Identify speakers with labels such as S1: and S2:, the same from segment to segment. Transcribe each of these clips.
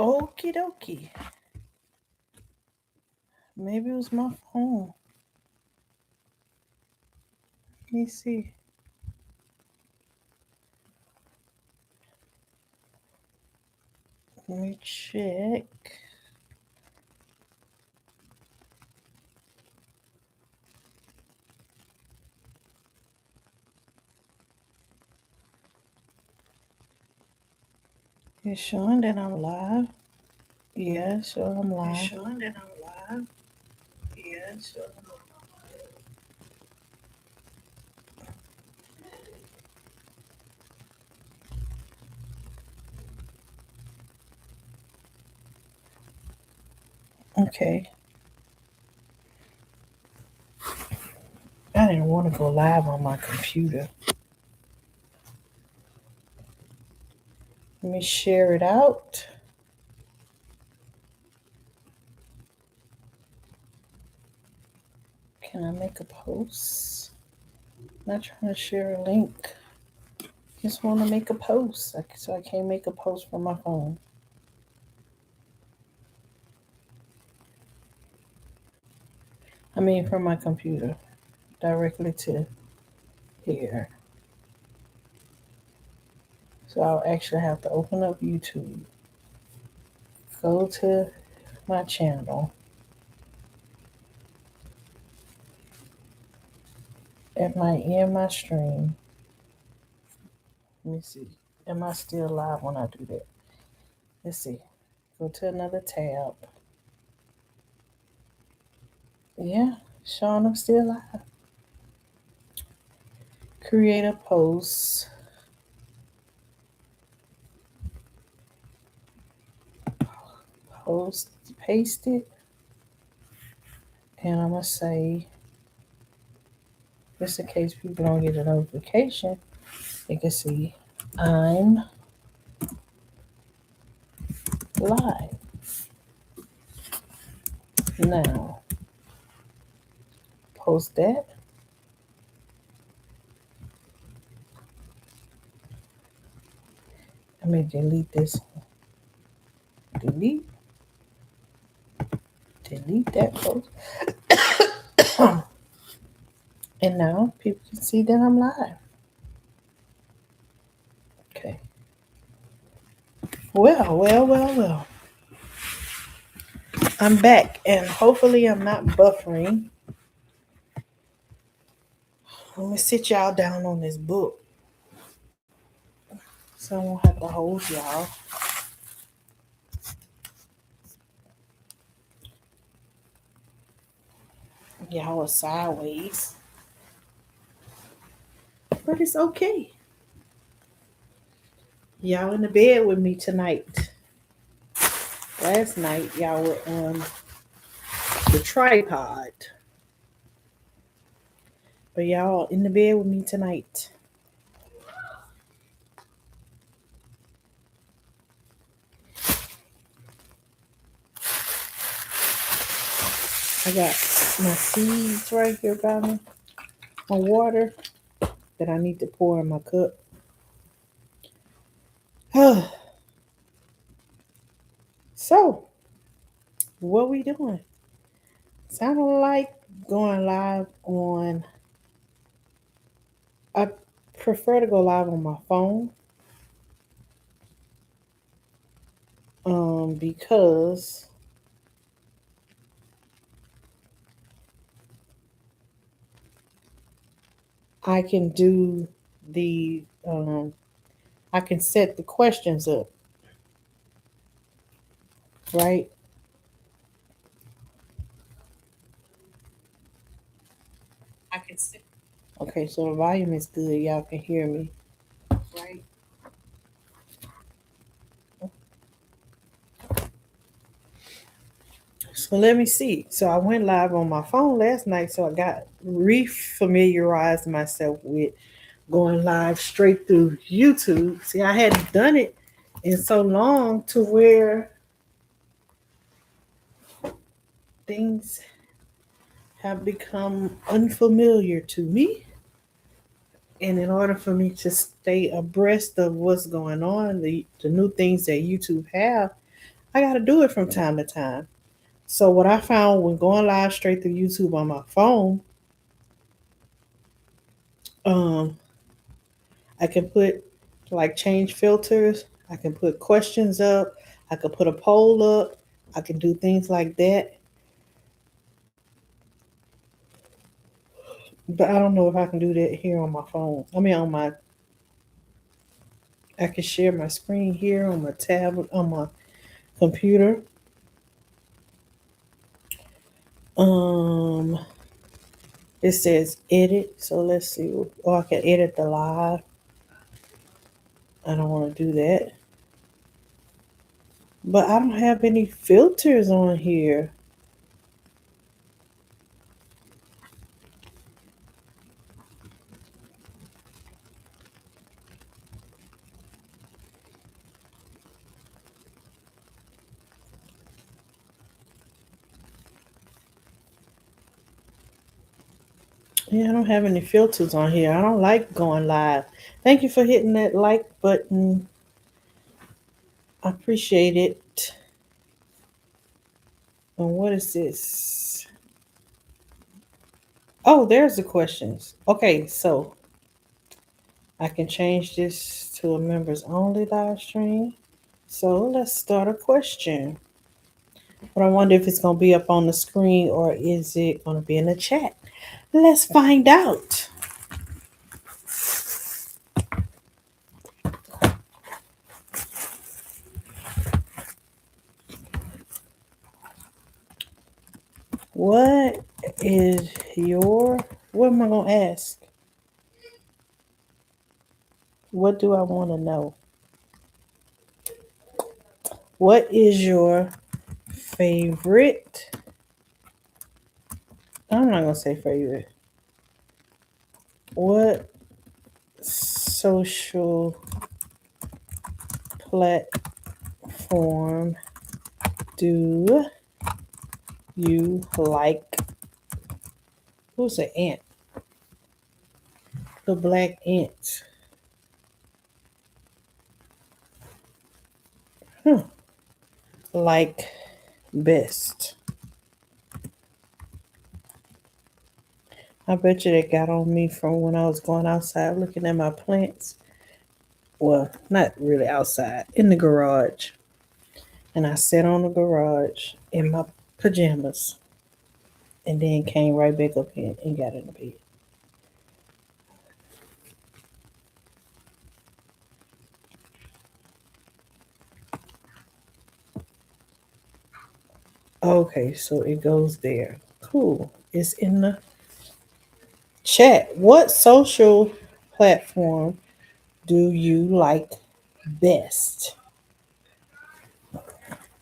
S1: Okie dokie. Maybe it was my phone. Let me see. Let me check. It's showing that I'm live. Yeah, so I'm live. It's showing that I'm live. Yeah, so I'm live. Okay. I didn't want to go live on my computer. Let me share it out. Can I make a post? I'm not trying to share a link. Just want to make a post. So I can't make a post from my phone. I mean, from my computer. Directly to here. So I'll actually have to open up YouTube. Go to my channel. Am I in my stream? Let me see. Am I still live when I do that? Let's see. Go to another tab. Yeah, Sean, I'm still live. Create a post. Post, paste it. And I'm going to say, just in case people don't get a notification, they can see I'm live. Now, post that. Let me delete this. Delete that post. And now people can see that I'm live. Okay. Well. I'm back and hopefully I'm not buffering. Let me sit y'all down on this book so I won't have to hold y'all. Y'all are sideways. But it's okay. Y'all in the bed with me tonight. Last night, y'all were on the tripod. But y'all in the bed with me tonight. I got my seeds right here by me. My water that I need to pour in my cup. So, what we doing? Sounded like going live on. I prefer to go live on my phone. Because I can do the I can set the questions up, right? I can set. Okay, so the volume is good. Y'all can hear me, right? So let me see. So I went live on my phone last night, so I got refamiliarized myself with going live straight through YouTube. See, I hadn't done it in so long to where things have become unfamiliar to me. And in order for me to stay abreast of what's going on, the new things that YouTube have, I got to do it from time to time. So what I found when going live straight through YouTube on my phone, um, I can put like change filters. I can put questions up. I can put a poll up. I can do things like that. But I don't know if I can do that here on my phone. I mean, on my, I can share my screen here on my tablet, on my computer. Um, it says edit. So let's see. Oh, I can edit the live. I don't want to do that. But I don't have any filters on here. Yeah, I don't have any filters on here. I don't like going live. Thank you for hitting that like button. I appreciate it. And what is this? Oh, there's the questions. Okay, so I can change this to a members only live stream. So let's start a question. But I wonder if it's going to be up on the screen or is it going to be in the chat? Let's find out. What is your, what am I going to ask? What do I want to know? What is your favorite? I'm not going to say favorite. What social platform do you like? Who's the ant? The black ant. Huh. Like best. I bet you they got on me from when I was going outside looking at my plants. Well, not really outside, in the garage. And I sat on the garage in my pajamas and then came right back up in and got in the bed. Okay, so it goes there. Cool. It's in the chat. What social platform do you like best?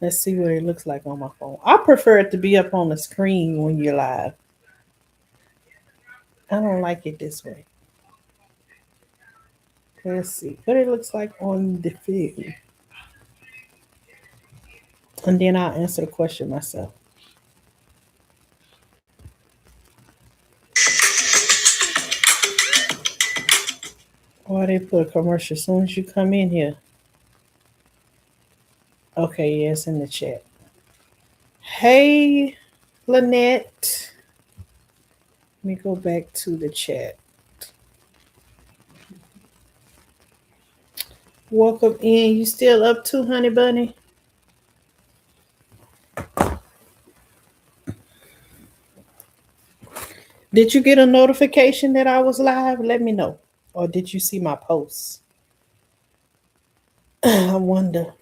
S1: Let's see what it looks like on my phone. I prefer it to be up on the screen when you're live. I don't like it this way. Let's see what it looks like on the film. And then I'll answer the question myself. Why they put a commercial as soon as you come in here? Okay, yeah, it's in the chat. Hey, Lynette. Let me go back to the chat. Welcome in. You still up too, honey bunny? Did you get a notification that I was live? Let me know. Or did you see my posts? I wonder.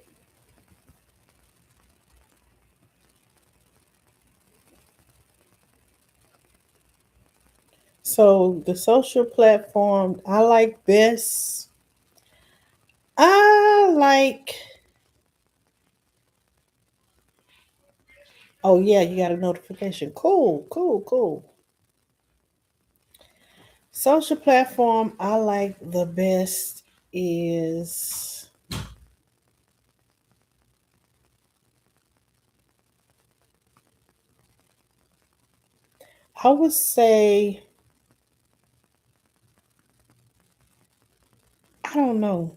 S1: So the social platform I like best. I like. Oh yeah, you got a notification. Cool, cool, cool. Social platform I like the best is I would say I don't know.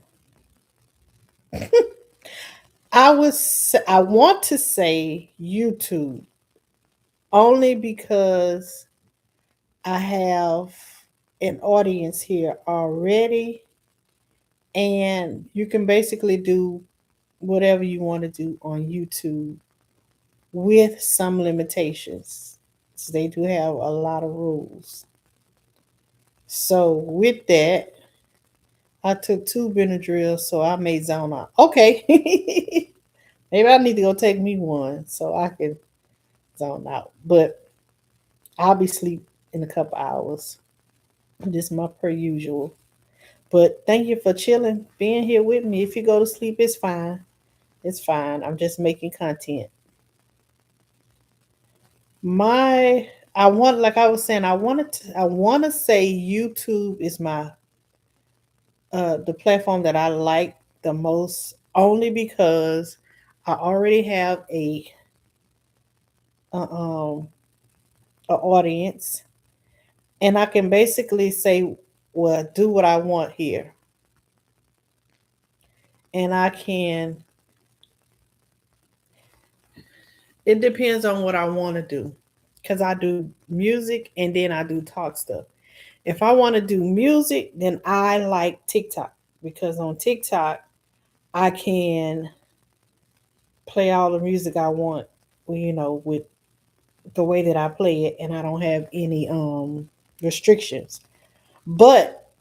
S1: I want to say YouTube only because I have an audience here already, and you can basically do whatever you want to do on YouTube with some limitations. So they do have a lot of rules. So with that, I took two Benadryl, so I may zone out. Okay, maybe I need to go take me one so I can zone out. But I'll be asleep in a couple hours. Just my per usual. But thank you for chilling, being here with me. If you go to sleep, it's fine. It's fine. I'm just making content. My I want like I was saying, I want to say YouTube is my the platform that I like the most only because I already have a a audience, and I can basically say, well, do what I want here, and I can. It depends on what I want to do, because I do music and then I do talk stuff. If I want to do music, then I like TikTok because on TikTok I can play all the music I want, with the way that I play it, and I don't have any restrictions. But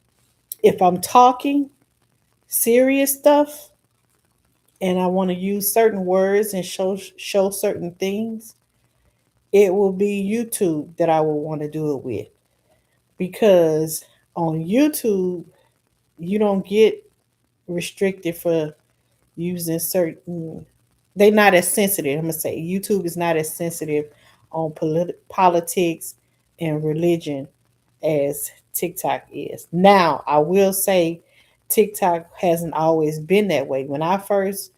S1: if I'm talking serious stuff and I want to use certain words and show certain things, it will be YouTube that I will want to do it with, because on YouTube you don't get restricted for using certain. They're not as sensitive. I'm gonna say YouTube is not as sensitive on politics and religion as TikTok is. Now, I will say TikTok hasn't always been that way. When I first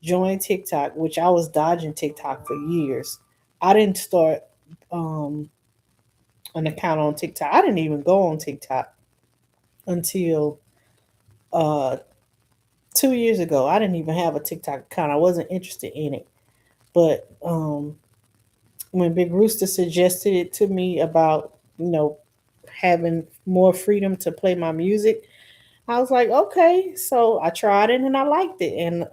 S1: joined TikTok, which I was dodging TikTok for years, I didn't start um, an account on TikTok. I didn't even go on TikTok until uh, 2 years ago. I didn't even have a TikTok account. I wasn't interested in it. But when Big Rooster suggested it to me about, having more freedom to play my music, I was like, okay. So I tried it and I liked it, and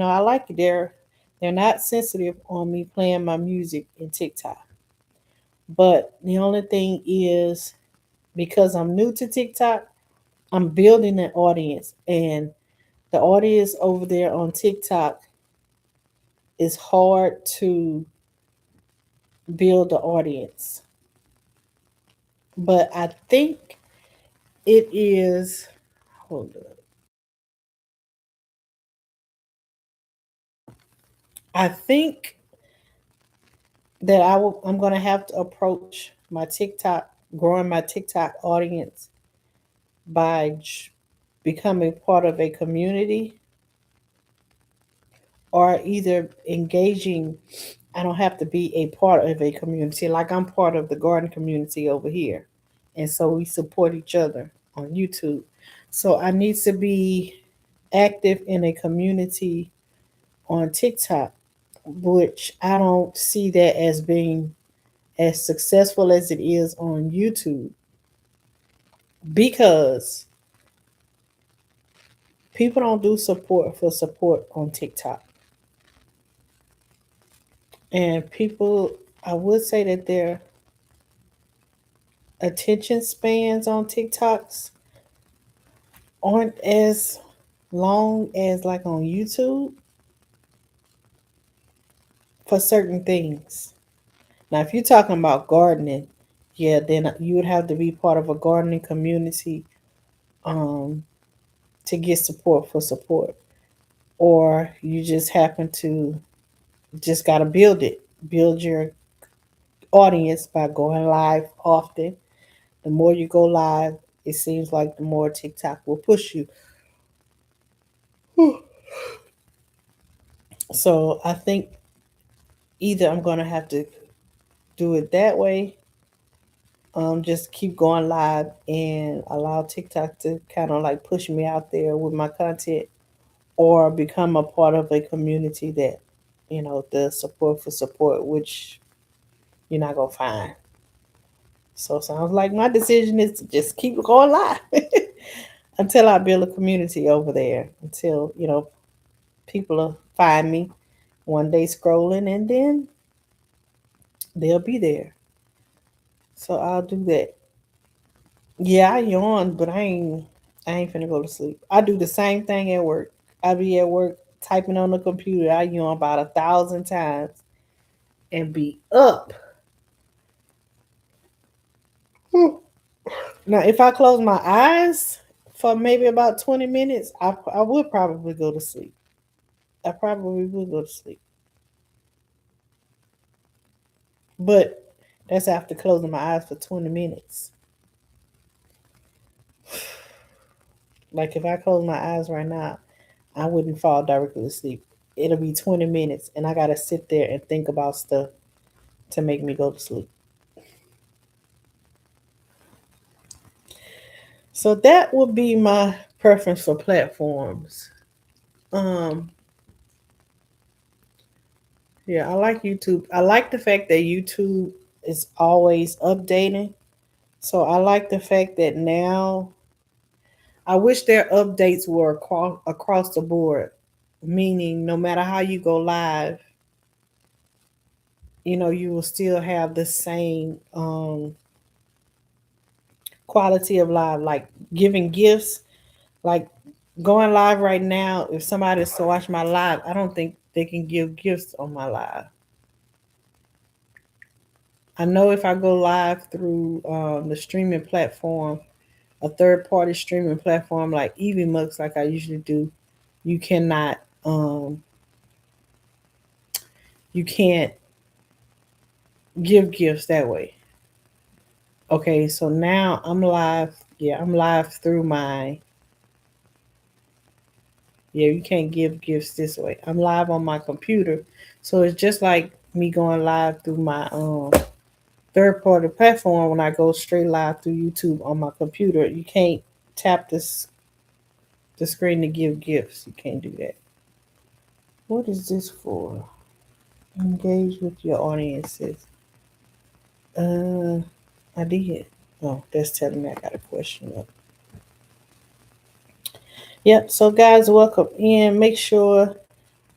S1: I like it. They're not sensitive on me playing my music in TikTok. But the only thing is, because I'm new to TikTok, I'm building an audience, and the audience over there on TikTok is hard to build the audience. But I think it is. Hold on. I think that I'm going to have to approach my TikTok, growing my TikTok audience by becoming part of a community, or either engaging. I don't have to be a part of a community. Like, I'm part of the garden community over here. And so we support each other on YouTube. So I need to be active in a community on TikTok, which I don't see that as being as successful as it is on YouTube, because people don't do support for support on TikTok. And people, I would say that their attention spans on TikToks aren't as long as like on YouTube for certain things. Now, if you're talking about gardening, yeah, then you would have to be part of a gardening community um, to get support for support. Or you just happen to just got to build your audience by going live often. The more you go live, it seems like the more TikTok will push you. So I think either I'm going to have to do it that way, just keep going live and allow TikTok to kind of like push me out there with my content, or become a part of a community that, does support for support, which you're not gonna find. So sounds like my decision is to just keep going live until I build a community over there. Until people will find me one day scrolling, and then they'll be there. So I'll do that. Yeah, I yawn, but I ain't finna go to sleep. I do the same thing at work. I be at work typing on the computer. I yawn about 1,000 times and be up. Now, if I close my eyes for maybe about 20 minutes, I would probably go to sleep. I probably would go to sleep. But that's after closing my eyes for 20 minutes. Like if I close my eyes right now, I wouldn't fall directly asleep. It'll be 20 minutes and I gotta sit there and think about stuff to make me go to sleep. So that would be my preference for platforms. Um yeah, I like YouTube. I like the fact that YouTube is always updating. So I like the fact that now I wish their updates were across the board, meaning no matter how you go live, you will still have the same quality of live, like giving gifts, like going live right now. If somebody is to watch my live, I don't think they can give gifts on my live. I know if I go live through the streaming platform, a third party streaming platform like EVMux, like I usually do, you cannot, you can't give gifts that way. Okay, so now I'm live. Yeah, I'm live through my. Yeah, you can't give gifts this way. I'm live on my computer, so it's just like me going live through my third party platform. When I go straight live through YouTube on my computer, you can't tap the screen to give gifts. You can't do that. What is this for? Engage with your audiences. Uh, I did. Oh, that's telling me I got a question up. Yep. So guys, welcome in. Make sure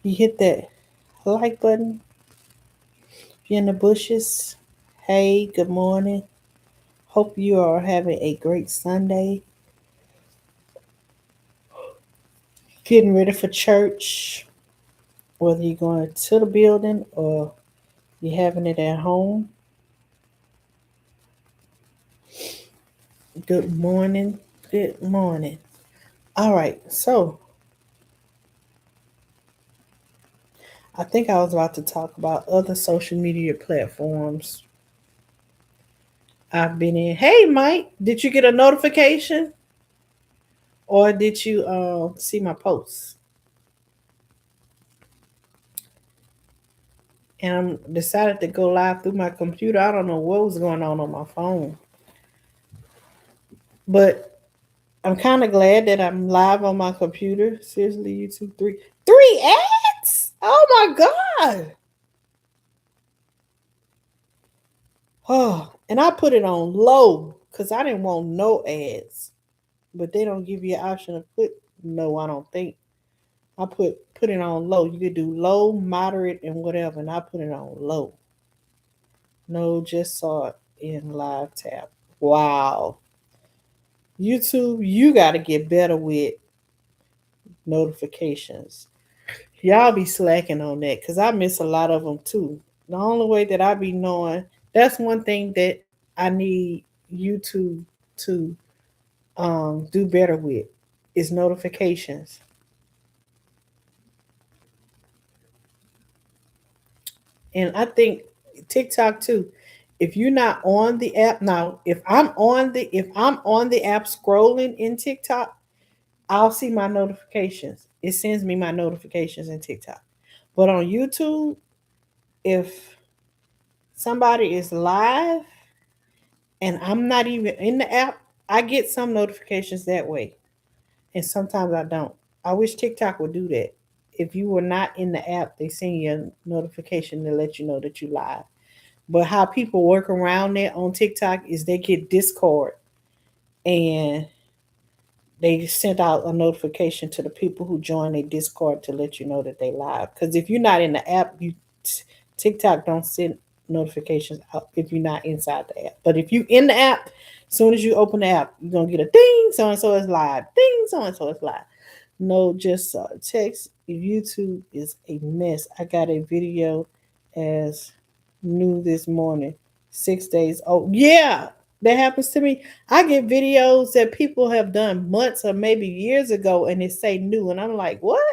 S1: you hit that like button. If you're in the bushes, hey, good morning. Hope you are having a great Sunday. Getting ready for church, whether you're going to the building or you're having it at home. Good morning. Good morning. All right. So I think I was about to talk about other social media platforms I've been in. Hey, Mike, did you get a notification or did you see my posts? And I decided to go live through my computer. I don't know what was going on my phone, but I'm kind of glad that I'm live on my computer. Seriously, YouTube three ads. Oh my god! Oh, and I put it on low because I didn't want no ads, but they don't give you an option to put no. I don't think I put it on low. You could do low, moderate, and whatever, and I put it on low. No, just saw it in live tab. Wow. YouTube, you got to get better with notifications. Y'all be slacking on that because I miss a lot of them too. The only way that I be knowing, that's one thing that I need YouTube to do better with is notifications. And I think TikTok too. If you're not on the app now, if I'm on the app scrolling in TikTok, I'll see my notifications. It sends me my notifications in TikTok. But on YouTube, if somebody is live and I'm not even in the app, I get some notifications that way. And sometimes I don't. I wish TikTok would do that. If you were not in the app, they send you a notification to let you know that you live. But how people work around that on TikTok is they get Discord and they sent out a notification to the people who join their Discord to let you know that they live. Because if you're not in the app, you TikTok don't send notifications out if you're not inside the app. But if you in the app, as soon as you open the app, you're gonna get a ding, so and so is live. Ding, so and so is live. No, just text. YouTube is a mess. I got a video as new this morning, 6 days old. Yeah, that happens to me. I get videos that people have done months or maybe years ago, and it say new, and I'm like, what?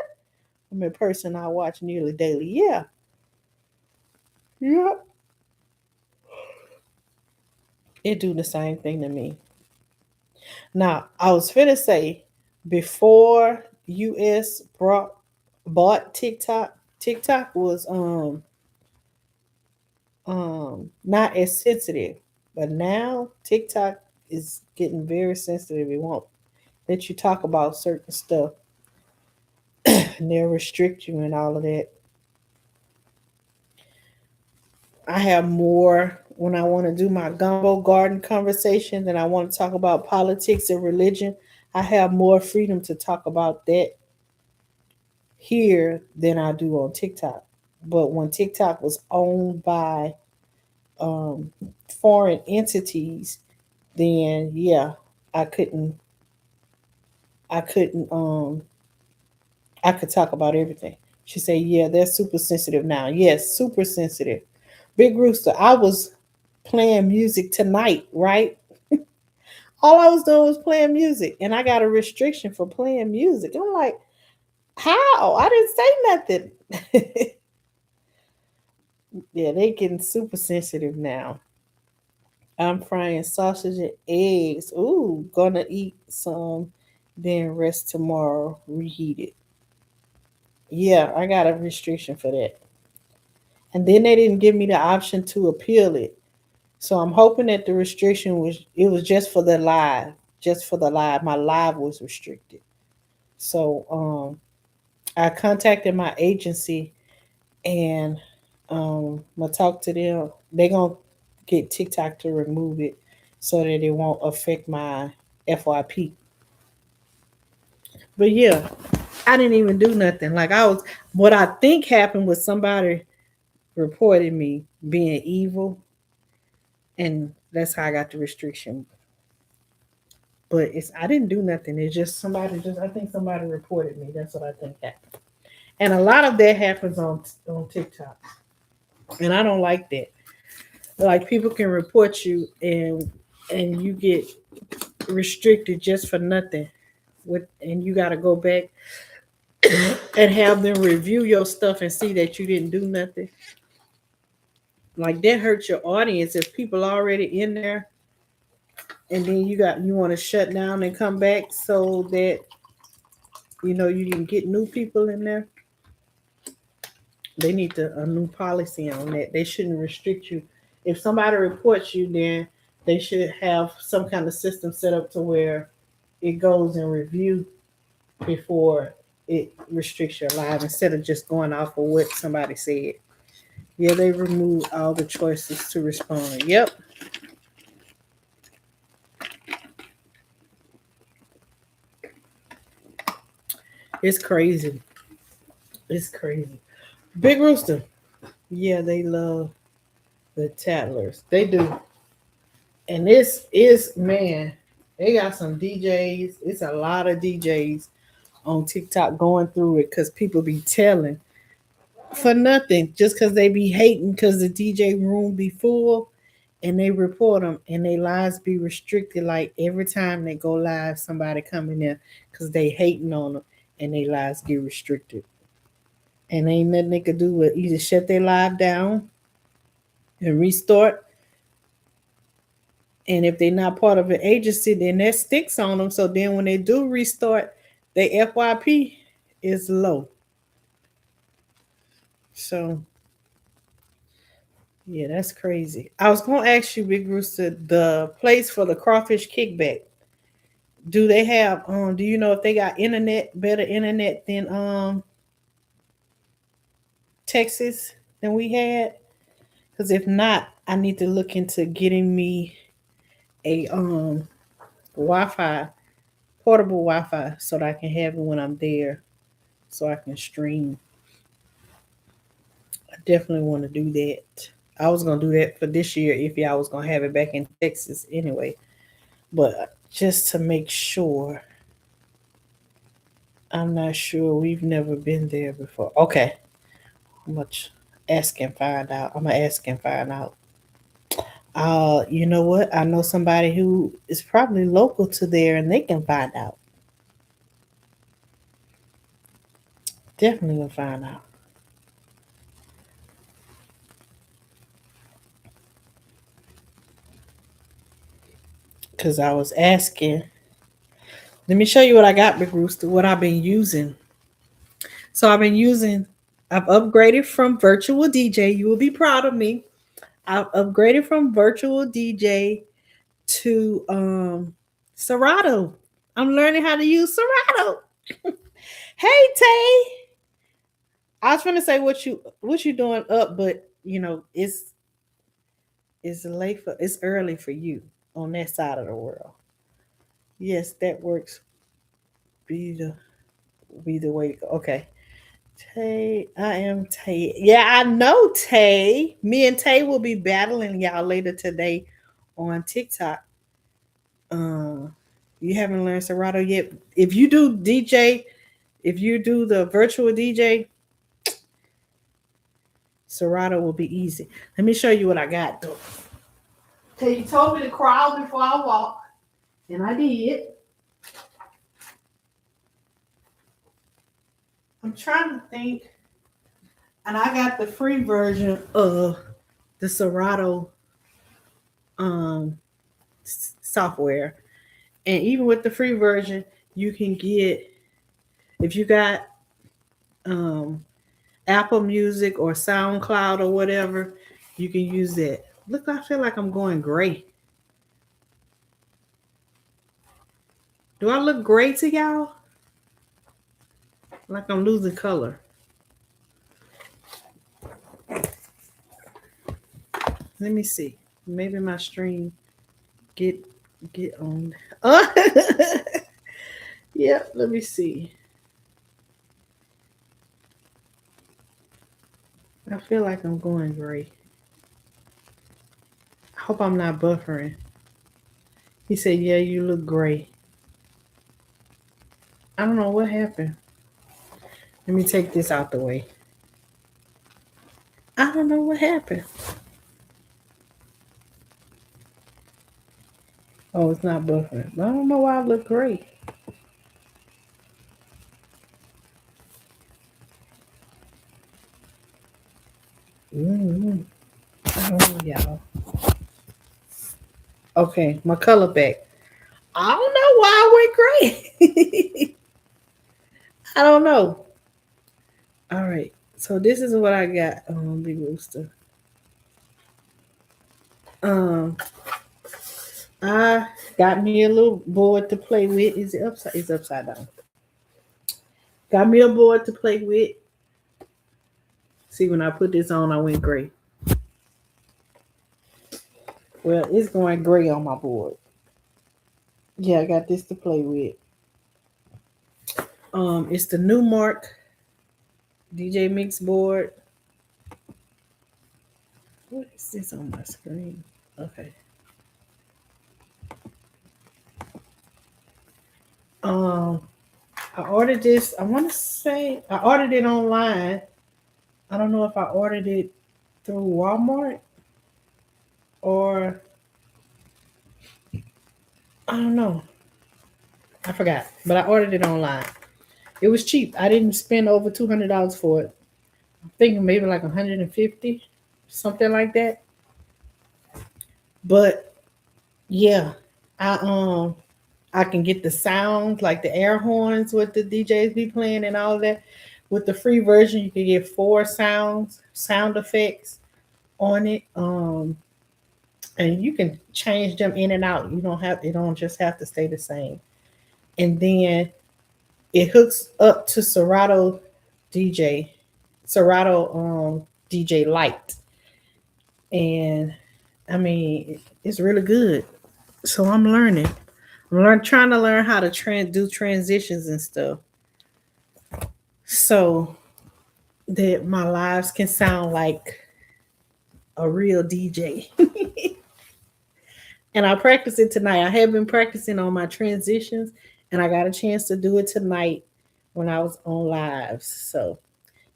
S1: I'm a person I watch nearly daily. Yeah, yeah, it do the same thing to me. Now, I was finna say before US bought TikTok, TikTok was not as sensitive. But now TikTok is getting very sensitive. It won't let you talk about certain stuff and they'll restrict you and all of that. I have more when I want to do my gumbo garden conversations and I want to talk about politics and religion. I have more freedom to talk about that here than I do on TikTok. But when TikTok was owned by um, foreign entities, then yeah, I couldn't I couldn't I could talk about everything. She said, yeah, they're super sensitive now. Yes, super sensitive. Big Rooster, I was playing music tonight, right? All I was doing was playing music, and I got a restriction for playing music. I'm like, how? I didn't say nothing. Yeah, they getting super sensitive now. I'm frying sausage and eggs. Ooh, gonna eat some, then rest tomorrow. Reheat it. Yeah, I got a restriction for that. And then they didn't give me the option to appeal it. So I'm hoping that the restriction was it was just for the live, just for the live. My live was restricted. So I contacted my agency and I talked to them. They gonna get TikTok to remove it so that it won't affect my FYP. But yeah, I didn't even do nothing. Like I was, what I think happened was somebody reported me being evil, and that's how I got the restriction. But it's I didn't do nothing. It's just somebody just I think somebody reported me. That's what I think happened. And a lot of that happens on TikTok, and I don't like that. Like people can report you and you get restricted just for nothing. With and you got to go back and have them review your stuff and see that you didn't do nothing. Like that hurts your audience if people already in there and then you want to shut down and come back so that you can get new people in there. They need a new policy on that. They shouldn't restrict you. If somebody reports you, then they should have some kind of system set up to where it goes and review before it restricts your live instead of just going off of what somebody said. Yeah, they removed all the choices to respond. Yep, it's crazy. It's crazy. Big Rooster. Yeah, they love the tattlers. They do. And this is man, they got some DJs. It's a lot of DJs on TikTok going through it because people be telling for nothing just because they be hating because the DJ room be full and they report them and they lives be restricted like every time they go live somebody come in there because they hating on them and they lives get restricted and ain't nothing they could do but either shut their live down and restart, and if they're not part of an agency then that sticks on them, so then when they do restart their FYP is low. So yeah, that's crazy. I was gonna ask you, Big Rooster, the place for the crawfish kickback. Do they have do you know if they got better internet than Texas than we had? Because if not, I need to look into getting me a Wi-Fi, portable Wi-Fi, so that I can have it when I'm there, so I can stream. I definitely want to do that. I was gonna do that for this year if y'all was gonna have it back in Texas anyway, but just to make sure, I'm not sure. We've never been there before. Okay, how much? Ask and find out. I'm gonna ask and find out. You know what? I know somebody who is probably local to there, and they can find out. Definitely gonna find out. Cause I was asking. Let me show you what I got, Big Rooster. What I've been using. So I've been using. I've upgraded from virtual DJ. You will be proud of me. I've upgraded from virtual DJ to Serato. I'm learning how to use Serato. Hey Tay, I was trying to say what you doing up, but it's late for it's early for you on that side of the world. Yes, that works. Be the be the way to go. Okay. Tay, I am Tay. Yeah, I know Tay. Me and Tay will be battling y'all later today on TikTok. Uh, you haven't learned Serato yet. If you do DJ, if you do the virtual DJ, Serato will be easy. Let me show you what I got though. Okay, you told me to crawl before I walk, and I did. I'm trying to think, and I got the free version of the Serato um software. And even with the free version, you can get if you got um Apple Music or SoundCloud or whatever, you can use that. Look, I feel like I'm going gray. Do I look gray to y'all? Like I'm losing color. Let me see. Maybe my stream get get on. Oh, yeah. Let me see. I feel like I'm going gray. I hope I'm not buffering. He said, "Yeah, you look gray." I don't know what happened. Let me take this out the way. I don't know what happened. Oh, it's not buffering. I don't know why I look gray. Mm-hmm. I don't know, y'all. Okay, my color back. I don't know why I went gray. I don't know. All right. So this is what I got on Big Rooster. Um, I got me a little board to play with. Is it upside? It's upside down. Got me a board to play with. See, when I put this on, I went gray. Well, it's going gray on my board. Yeah, I got this to play with. It's the new Mark DJ mix board. What is this on my screen? Okay. Um, I ordered this. I want to say I ordered it online. I don't know if I ordered it through Walmart or I don't know. I forgot, but I ordered it online. It was cheap. I didn't spend over $200 for it. I'm thinking maybe like 150, something like that. But yeah, I I can get the sounds like the air horns what the DJs be playing and all of that. With the free version, you can get four sound effects on it. And you can change them in and out. You don't have It don't just have to stay the same. and then it hooks up to DJ, Serato DJ Lite, and I mean it's really good. So I'm learning. Trying to learn how to do transitions and stuff, so that my lives can sound like a real DJ. And I practice it tonight. I have been practicing on my transitions, and I got a chance to do it tonight when I was on lives. So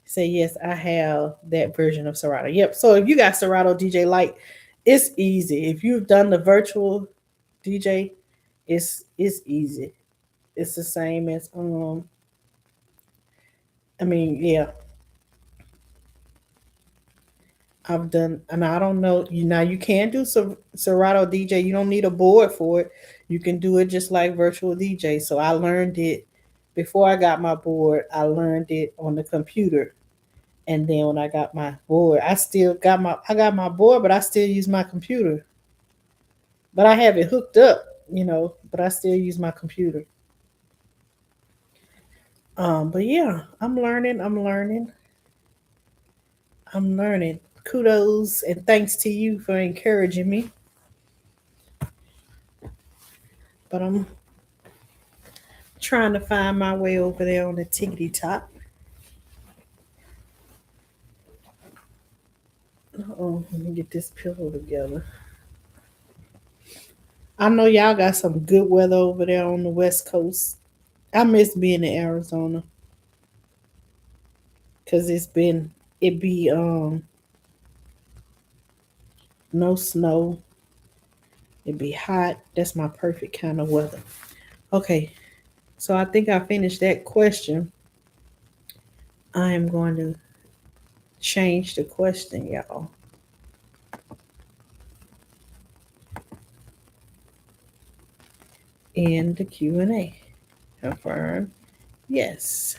S1: say yes, I have that version of Serato. Yep. So if you got Serato DJ Lite, it's easy. If you've done the virtual DJ, it's easy. It's the same as I mean, yeah, I've done, and I don't know. You can do Serato DJ. You don't need a board for it. You can do it just like virtual DJ. So I learned it before I got my board. I learned it on the computer, and then when I got my board, I got my board, but I still use my computer. But I have it hooked up, But I still use my computer. But yeah, I'm learning. I'm learning. Kudos and thanks to you for encouraging me. But I'm trying to find my way over there on the tickety top. Oh, let me get this pillow together. I know y'all got some good weather over there on the West Coast. I miss being in Arizona because it be no snow. It be hot. That's my perfect kind of weather. Okay, so I think I finished that question. I am going to change the question, y'all. In the Q&A. Confirm. Yes.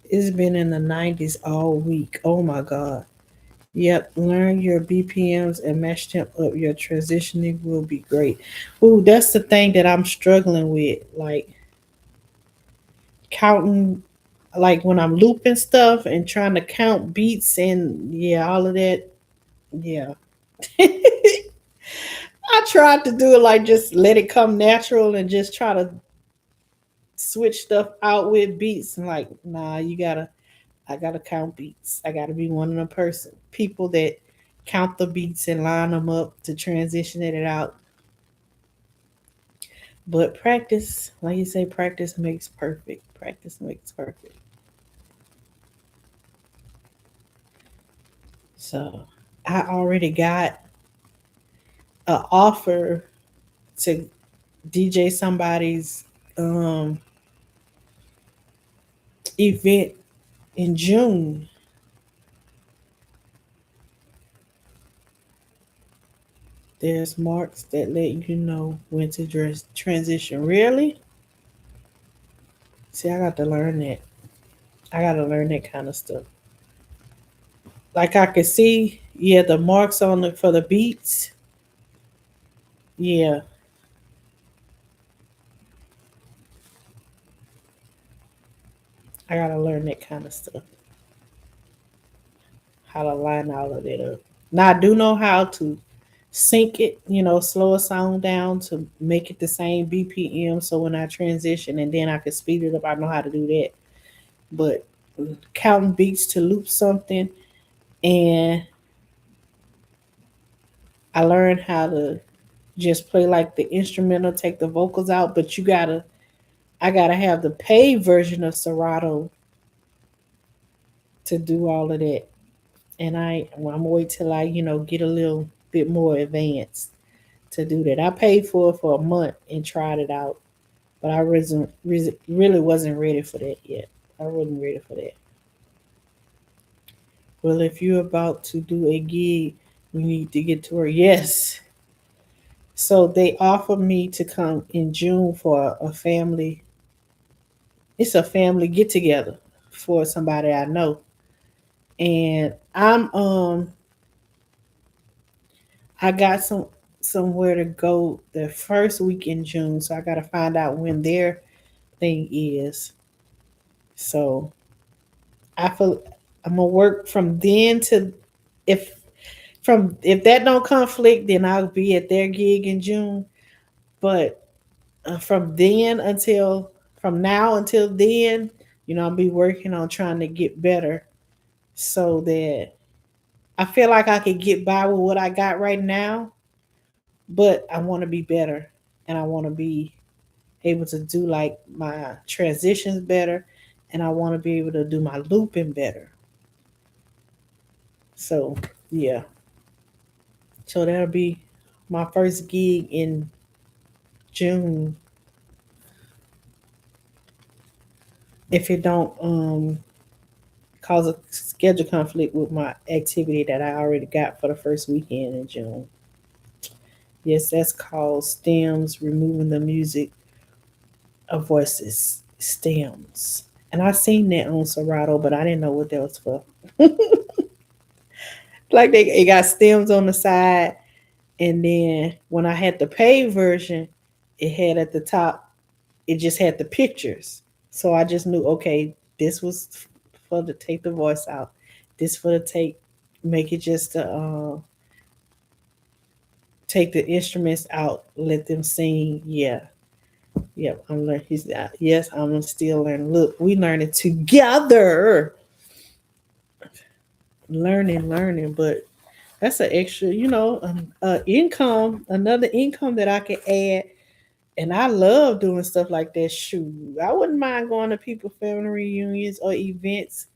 S1: It's been in the 90s all week. Oh my God. Yep. Learn your BPMs and match them up. Your transitioning will be great. Ooh, that's the thing that I'm struggling with. Like counting, like when I'm looping stuff and trying to count beats and yeah, all of that. Yeah. I tried to do it like just let it come natural and just try to switch stuff out with beats and like, nah, I gotta count beats. I gotta be one of the people that count the beats and line them up to transition it out. But practice, like you say, practice makes perfect. Practice makes perfect. So I already got an offer to DJ somebody's event in June. There's marks that let you know when to transition. Really? See, I got to learn that. I got to learn that kind of stuff. Like I could see, yeah, the marks on it for the beats. Yeah, I got to learn that kind of stuff. How to line all of that up. Now I do know how to sync it, slow a song down to make it the same BPM. So when I transition and then I can speed it up, I know how to do that. But counting beats to loop something, and I learned how to just play like the instrumental, take the vocals out. But I gotta have the paid version of Serato to do all of that. And I'm gonna wait till I, get a little bit more advanced to do that. I paid for it for a month and tried it out, but I really wasn't ready for that yet. I wasn't ready for that. Well, if you're about to do a gig, we need to get to work. Yes. So they offered me to come in June for a family. It's a family get together for somebody I know, and I got some. somewhere to go the first week in June. So I got to find out when their thing is. So I feel I'm gonna work from then to if if that don't conflict, then I'll be at their gig in June. But from then until from now until then, I'll be working on trying to get better so that I feel like I could get by with what I got right now, but I want to be better and I want to be able to do like my transitions better and I want to be able to do my looping better. So, yeah. So that'll be my first gig in June if it don't cause a schedule conflict with my activity that I already got for the first weekend in June. Yes, that's called stems, removing the music of voices. Stems. And I seen that on Serato, but I didn't know what that was for. Like it got stems on the side, and then when I had the paid version, it had at the top, it just had the pictures. So I just knew, okay, this was for to take the voice out. This for to make it just to take the instruments out, let them sing. Yeah, yep. I'm learning. Yes, I'm still learning. Look, we learning together, learning. But that's an extra, income, another income that I can add. And I love doing stuff like that. Shoot, I wouldn't mind going to people family reunions or events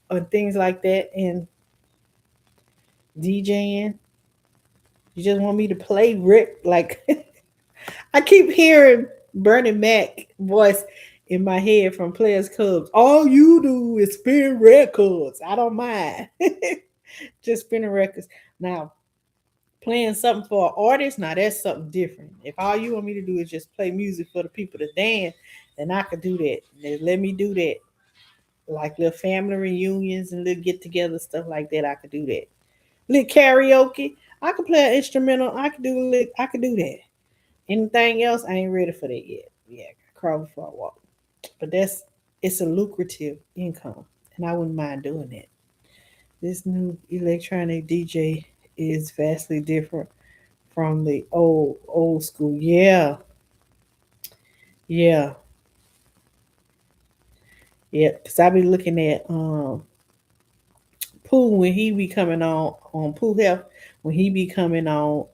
S1: or things like that and DJing. You just want me to play Rick like I keep hearing Bernie Mac voice in my head from Players Clubs. All you do is spin records. I don't mind. Just spinning records. Now, playing something for an artist, now that's something different. If all you want me to do is just play music for the people to dance, then I could do that. Let me do that. Like little family reunions and little get together stuff like that. I could do that. Little karaoke. I could play an instrumental. I could do that. Anything else, I ain't ready for that yet. Yeah, crawl before I walk. But it's a lucrative income, and I wouldn't mind doing that. This new electronic DJ is vastly different from the old school. Yeah, yeah, yeah. Cause I be looking at Pooh when he be coming on Pooh Health when he be coming on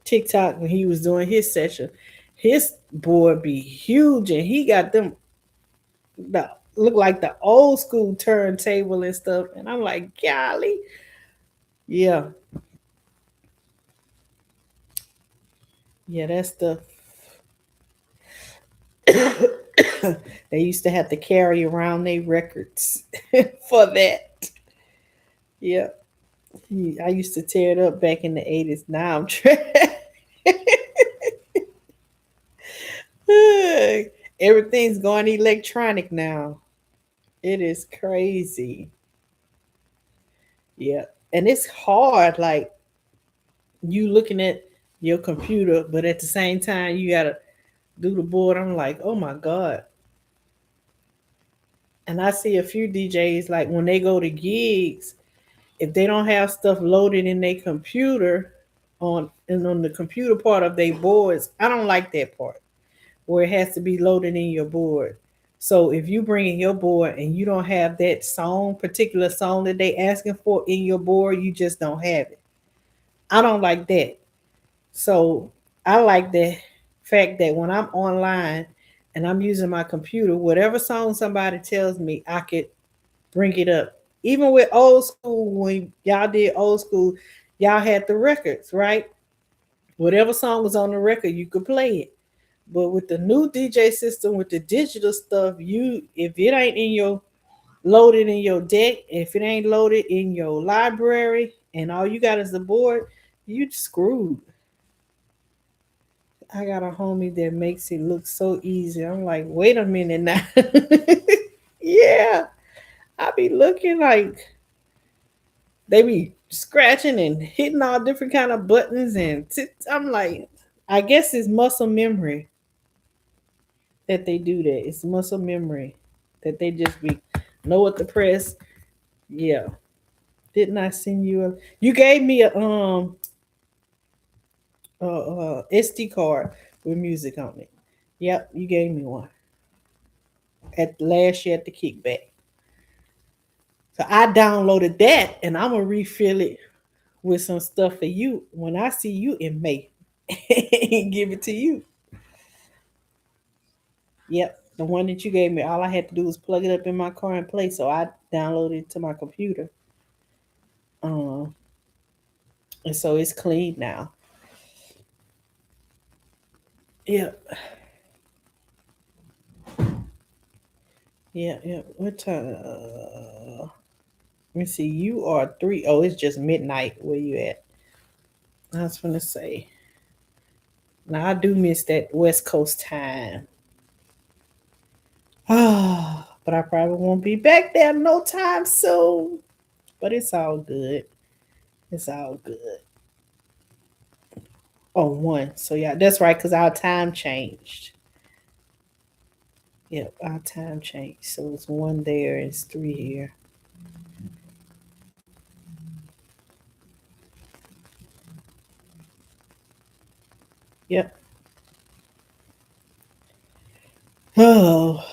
S1: TikTok when he was doing his session. His board be huge and he got them the look like the old school turntable and stuff. And I'm like, golly, yeah, yeah, that's the they used to have to carry around their records for that. Yeah, I used to tear it up back in the '80s. Now I'm trying. Everything's going electronic now. It is crazy. Yeah, and it's hard. Like you looking at your computer, but at the same time you gotta do the board. I'm like, oh my god. And I see a few DJs like when they go to gigs, if they don't have stuff loaded in their computer on the computer part of their boards, I don't like that part where it has to be loaded in your board. So if you bring in your board and you don't have that particular song that they asking for in your board, you just don't have it. I don't like that. So I like the fact that when I'm online and I'm using my computer, whatever song somebody tells me, I could bring it up. Even with old school, when y'all did old school, y'all had the records, right? Whatever song was on the record, you could play it. But with the new DJ system, with the digital stuff, if it ain't in your loaded in your deck, if it ain't loaded in your library, and all you got is the board, you screwed. I got a homie that makes it look so easy. I'm like, wait a minute now. Yeah, I be looking like They be scratching and hitting all different kind of buttons, and I'm like, I guess it's muscle memory that they do that. It's muscle memory that they just be know what to press. Yeah. Didn't I send you a? You gave me a SD card with music on it. Yep, you gave me one at last year at the kickback. So I downloaded that, and I'm gonna refill it with some stuff for you when I see you in May and give it to you. Yep, the one that you gave me. All I had to do was plug it up in my car and play. So I downloaded it to my computer. Um, and so it's clean now. Yep, yeah. What time? Let me see. You are three. Oh, it's just midnight. Where you at? I was gonna say. Now I do miss that West Coast time. Ah, but I probably won't be back there no time soon. But it's all good. It's all good. Oh, one. So yeah, that's right, because our time changed. Yep, our time changed. So it's one there, it's three here. Yep. Oh,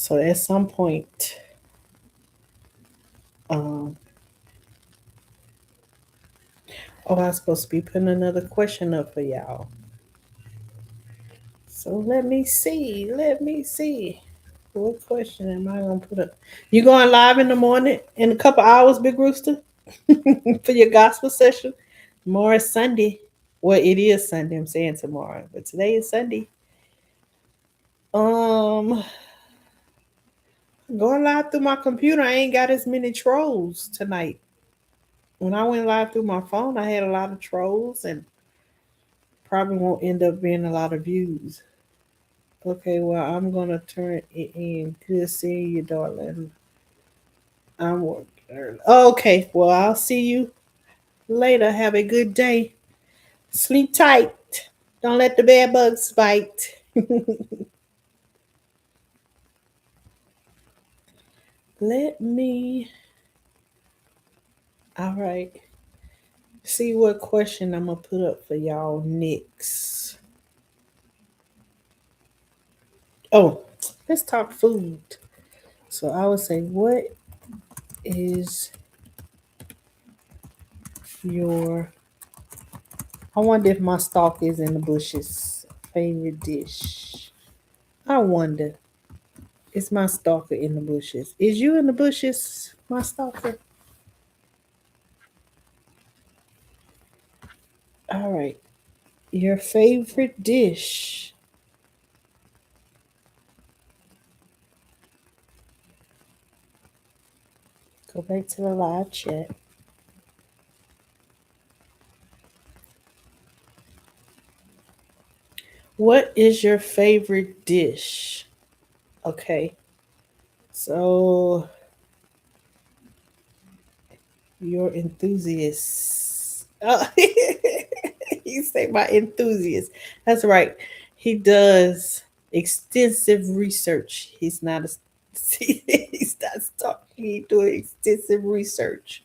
S1: so at some point, um, oh, I was supposed to be putting another question up for y'all. So let me see. Let me see. What question am I gonna put up? You going live in the morning in a couple hours, Big Rooster, for your gospel session? Tomorrow is Sunday. Well, it is Sunday. I'm saying tomorrow, but today is Sunday. Um, Going live through my computer, I ain't got as many trolls tonight. When I went live through my phone, I had a lot of trolls and probably won't end up being a lot of views. Okay, well, I'm gonna turn it in. Good seeing you, darling. I'm working early. Okay, well, I'll see you later. Have a good day. Sleep tight. Don't let the bed bugs bite. Let me. All right. See what question I'm gonna put up for y'all next. Oh, let's talk food. So I would say, what is your? I wonder if my stalk is in the bushes. Favorite dish. I wonder. Is my stalker in the bushes? Is you in the bushes, my stalker? All right. Your favorite dish. Go back to the live chat. What is your favorite dish? Okay. So your enthusiast. Oh, you say my enthusiast. That's right. He does extensive research. He's not a he's not talking. He doing extensive research.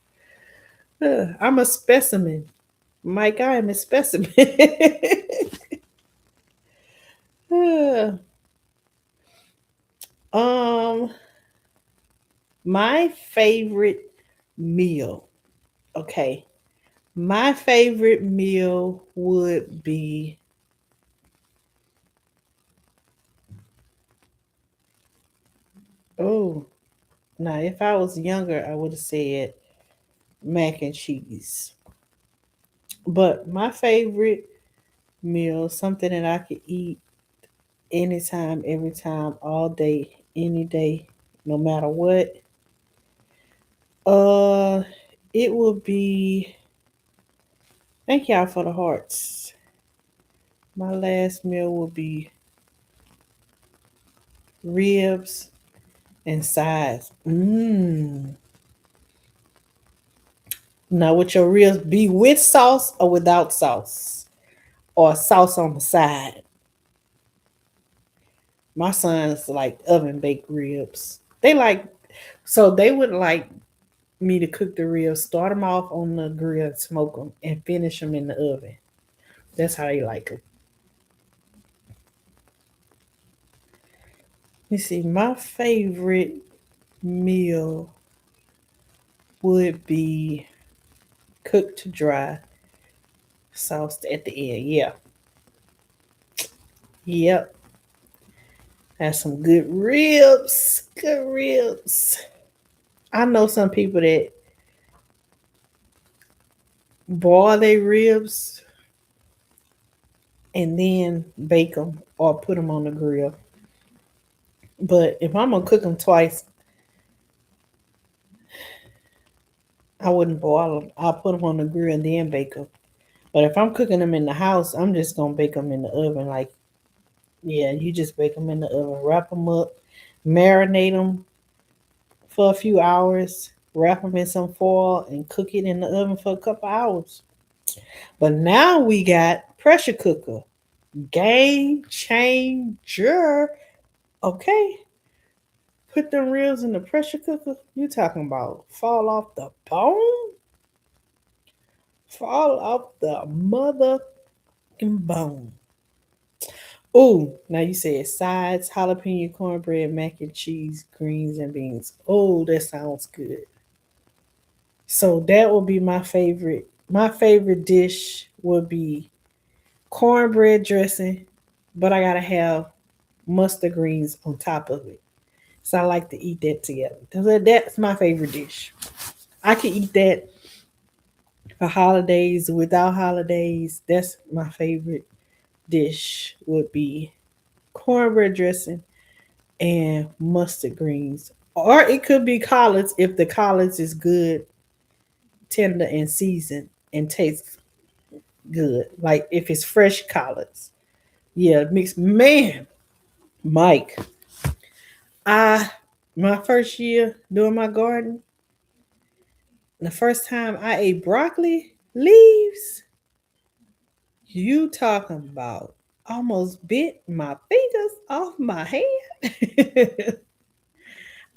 S1: I'm a specimen. Mike, I am a specimen. Uh, um, my favorite meal. Okay. My favorite meal would be oh now if I was younger I would have said mac and cheese. But my favorite meal, something that I could eat anytime, every time, all day, any day, no matter what. Uh it would be thank y'all for the hearts. My last meal would be ribs and sides. Mmm. Now, with your ribs, be with sauce or without sauce, or sauce on the side. My sons like oven baked ribs. They like, so they would like me to cook the ribs, start them off on the grill, smoke them, and finish them in the oven. That's how they like them. You see, my favorite meal would be cooked to dry, sauced at the end. Yeah, yep. Have some good ribs. Good ribs. I know some people that boil their ribs and then bake them or put them on the grill. But if I'm gonna cook them twice, I wouldn't boil them. I'll put them on the grill and then bake them. But if I'm cooking them in the house, I'm just gonna bake them in the oven. Like, yeah, you just bake them in the oven, wrap them up, marinate them for a few hours, wrap them in some foil, and cook it in the oven for a couple hours. But now we got pressure cooker, game changer. Okay, put them ribs in the pressure cooker. You talking about fall off the bone? Fall off the mother bone. Oh, now you said sides, jalapeno cornbread, mac and cheese, greens and beans. Oh, that sounds good. So that would be my favorite. My favorite dish would be cornbread dressing, but I gotta have mustard greens on top of it. So I like to eat that together. That's my favorite dish. I can eat that for holidays, without holidays. That's my favorite dish would be cornbread dressing and mustard greens. Or it could be collards if the collards is good, tender and seasoned and tastes good. Like if it's fresh collards. Yeah, mixed man, Mike. I my first year doing my garden, the first time I ate broccoli leaves, you talking about almost bit my fingers off my hand.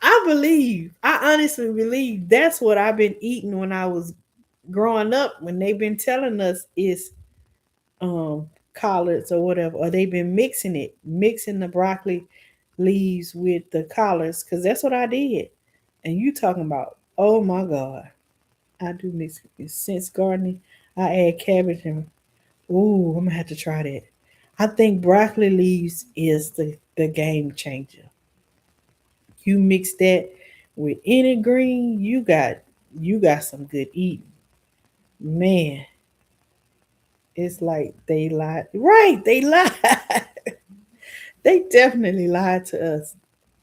S1: I honestly believe that's what I've been eating when I was growing up, when they've been telling us is collards or whatever, or they've been mixing the broccoli leaves with the collards, because that's what I did. And you talking about, oh my God, I do mix it. Since gardening, I add cabbage and, ooh, I'm gonna have to try that. I think broccoli leaves is the game changer. You mix that with any green, you got some good eating. Man, it's like they lied. Right, they lied. They definitely lied to us.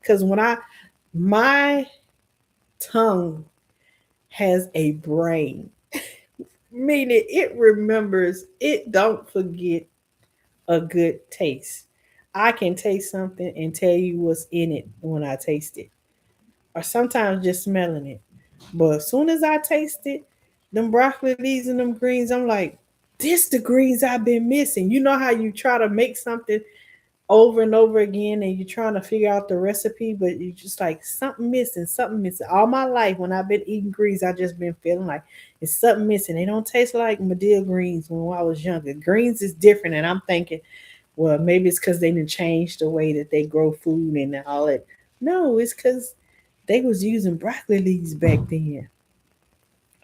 S1: Cause my tongue has a brain, meaning it remembers, it don't forget a good taste. I can taste something and tell you what's in it when I taste it, or sometimes just smelling it. But as soon as I taste it, them broccoli leaves and them greens, I'm like, this the greens I've been missing. You know how you try to make something over and over again and you're trying to figure out the recipe, but you just like something missing, something missing. All my life when I've been eating greens, I just been feeling like it's something missing. They don't taste like Medill greens when I was younger. Greens is different, and I'm thinking, well, maybe it's because they didn't change the way that they grow food and all that. No, it's because they was using broccoli leaves back then.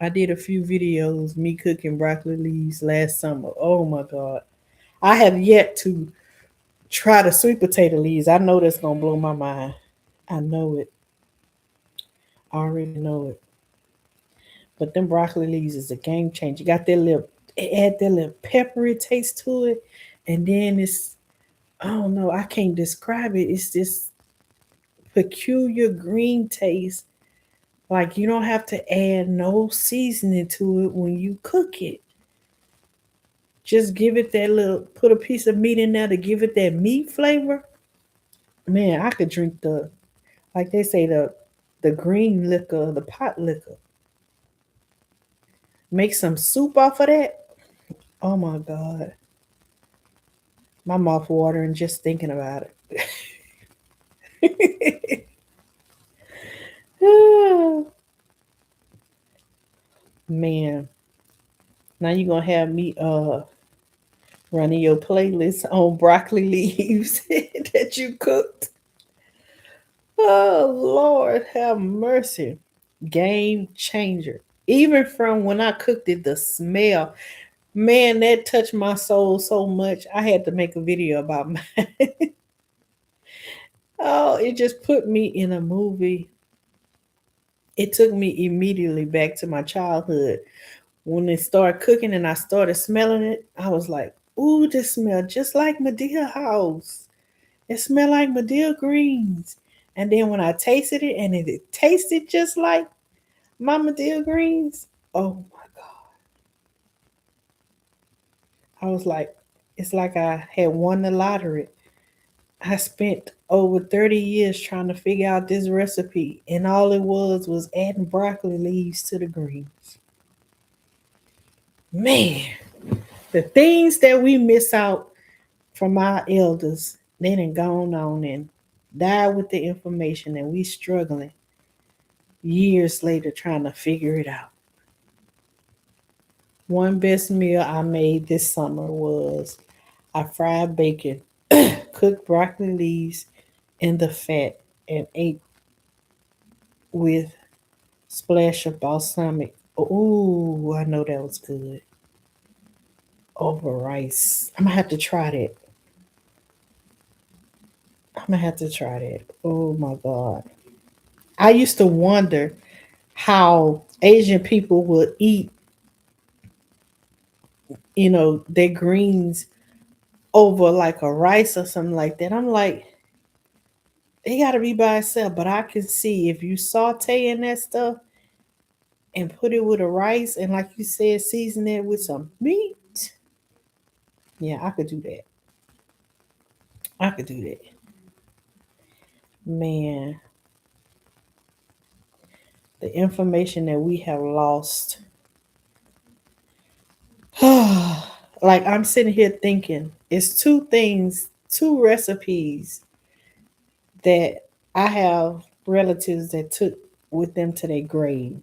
S1: I did a few videos me cooking broccoli leaves last summer. Oh my God. I have yet to try the sweet potato leaves. I know that's gonna blow my mind. I know it. I already know it. But them broccoli leaves is a game changer. Got that little, it add that little peppery taste to it, and then it's, I don't know, I can't describe it. It's this peculiar green taste. Like you don't have to add no seasoning to it when you cook it. Just give it that little, put a piece of meat in there to give it that meat flavor. Man, I could drink the, like they say, the green liquor, the pot liquor. Make some soup off of that. Oh my God. My mouth watering just thinking about it. Man, now you gonna have me running your playlist on broccoli leaves that you cooked. Oh Lord, have mercy. Game changer. Even from when I cooked it, the smell, man, that touched my soul so much. I had to make a video about mine. Oh, it just put me in a movie. It took me immediately back to my childhood. When it started cooking and I started smelling it, I was like, ooh, this smell just like Medea house. It smelled like Medea greens. And then when I tasted it and it tasted just like my Medea greens, oh my God. I was like, it's like I had won the lottery. I spent over 30 years trying to figure out this recipe, and all it was adding broccoli leaves to the greens. Man, the things that we miss out from our elders, they done gone on and died with the information, and we struggling years later trying to figure it out. One best meal I made this summer was I fried bacon, cooked broccoli leaves in the fat, and ate with splash of balsamic. Ooh, I know that was good. Over rice. I'm gonna have to try that. I'm gonna have to try that. Oh my God. I used to wonder how Asian people would eat, their greens over like a rice or something like that. I'm like, it gotta be by itself. But I can see if you saute in that stuff and put it with a rice and like you said, season it with some meat. Yeah, I could do that. I could do that. Man, the information that we have lost. Like I'm sitting here thinking, it's two things, two recipes that I have relatives that took with them to their grave.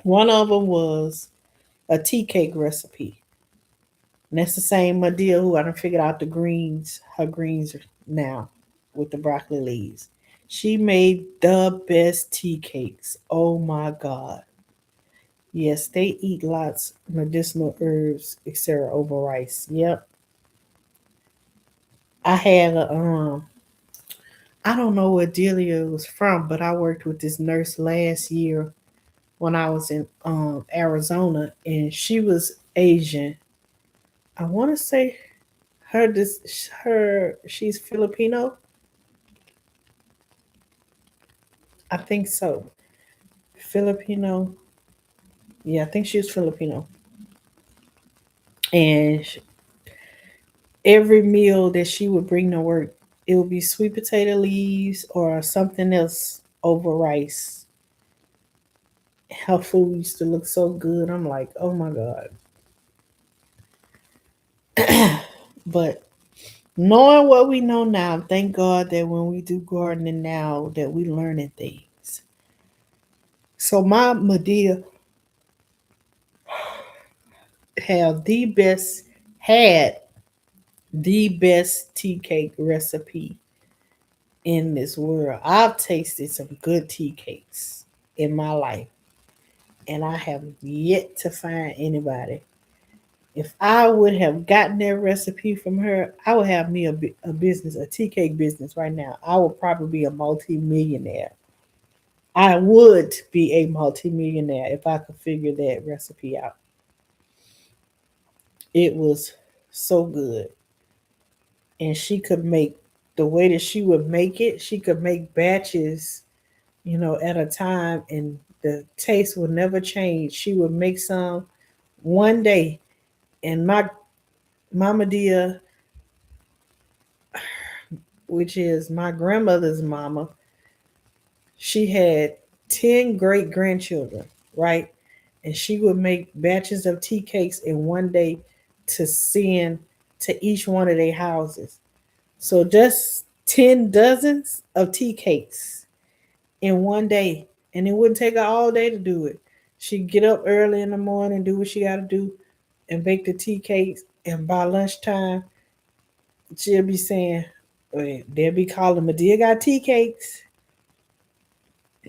S1: One of them was a tea cake recipe. And that's the same Medea who I done figured out the greens, her greens now with the broccoli leaves. She made the best tea cakes. Oh my God. Yes, they eat lots of medicinal herbs, etc. over rice. Yep. I had a I don't know where Delia was from, but I worked with this nurse last year when I was in Arizona, and she was Asian. I want to say her she's Filipino. I think so. Filipino. Yeah, I think she was Filipino. And every meal that she would bring to work, it would be sweet potato leaves or something else over rice. Her food used to look so good. I'm like, oh my God. But knowing what we know now, thank God that when we do gardening now, that we learning things. So my Medea have the best had the best tea cake recipe in this world. I've tasted some good tea cakes in my life, and I have yet to find anybody. If I would have gotten that recipe from her, I would have me a business, a tea cake business right now. I would probably be a multi-millionaire. I would be a multi-millionaire if I could figure that recipe out. It was so good. And she could make the way that she would make it, she could make batches, at a time, and the taste would never change. She would make some one day, and my Mama Dia, which is my grandmother's mama, she had 10 great grandchildren, right? and she would make batches of tea cakes in one day to send to each one of their houses. So just 10 dozens of tea cakes in one day. And it wouldn't take her all day to do it. She'd get up early in the morning, do what she got to do, and bake the tea cakes. And by lunchtime, she'll be saying, wait, they'll be calling, Medea got tea cakes.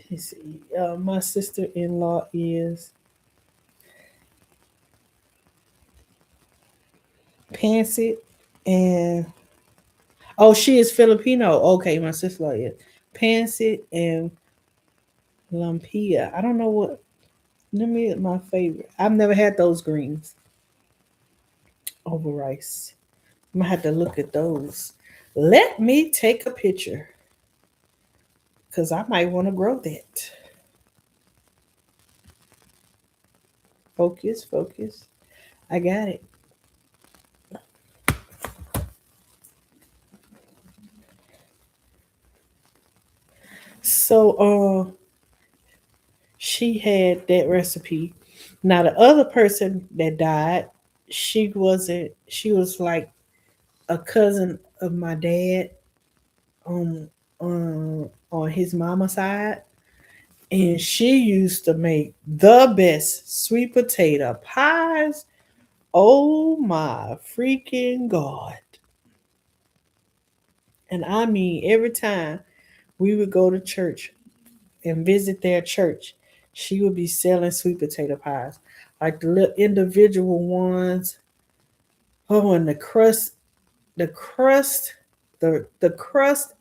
S1: Let's see, my sister in law is Pansy, and oh, she is Filipino. Okay, my sister in law is Pansy and Lumpia. I don't know what. Let me my favorite. I've never had those greens over rice. I'm gonna have to look at those. Let me take a picture because I might want to grow that. Focus, focus. I got it. So, she had that recipe. Now, the other person that died, she wasn't. She was like a cousin of my dad on his mama side, and she used to make the best sweet potato pies. Oh my freaking god! And I mean, every time we would go to church and visit their church, she would be selling sweet potato pies, like the little individual ones. Oh, and the crust, the crust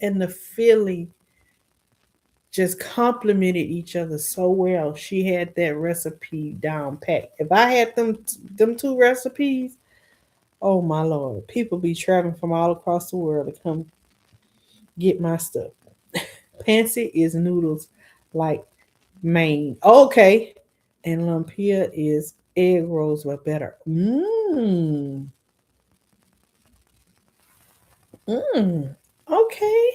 S1: and the filling just complemented each other so well. She had that recipe down pat. If I had them two recipes, oh my lord, people be traveling from all across the world to come get my stuff. Pansy is noodles like Maine. Okay. And lumpia is egg rolls with better. Mmm. Mmm. Okay.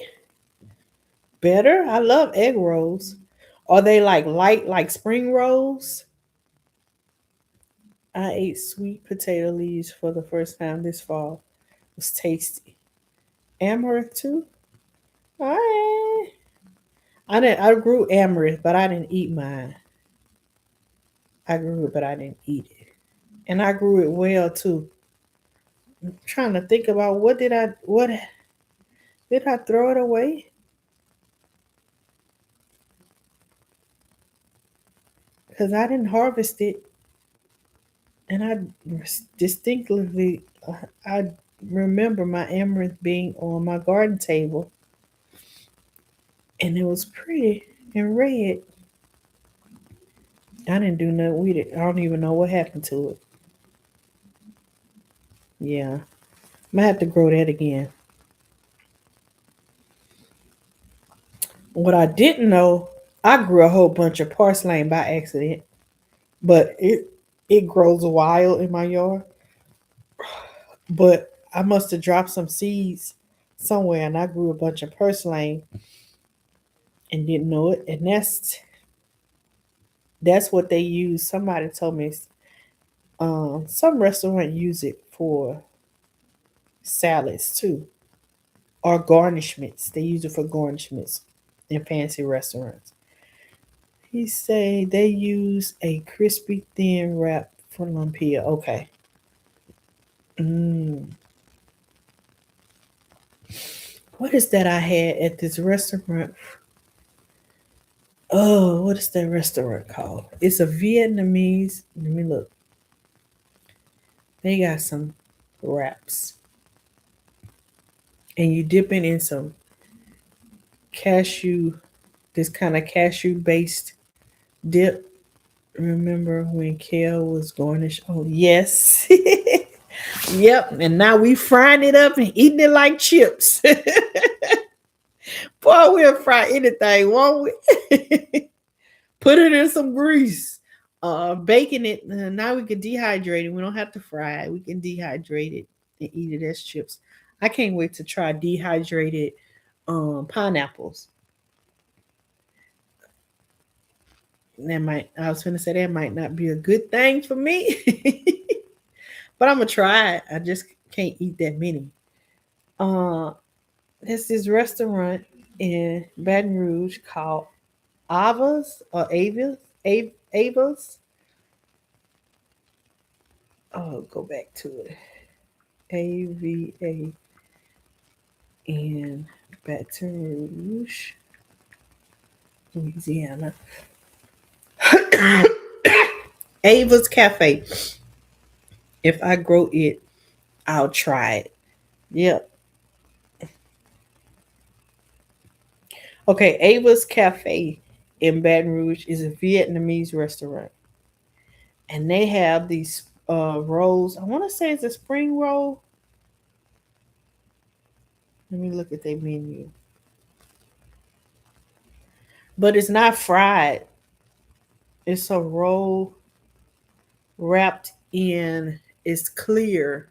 S1: Better. I love egg rolls. Are they like light like spring rolls? I ate sweet potato leaves for the first time this fall. It was tasty. Amaranth too? I I grew amaranth, but I didn't eat mine. I grew it, but I didn't eat it. And I grew it well too. I'm trying to think about what did I throw it away? Because I didn't harvest it, and I distinctly I remember my amaranth being on my garden table, and it was pretty and red. I didn't do nothing with it. I don't even know what happened to it. Yeah, I might have to grow that again. What I didn't know, I grew a whole bunch of parsley by accident, but it grows wild in my yard. But I must have dropped some seeds somewhere, and I grew a bunch of purslane and didn't know it. And that's what they use. Somebody told me some restaurant use it for salads too, or garnishments. They use it for garnishments in fancy restaurants. He say they use a crispy thin wrap for lumpia. Okay. Mm. What is that I had at this restaurant? Oh, what is that restaurant called? It's a Vietnamese. Let me look. They got some wraps, and you dip it in some cashew, this kind of cashew based dip. Remember when kale was garnished? Oh yes, yep. And now we frying it up and eating it like chips. Boy, we'll fry anything, won't we? Put it in some grease. Baking it. Now we can dehydrate it. We don't have to fry it. We can dehydrate it and eat it as chips. I can't wait to try dehydrated pineapples. That might I was gonna say that might not be a good thing for me. But I'm gonna try it. I just can't eat that many. Uh there's this restaurant in Baton Rouge called Ava's or Ava's. Oh, go back to it. AVA in Baton Rouge, Louisiana. Ava's Cafe. If I grow it, I'll try it. Yep. Okay, Ava's Cafe in Baton Rouge is a Vietnamese restaurant. And they have these rolls. I want to say it's a spring roll. Let me look at their menu. But it's not fried. It's a roll wrapped in, it's clear,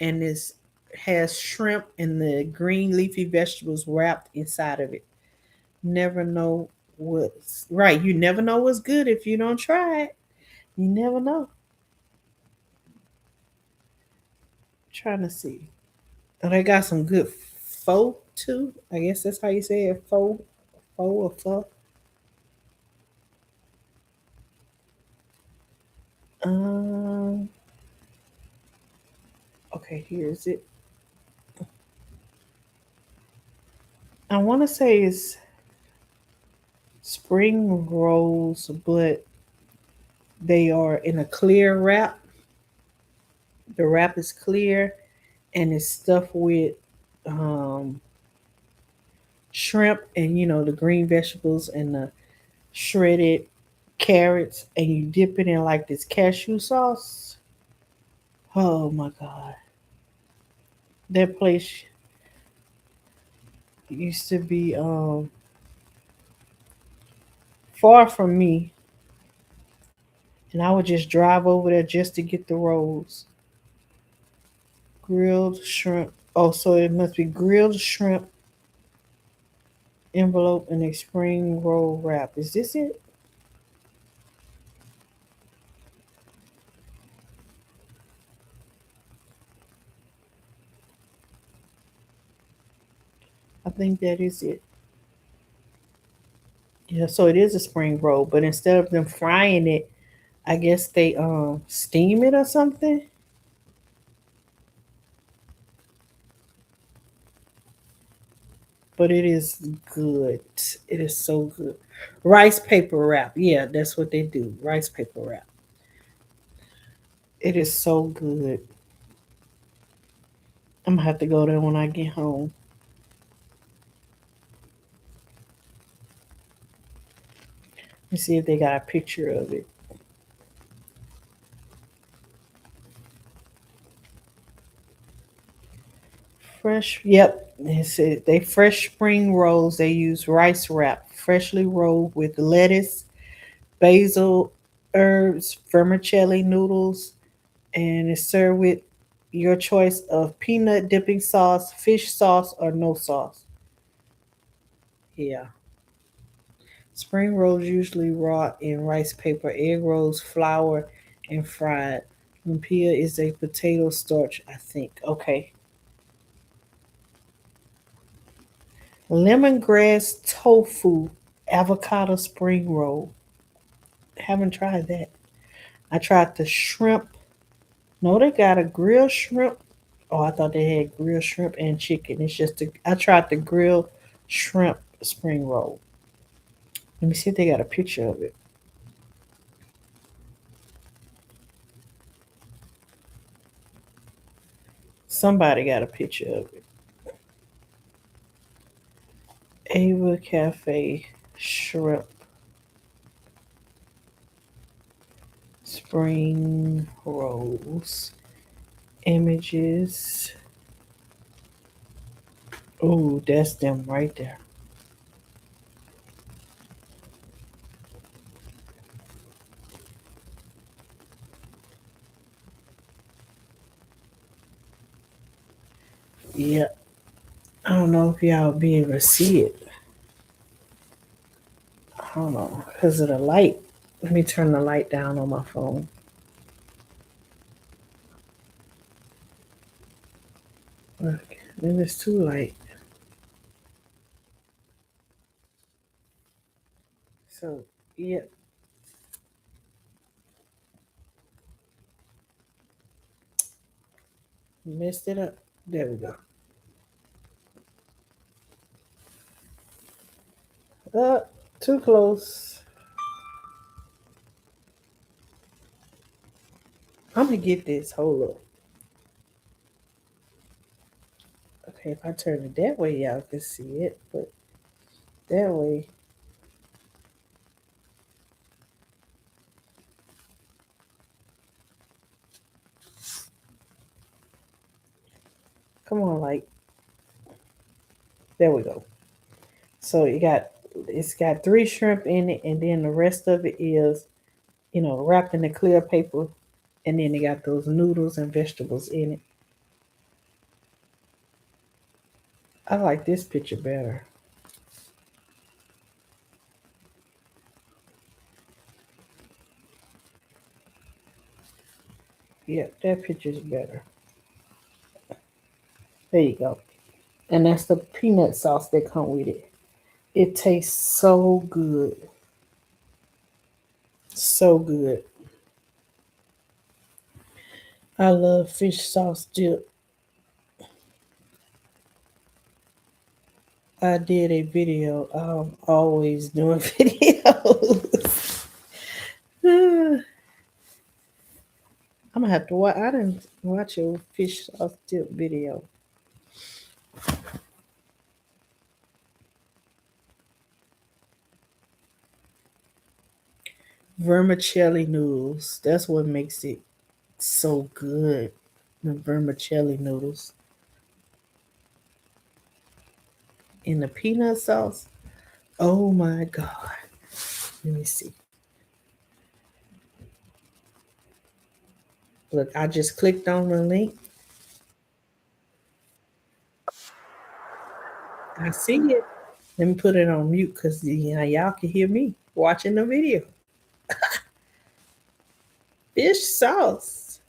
S1: and it's has shrimp and the green leafy vegetables wrapped inside of it. Never know what's right. You never know what's good if you don't try it. You never know. Trying to see. Oh, they got some good pho too. I guess that's how you say it. Pho or pho. Um. Okay, here's it. I want to say it's spring rolls, but they are in a clear wrap. The wrap is clear and it's stuffed with um, shrimp and the green vegetables and the shredded carrots, and you dip it in like this cashew sauce. Oh my god, that place used to be far from me, and I would just drive over there just to get the rolls. Grilled shrimp. Oh, so it must be grilled shrimp envelope in a spring roll wrap. Is this it? I think that is it. Yeah, so it is a spring roll, but instead of them frying it, I guess they steam it or something. But it is good. It is so good. Rice paper wrap. Yeah, that's what they do. Rice paper wrap. It is so good. I'm gonna have to go there when I get home. Let me see if they got a picture of it. Fresh. Yep. It said they fresh spring rolls. They use rice wrap, freshly rolled with lettuce, basil, herbs, vermicelli noodles, and it's served with your choice of peanut dipping sauce, fish sauce, or no sauce. Yeah. Spring rolls usually raw in rice paper, egg rolls, flour, and fried. Lumpia is a potato starch, I think. Okay. Lemongrass tofu avocado spring roll. Haven't tried that. I tried the shrimp. No, they got a grilled shrimp. Oh, I thought they had grilled shrimp and chicken. I tried the grilled shrimp spring roll. Let me see if they got a picture of it. Somebody got a picture of it. Ava Cafe shrimp spring rolls. Images. Oh, that's them right there. Yeah. I don't know if y'all be able to see it. I don't know because of the light. Let me turn the light down on my phone. Okay, then it's too light. So, yeah, messed it up. There we go. Too close. I'm gonna get this. Hold up. Okay, if I turn it that way, y'all can see it, but that way, come on, like, there we go. So it's got three shrimp in it, and then the rest of it is, wrapped in the clear paper, and then they got those noodles and vegetables in it. I like this picture better. Yeah, that picture's better. There you go. And that's the peanut sauce that come with it. It tastes so good. So good. I love fish sauce dip. I did a video. I'm always doing videos. I'm gonna have to watch. I didn't watch your fish sauce dip video. Vermicelli noodles. That's what makes it so good. The vermicelli noodles in the peanut sauce. Oh my god. Let me see. Look, I just clicked on the link. I see it. Let me put it on mute because y'all can hear me watching the video. Fish sauce.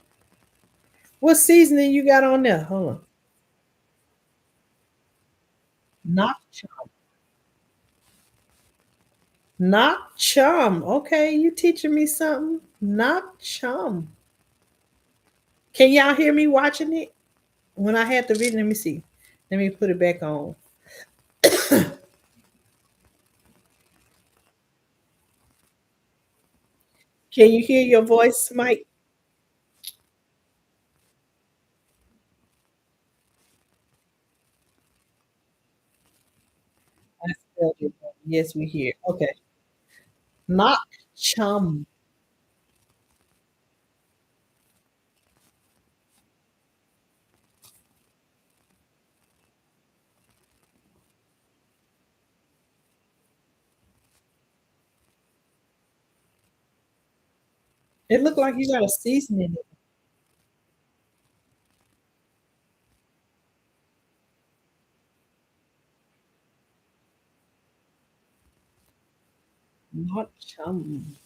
S1: What seasoning you got on there? Hold on. Not chum. Not chum. Okay, you teaching me something. Not chum. Can y'all hear me watching it? When I had the video, let me see. Let me put it back on. Can you hear your voice, Mike? I spelled it wrong. Yes, we hear. Okay. Not chum. It looked like you got a seasoning. Not chum.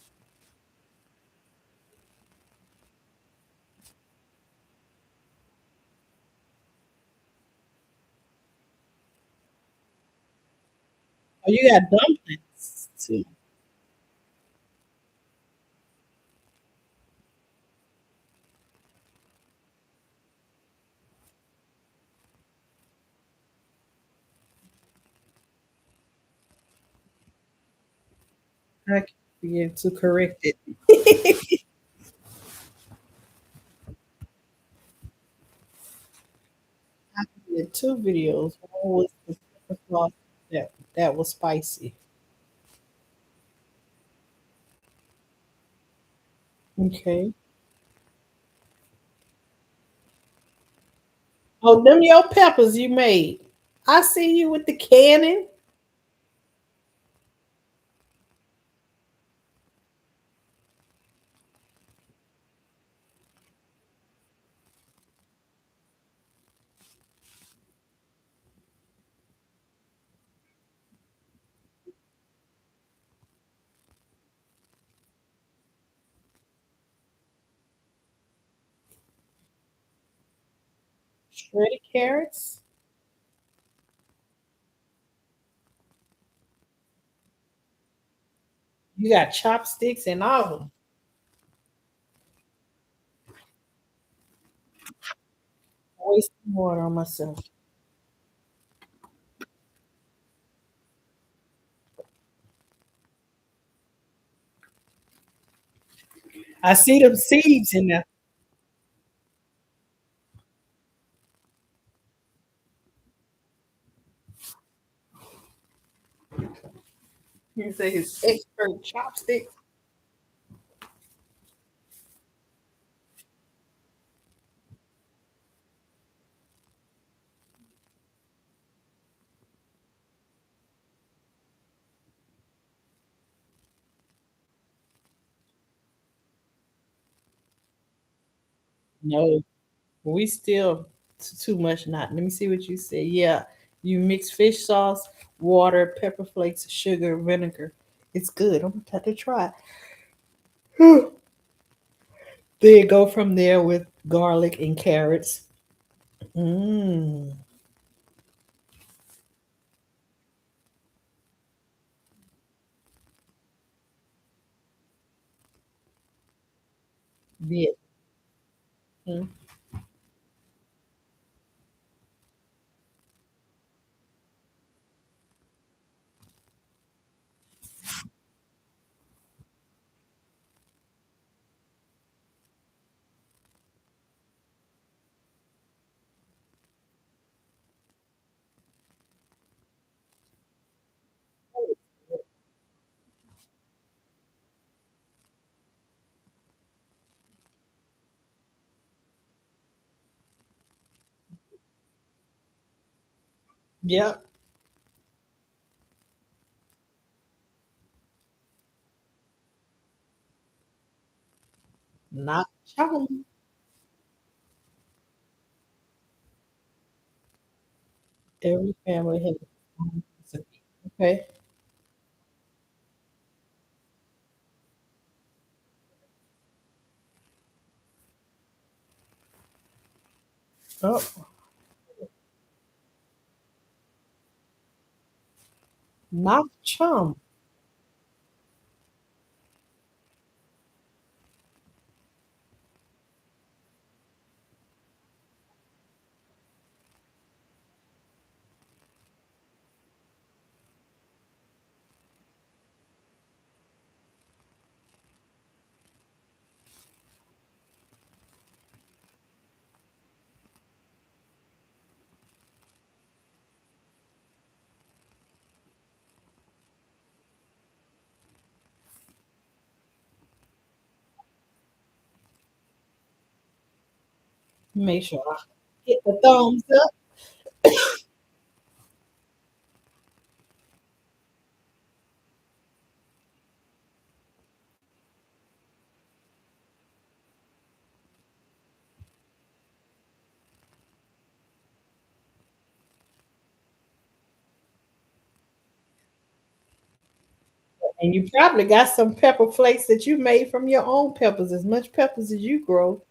S1: Oh, you got dumplings too. I can begin to correct it. I did two videos. One was the pepper sauce that was spicy. Okay. Oh, them your peppers you made. I see you with the cannon. shredded carrots. You got chopsticks and all. Wasting water on myself. I see them seeds in there. You say his expert chopsticks. No, we still too much not. Let me see what you say. Yeah, you mix fish sauce, water, pepper flakes, sugar, vinegar. It's good. I'm gonna have to try. Then go from there with garlic and carrots. Mmm. Yeah. Mm. Yep. Not chum. Every family has its own recipe. Okay. Oh, not chum. Make sure I hit the thumbs up. And you probably got some pepper flakes that you made from your own peppers, as much peppers as you grow.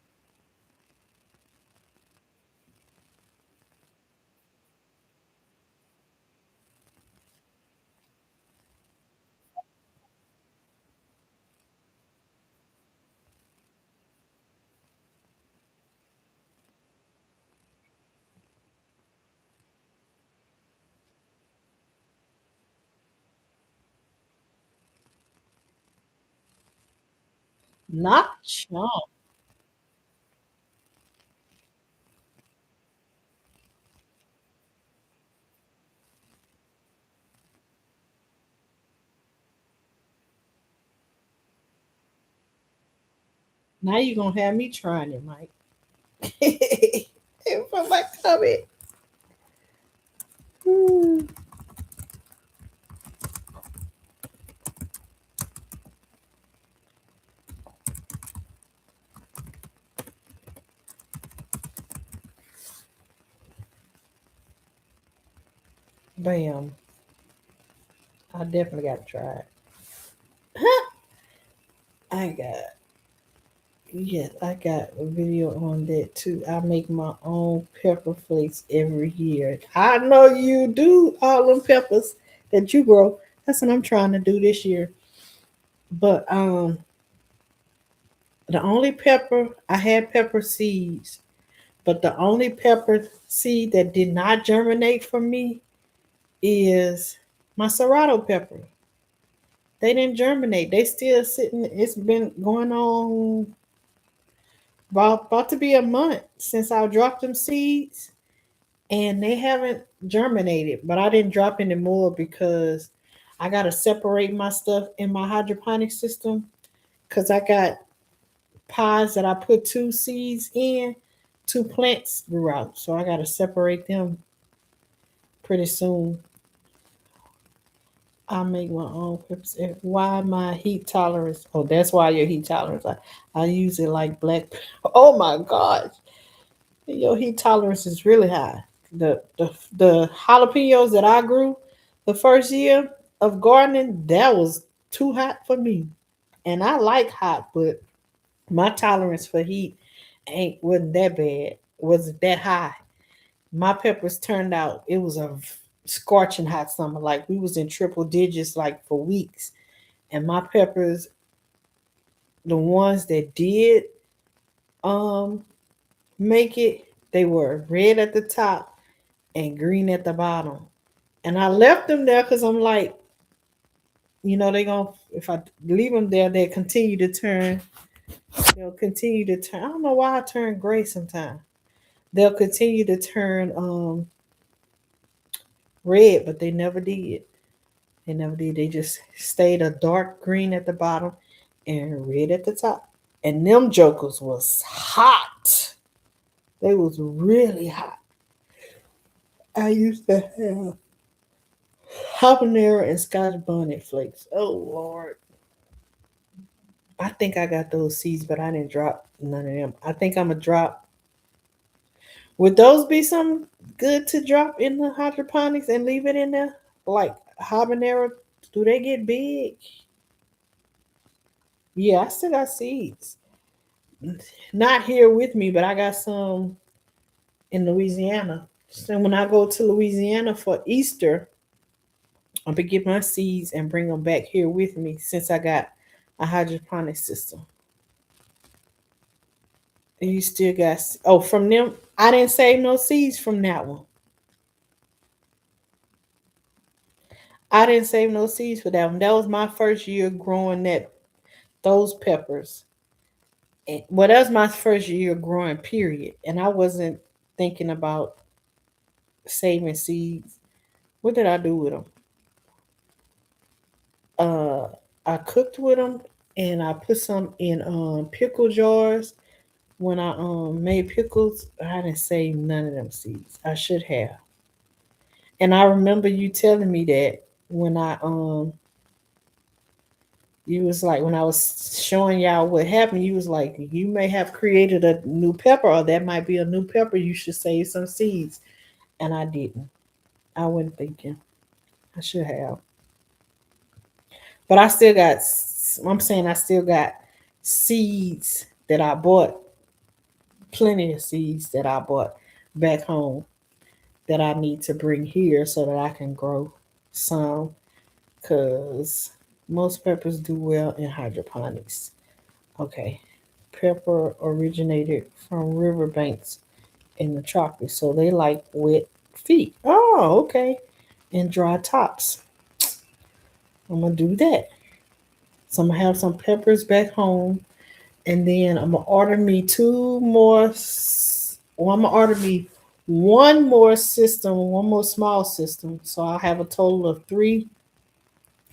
S1: Not chum. Now you're gonna have me trying it, Mike. From my tummy. Hmm. Bam. I definitely gotta try it. I got Yes, I got a video on that too. I make my own pepper flakes every year. I know you do all them peppers that you grow. That's what I'm trying to do this year. But the only pepper I had pepper seeds, but the only pepper seed that did not germinate for me is my serrato pepper. They didn't germinate. They still sitting. It's been going on about to be a month since I dropped them seeds, and they haven't germinated. But I didn't drop any more because I gotta separate my stuff in my hydroponic system because I got pods that I put two seeds in, two plants grew out. So I gotta separate them pretty soon. I make my own peppers. Why my heat tolerance? Oh, that's why your heat tolerance. I use it like black. Oh my gosh, your heat tolerance is really high. The jalapenos that I grew the first year of gardening, that was too hot for me. And I like hot, but my tolerance for heat ain't wasn't that bad. Wasn't that high. My peppers turned out it was a scorching hot summer. Like we was in triple digits like for weeks. And my peppers, the ones that did um make it, they were red at the top and green at the bottom. And I left them there because I'm like, they gonna if I leave them there, they continue to turn. They'll continue to turn. I don't know why I turn gray sometimes. They'll continue to turn red, but they never did. They never did. They just stayed a dark green at the bottom and red at the top. And them jokers was hot. They was really hot. I used to have habanero and Scotch bonnet flakes. Oh Lord. I think I got those seeds, but I didn't drop none of them. I think I'm gonna drop. Would those be some good to drop in the hydroponics and leave it in there? Like habanero, do they get big? Yeah, I still got seeds. Not here with me, but I got some in Louisiana. So when I go to Louisiana for Easter, I'm gonna get my seeds and bring them back here with me since I got a hydroponic system. And you still got from them. I didn't save no seeds from that one. I didn't save no seeds for that one. That was my first year growing those peppers. Well, that was my first year growing. Period. And I wasn't thinking about saving seeds. What did I do with them? Uh, I cooked with them, and I put some in pickle jars. When I made pickles, I didn't save none of them seeds. I should have. And I remember you telling me that when you was like when I was showing y'all what happened, you was like, you may have created a new pepper, or that might be a new pepper. You should save some seeds. And I didn't. I wasn't thinking. I should have. But I still got, I'm saying I still got seeds that I bought, plenty of seeds that I bought back home that I need to bring here so that I can grow some because most peppers do well in hydroponics. Okay. Pepper originated from riverbanks in the tropics, so they like wet feet. Oh, okay. And dry tops. I'm gonna do that. So I'm gonna have some peppers back home, and then I'm gonna order me two more. Well, I'm gonna order me one more system, one more small system. So I'll have a total of three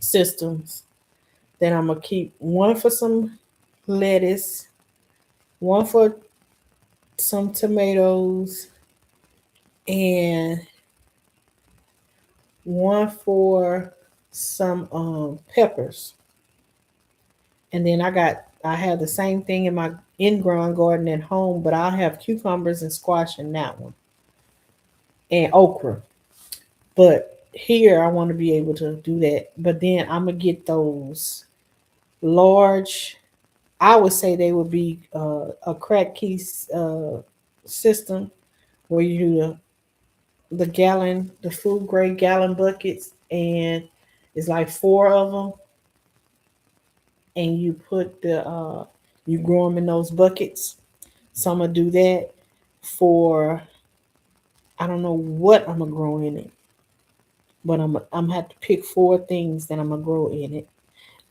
S1: systems. Then I'm gonna keep one for some lettuce, one for some tomatoes, and one for some peppers. And then I have the same thing in my in-ground garden at home, but I'll have cucumbers and squash in that one and okra. But here I want to be able to do that. But then I'm gonna get those large. I would say they would be a crack key system where you do the gallon, the food grade gallon buckets, and it's like four of them, and you put you grow them in those buckets. So I'm gonna do that for I don't know what I'm gonna grow in it, but I'm gonna have to pick four things that I'm gonna grow in it,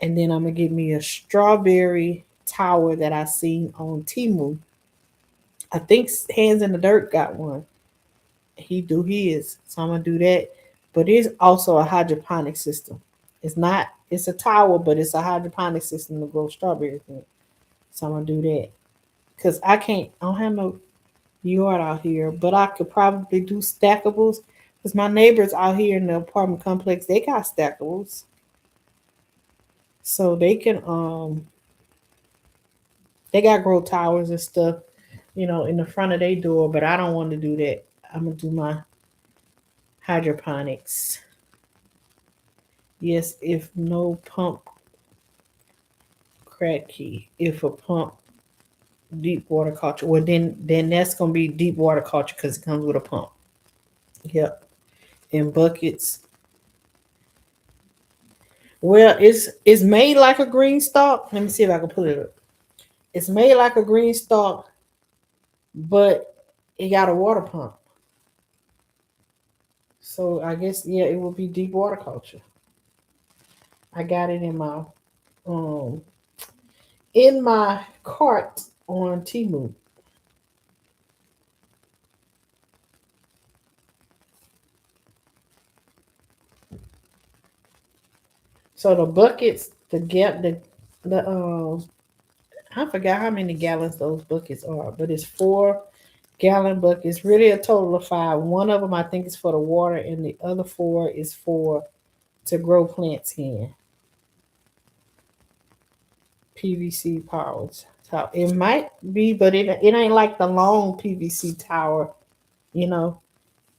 S1: and then I'm gonna get me a strawberry tower that I seen on Timu. I think Hands in the Dirt got one. He do his, so I'm gonna do that. But it's also a hydroponic system. It's not. It's a tower, but it's a hydroponic system to grow strawberries in. So I'm gonna do that because I can't. I don't have no yard out here, but I could probably do stackables because my neighbors out here in the apartment complex they got stackables, so they got grow towers and stuff, in the front of their door. But I don't want to do that. I'm gonna do my hydroponics. Yes, if no pump crack key. If a pump deep water culture, well then that's gonna be deep water culture because it comes with a pump. Yep, in buckets. Well, it's made like a green stalk. Let me see if I can pull it up. It's made like a green stalk, but it got a water pump. So I guess yeah, it will be deep water culture. I got it um in my cart on Temu. So the buckets, the I forgot how many gallons those buckets are, but it's 4 gallon buckets. Really a total of five. One of them I think is for the water, and the other four is for to grow plants in. PVC powers. So it might be, but it ain't like the long PVC tower. You know,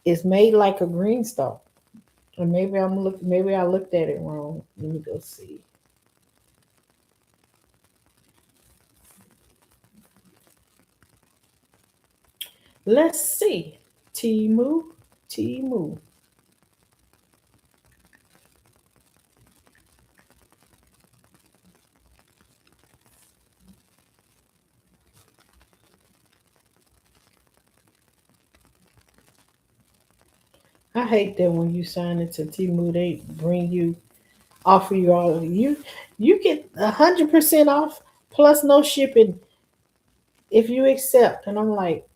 S1: it's made like a green stalk. Or maybe I looked at it wrong. Let me go see. Let's see. Timu. Timu. I hate that when you sign into Timu, they bring you offer you all you get 100% off plus no shipping if you accept. And I'm like,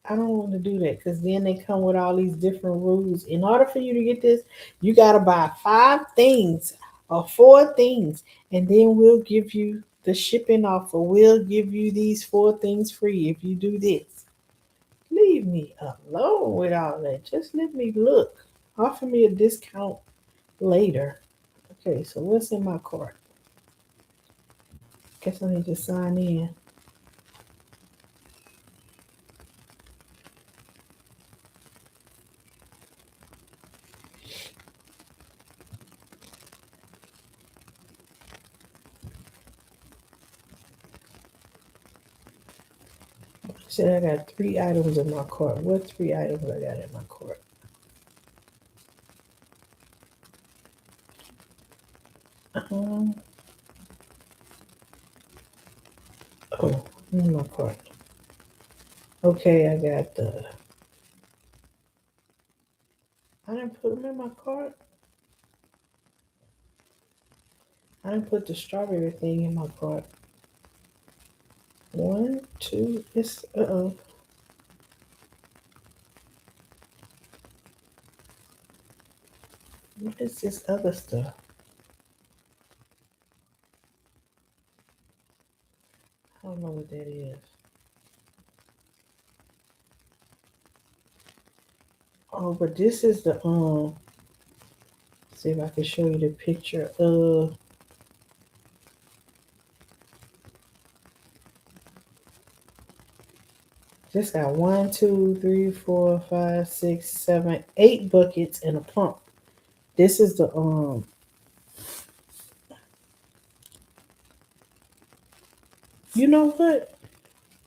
S1: I don't want to do that because then they come with all these different rules. In order for you to get this, you gotta buy 5 things or 4 things, and then we'll give you the shipping offer. We'll give you these 4 things free if you do this. Leave me alone with all that. Just let me look. Offer me a discount later. Okay, so what's in my cart? Guess I need to sign in. Said I got 3 items in my cart. What 3 items I got in my cart? Um, oh, in my cart. Okay, I got the. I didn't put them in my cart. I didn't put the strawberry thing in my cart. One, two. It's What is this other stuff? I don't know what that is. Oh, but this is the see if I can show you the picture of. Just got 1, 2, 3, 4, 5, 6, 7, 8 buckets and a pump. This is the You know what?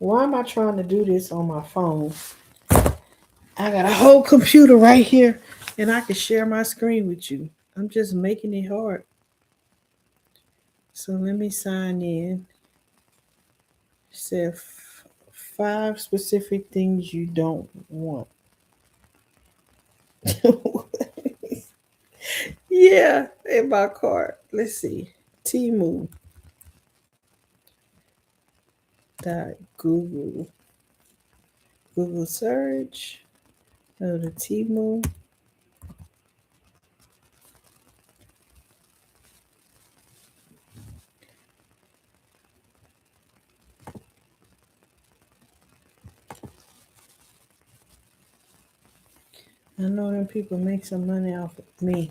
S1: Why am I trying to do this on my phone? I got a whole computer right here and I can share my screen with you. I'm just making it hard. So let me sign in. Said five specific things you don't want. Yeah, in my cart. Let's see. Timu dot Google search. Go to Timu. I know them people make some money off of me.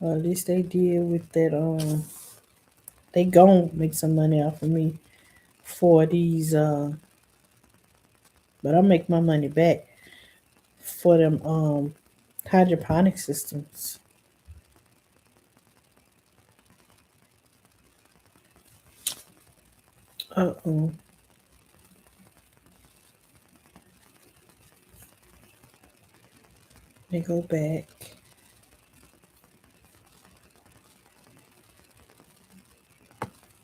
S1: Or at least they did with that. They gon' make some money off of me for these. But I'll make my money back for them. Hydroponic systems. Uh-oh. They go back.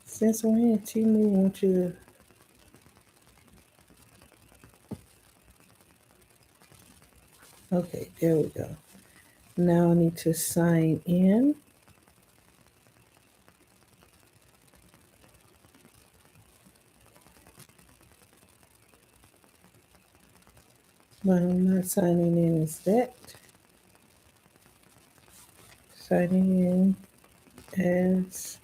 S1: Since when Timu want you to... Okay, there we go. Now I need to sign in. But I'm not signing in as that. Signing in as...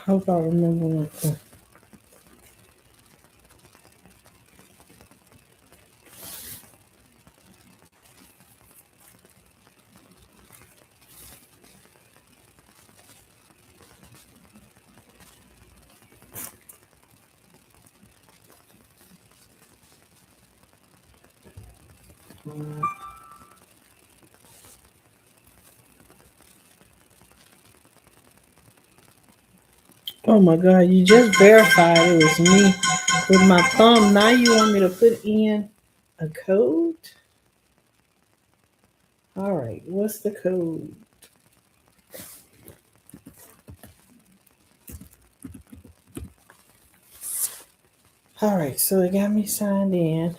S1: Hope I remember what. Oh my god, you just verified it was me with my thumb. Now you want me to put in a code? Alright, what's the code? Alright, so it got me signed in.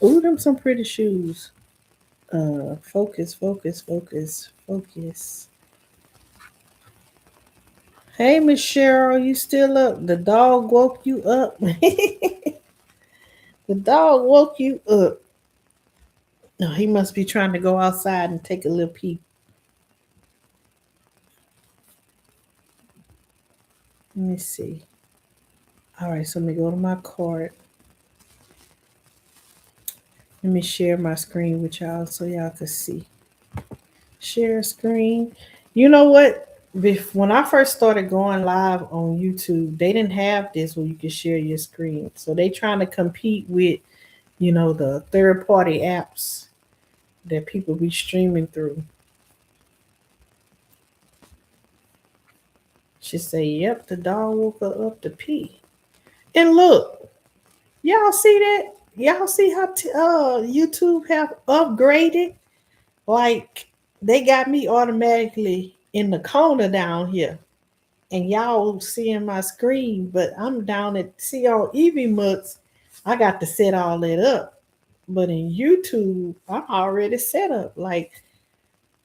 S1: Ooh, them some pretty shoes. Focus, focus, focus, focus. Hey, Miss Cheryl, you still up? The dog woke you up. The dog woke you up. No, he must be trying to go outside and take a little peek. Let me see. All right, so let me go to my cart. Let me share my screen with y'all so y'all can see. Share screen. You know what? When I first started going live on YouTube, they didn't have this where you could share your screen. So they trying to compete with, the third party apps that people be streaming through. She say, "Yep, the dog woke her up to pee." And look, y'all see that? Y'all see how YouTube have upgraded? Like they got me automatically in the corner down here, and y'all seeing my screen, but I'm down at see on Evie Mux. I got to set all that up, but in YouTube, I'm already set up. Like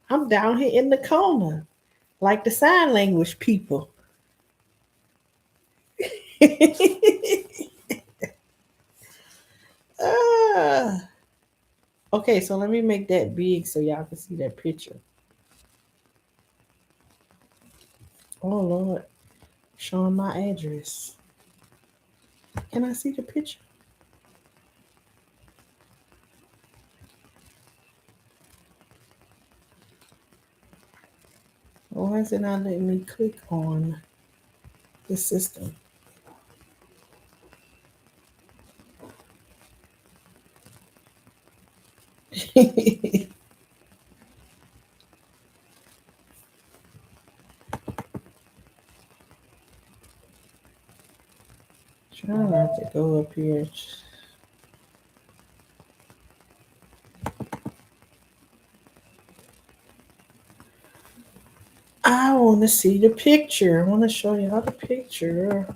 S1: I'm down here in the corner, like the sign language people. Ah. Okay, so let me make that big so y'all can see that picture. Oh Lord, showing my address. Can I see the picture? Why is it not letting me click on the system? Trying not to go up here. I want to see the picture. I want to show you how the picture.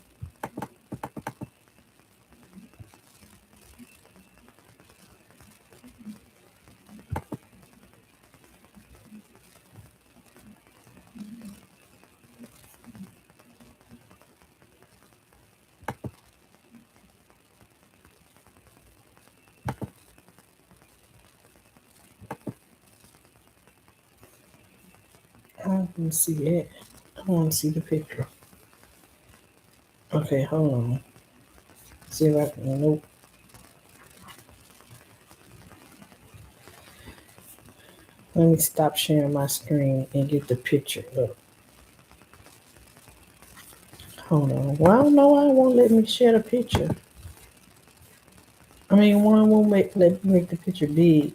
S1: I want to see it. I want to see the picture. Okay, hold on. See if I can. Nope. Let me stop sharing my screen and get the picture up. Hold on. Well, I don't know why it won't let me share the picture. I mean, one won't let me make the picture big.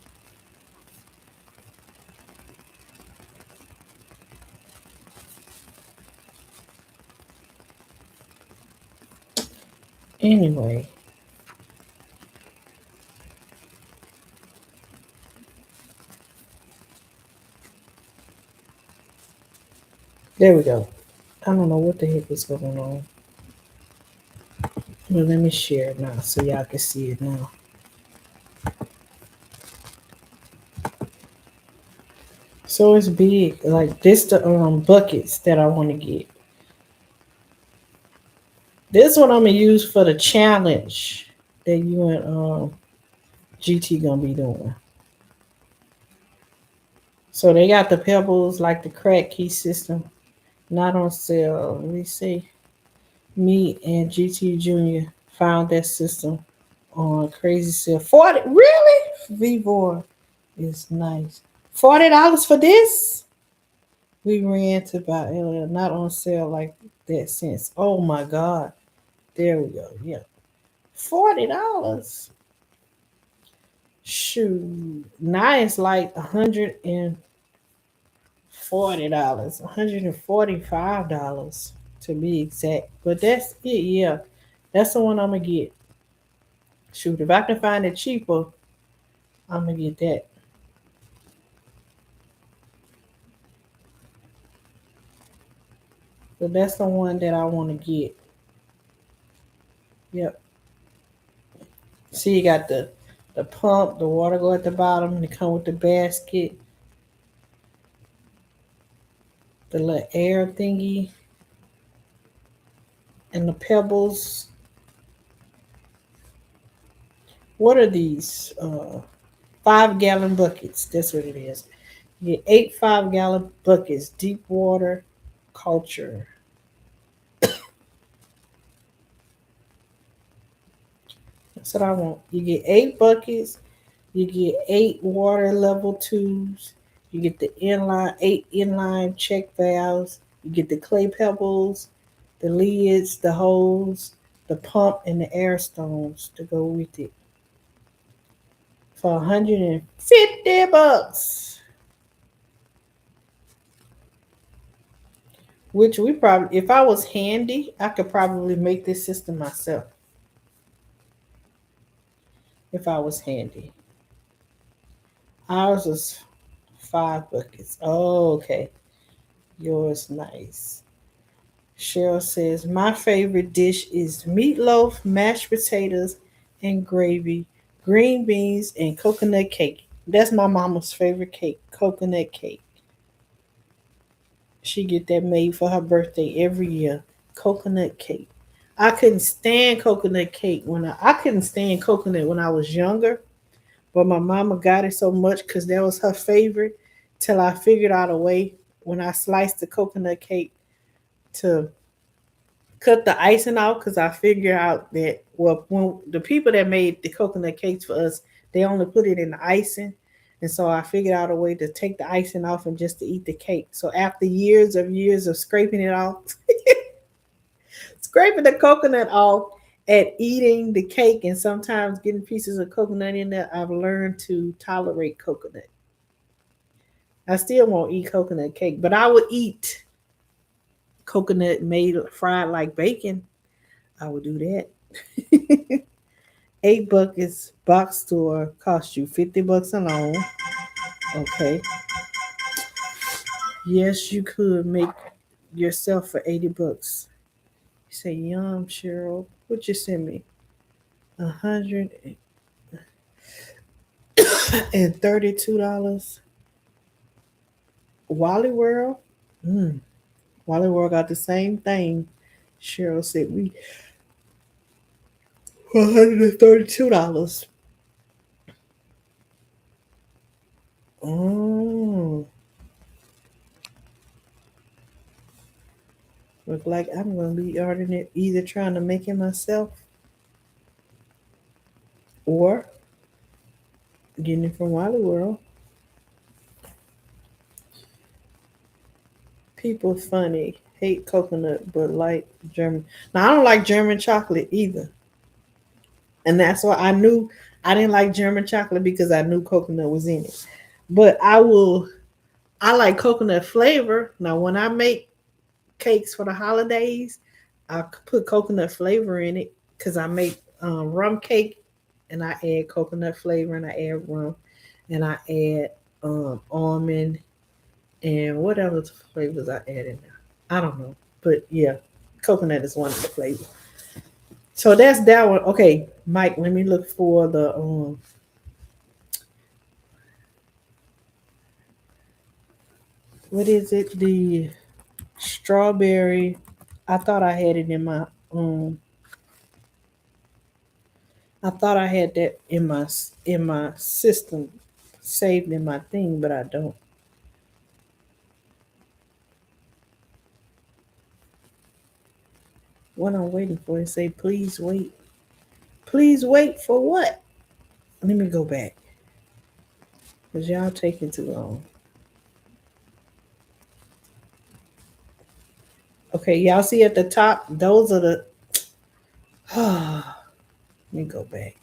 S1: Anyway, there we go. I don't know what the heck is going on. But let me share it now so y'all can see it now. So it's big. Like this the buckets that I want to get. This one I'm gonna use for the challenge that you and GT gonna be doing. So they got the pebbles like the crack key system, not on sale. Let me see. Me and GT Junior found that system on crazy sale. 40 really? V4 is nice. $40 for this? We ran to buy earlier, not on sale like that since. Oh my god. There we go. Yeah. $40. Shoot. Now it's like $140. $145 to be exact. But that's it, yeah. That's the one I'm gonna get. Shoot, if I can find it cheaper, I'm gonna get that. But that's the one that I wanna get. Yep. See, you got the pump, the water go at the bottom, they come with the basket, the little air thingy, and the pebbles. What are these? 5-gallon buckets. That's what it is. You get 8 5-gallon buckets, deep water culture. That's what I want. You get 8 buckets, you get 8 water level tubes, you get the inline 8 inline check valves, you get the clay pebbles, the lids, the hose, the pump, and the air stones to go with it for $150. Which we probably, if I was handy, I could probably make this system myself. If I was handy, ours was 5 buckets. Oh, okay. Yours nice. Cheryl says, my favorite dish is meatloaf, mashed potatoes, and gravy, green beans, and coconut cake. That's my mama's favorite cake, coconut cake. She get that made for her birthday every year. Coconut cake. I couldn't stand coconut cake I couldn't stand coconut when I was younger, but my mama got it so much because that was her favorite till I figured out a way when I sliced the coconut cake to cut the icing off because I figured out that when the people that made the coconut cakes for us, they only put it in the icing. And so I figured out a way to take the icing off and just to eat the cake. So after years of scraping it off, scraping the coconut off and eating the cake and sometimes getting pieces of coconut in there, I've learned to tolerate coconut. I still won't eat coconut cake, but I would eat coconut made fried like bacon. I would do that. 8 buckets box store cost you $50 alone. Okay. Yes, you could make yourself for $80. You say, yum, Cheryl. What you send me? $132. Wally World. Mm. Wally World got the same thing. Cheryl said we $132. Oh, look like I'm gonna be ordering it, either trying to make it myself or getting it from Wally World. People funny, hate coconut, but like German. Now I don't like German chocolate either, and that's why I knew I didn't like German chocolate because I knew coconut was in it. But I will. I like coconut flavor. Now when I make cakes for the holidays, I put coconut flavor in it because I make rum cake and I add coconut flavor and I add rum and I add almond and whatever flavors I add in there. I don't know, but yeah, coconut is one of the flavors. So that's that one. Okay, Mike, let me look for the what is it? The strawberry. I thought I had it in my I thought I had that in my system saved in my thing, but I don't. What I'm waiting for is say please wait. Please wait for what? Let me go back. Cause y'all taking too long. Okay, y'all see at the top, those are the let me go back.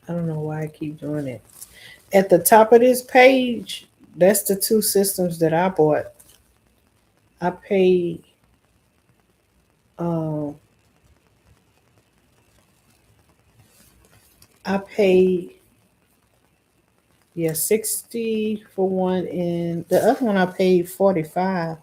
S1: I don't know why I keep doing it. At the top of this page, that's the two systems that I bought. I paid um I paid yeah 60 for one and the other one I paid 45.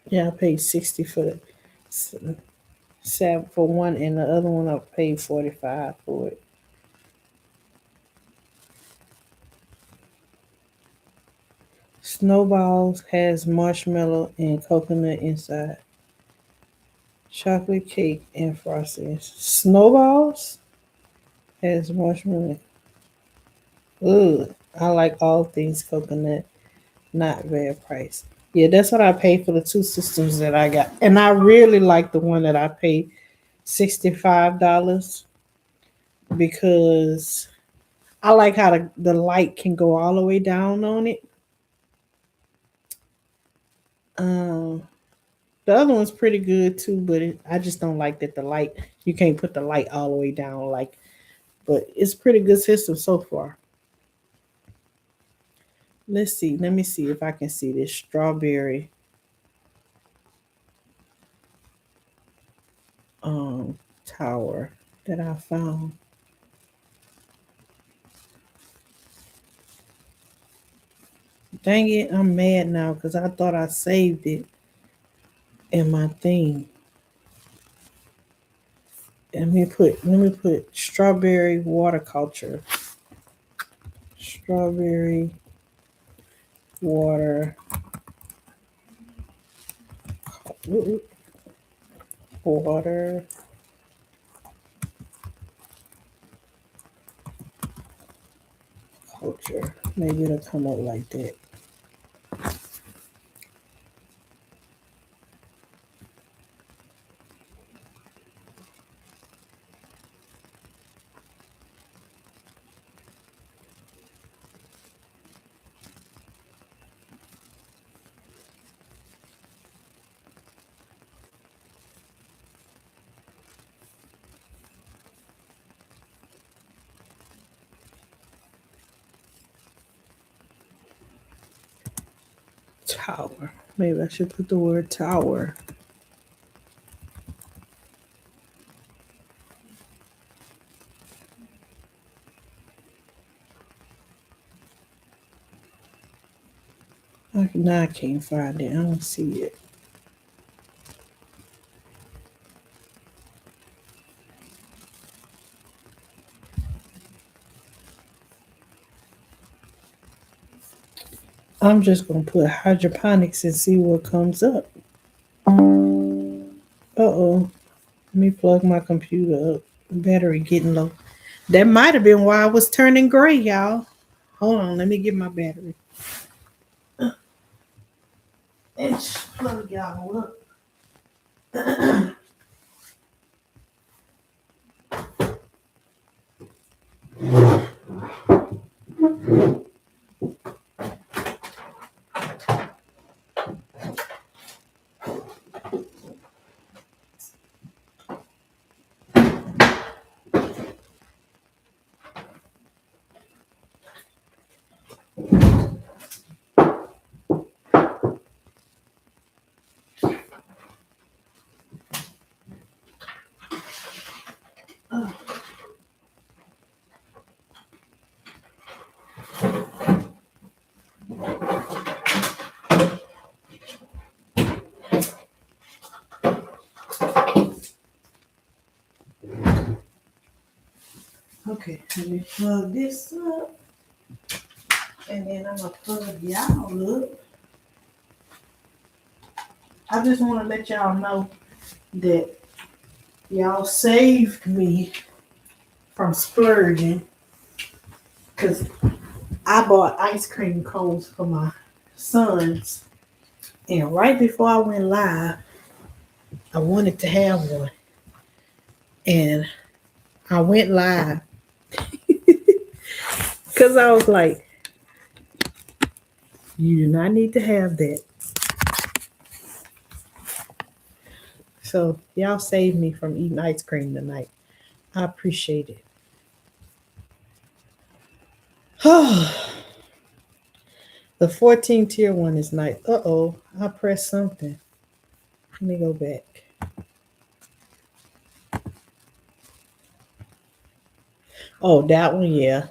S1: Yeah, I paid 60 for the seven for one and the other one I paid 45 for it. Snowballs has marshmallow and coconut inside. Chocolate cake and frosting. Snowballs has marshmallow. Ugh, I like all things coconut, not bad price. Yeah, that's what I paid for the two systems that I got. And I really like the one that I paid $65 because I like how the light can go all the way down on it. Um, the other one's pretty good too, but I just don't like that the light you can't put the light all the way down. Like, but it's pretty good system so far. Let's see. Let me see if I can see this strawberry tower that I found. Dang it, I'm mad now because I thought I saved it in my thing. Let me put strawberry water culture. Strawberry water water culture. Maybe it'll come up like that. Tower. Maybe I should put the word tower. Now I can't find it. I don't see it. I'm just gonna put hydroponics and see what comes up. Uh-oh. Let me plug my computer up. The battery getting low. That might have been why I was turning gray, y'all. Hold on, let me get my battery. And plug y'all up. Okay, let me plug this up. And then I'm gonna plug y'all up. I just want to let y'all know that y'all saved me from splurging because I bought ice cream cones for my sons. And right before I went live, I wanted to have one. And I went live because I was like, you do not need to have that. So y'all saved me from eating ice cream tonight. I appreciate it. The 14 tier one is nice. Uh-oh, I pressed something. Let me go back. Oh, that one, yeah.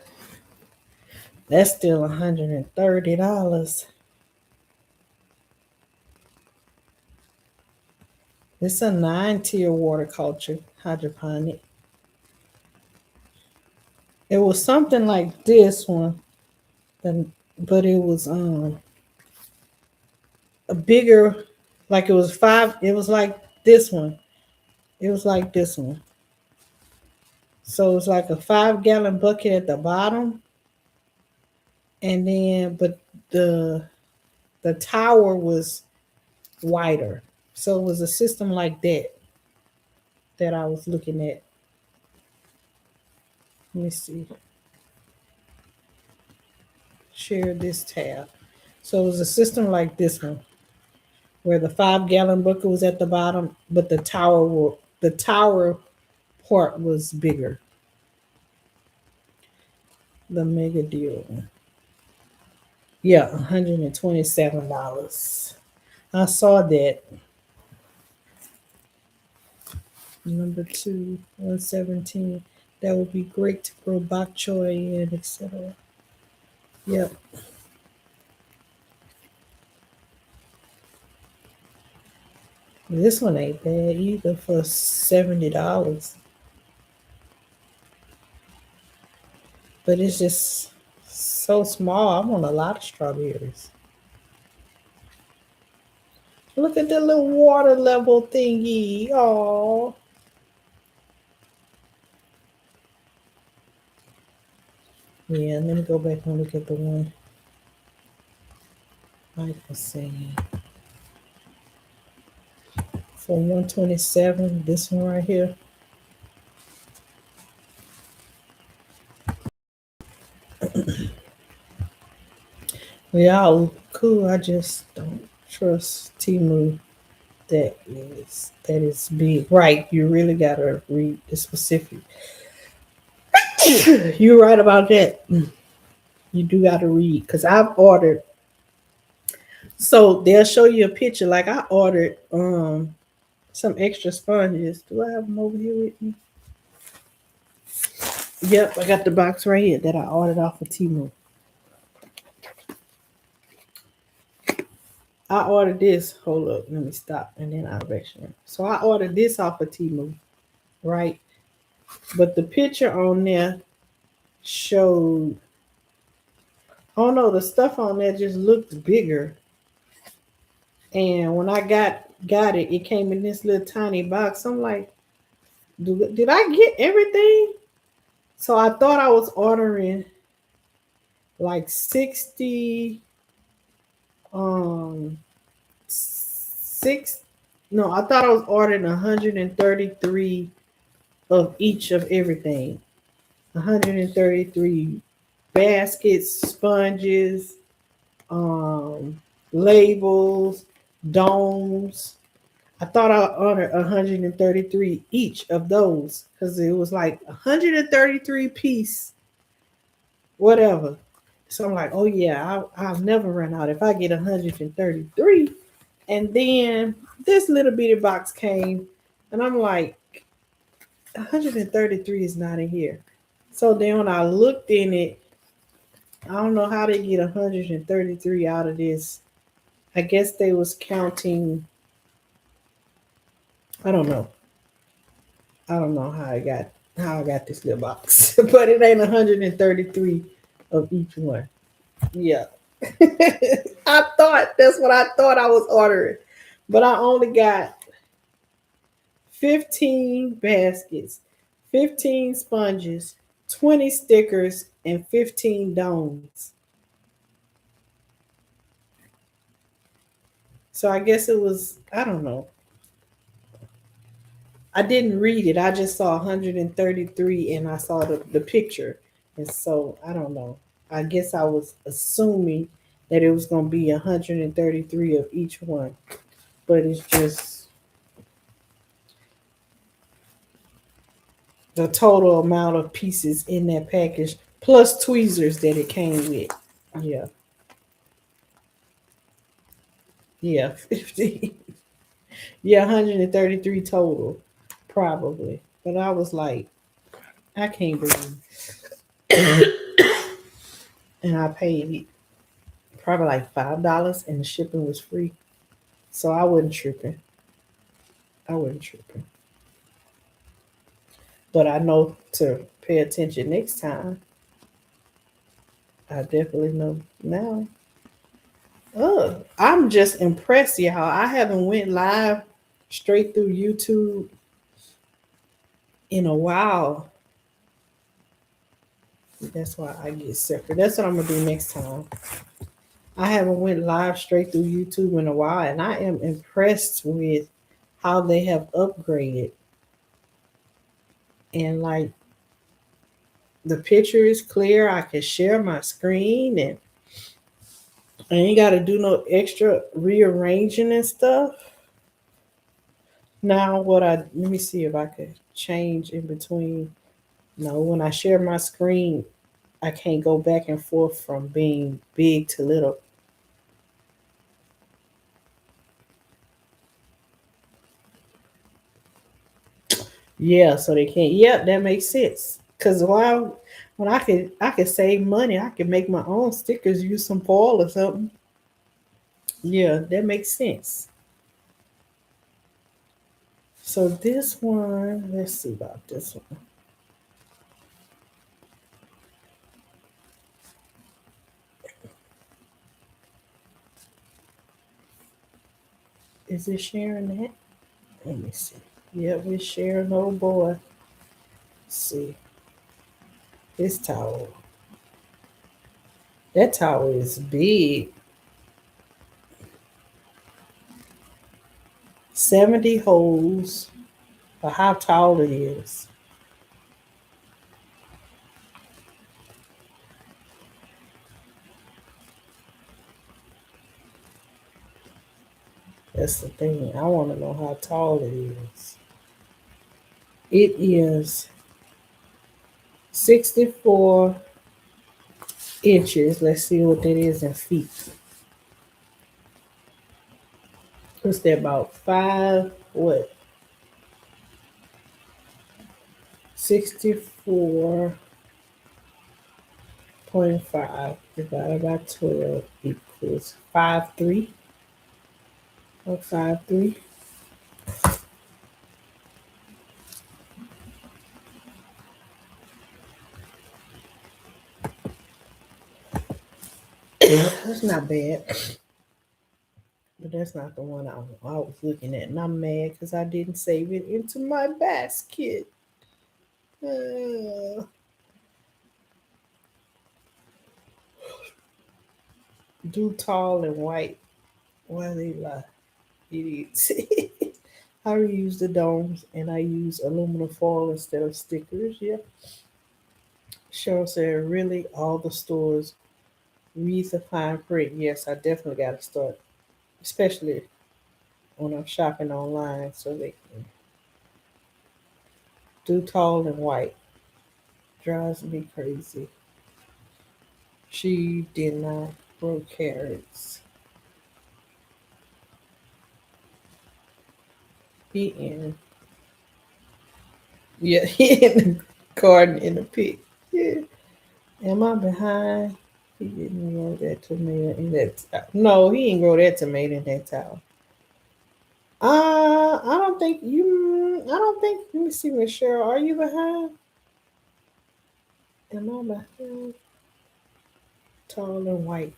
S1: That's still $130. It's a 9 tier water culture hydroponic. It was something like this one, but it was a bigger, like it was five. It was like this one. It was like this one. So it's like a 5 gallon bucket at the bottom, and then but the the tower was wider. So it was a system like that I was looking at. Let me see. Share this tab. So it was a system like this one, where the 5 gallon bucket was at the bottom, but the tower part was bigger. The mega deal. Yeah, $127. I saw that. Number two, 117. That would be great to grow bok choy and etc. Yep. This one ain't bad either for $70. But it's just so small. I want a lot of strawberries. Look at the little water level thingy. Oh. Yeah, let me go back and look at the one I was saying. For 127, this one right here. Y'all cool. I just don't trust Timu. That is big. Right. You really gotta read the specific. You're right about that. You do gotta read because I've ordered So they'll show you a picture. Like I ordered some extra sponges. Do I have them over here with me? Yep, I got the box right here that I ordered off of Temu. I ordered this. Hold up, let me stop and then I'll mention it. So I ordered this off of Temu, right? But the picture on there showed, oh no, the stuff on there just looked bigger. And when I got it, it came in this little tiny box. I'm like, did I get everything? So I thought I was ordering like 60 um six no, I thought I was ordering 133 of each of everything. 133 baskets, sponges, um, labels, domes. I thought I ordered 133 each of those because it was like 133 piece, whatever. So I'm like, oh yeah, I'll never run out if I get 133. And then this little bitty box came, and I'm like, 133 is not in here. So then when I looked in it, I don't know how they get 133 out of this. I guess they was counting. I don't know. I don't know how I got this little box, but it ain't 133 of each one. Yeah, I thought that's what I thought I was ordering, but I only got 15 baskets, 15 sponges, 20 stickers, and 15 domes. So I guess it was, I don't know. I didn't read it. I just saw 133 and I saw the picture. And so I don't know. I guess I was assuming that it was going to be 133 of each one. But it's just the total amount of pieces in that package plus tweezers that it came with. Yeah. Yeah. 50. Yeah, 133 total, probably. But I was like, I can't believe. And I paid probably like $5 and the shipping was free. So I wasn't tripping. I wasn't tripping. But I know to pay attention next time. I definitely know now. I'm just impressed, y'all. I haven't went live straight through YouTube in a while. That's why I get separate. That's what I'm gonna do next time. I haven't went live straight through YouTube in a while, and I am impressed with how they have upgraded. And like the picture is clear. I can share my screen, and I ain't got to do no extra rearranging and stuff. Now, let me see if I could change in between. No, when I share my screen, I can't go back and forth from being big to little. Yeah, so they can't. Yep, that makes sense. Cause while when I could save money, I could make my own stickers, use some foil or something. Yeah, that makes sense. So this one, let's see about this one. Is it sharing that? Let me see. Yeah, we're sharing. Oh boy. Let's see. This towel. That towel is big. 70 holes. But how tall it is. That's the thing. I want to know how tall it is. It is 64 inches. Let's see what that is in feet. What's that about 64.5 divided by 12 equals 5.3 or 5.3. That's not bad, but that's not the one I was looking at, and I'm mad because I didn't save it into my basket. Uh, do tall and white. Why they lie? Idiots. I reuse the domes and I use aluminum foil instead of stickers. Yeah. Cheryl said, really, all the stores read the fine print. Yes, I definitely got to start, especially when I'm shopping online, so they can do tall and white. Drives me crazy. She did not grow carrots. He in, yeah, he in the garden in the pit. Yeah. Am I behind? He didn't grow that tomato in that towel. No, he didn't grow that tomato in that towel. I don't think you. I don't think. Let me see, Miss Cheryl. Are you behind? Am I behind? Tall and white.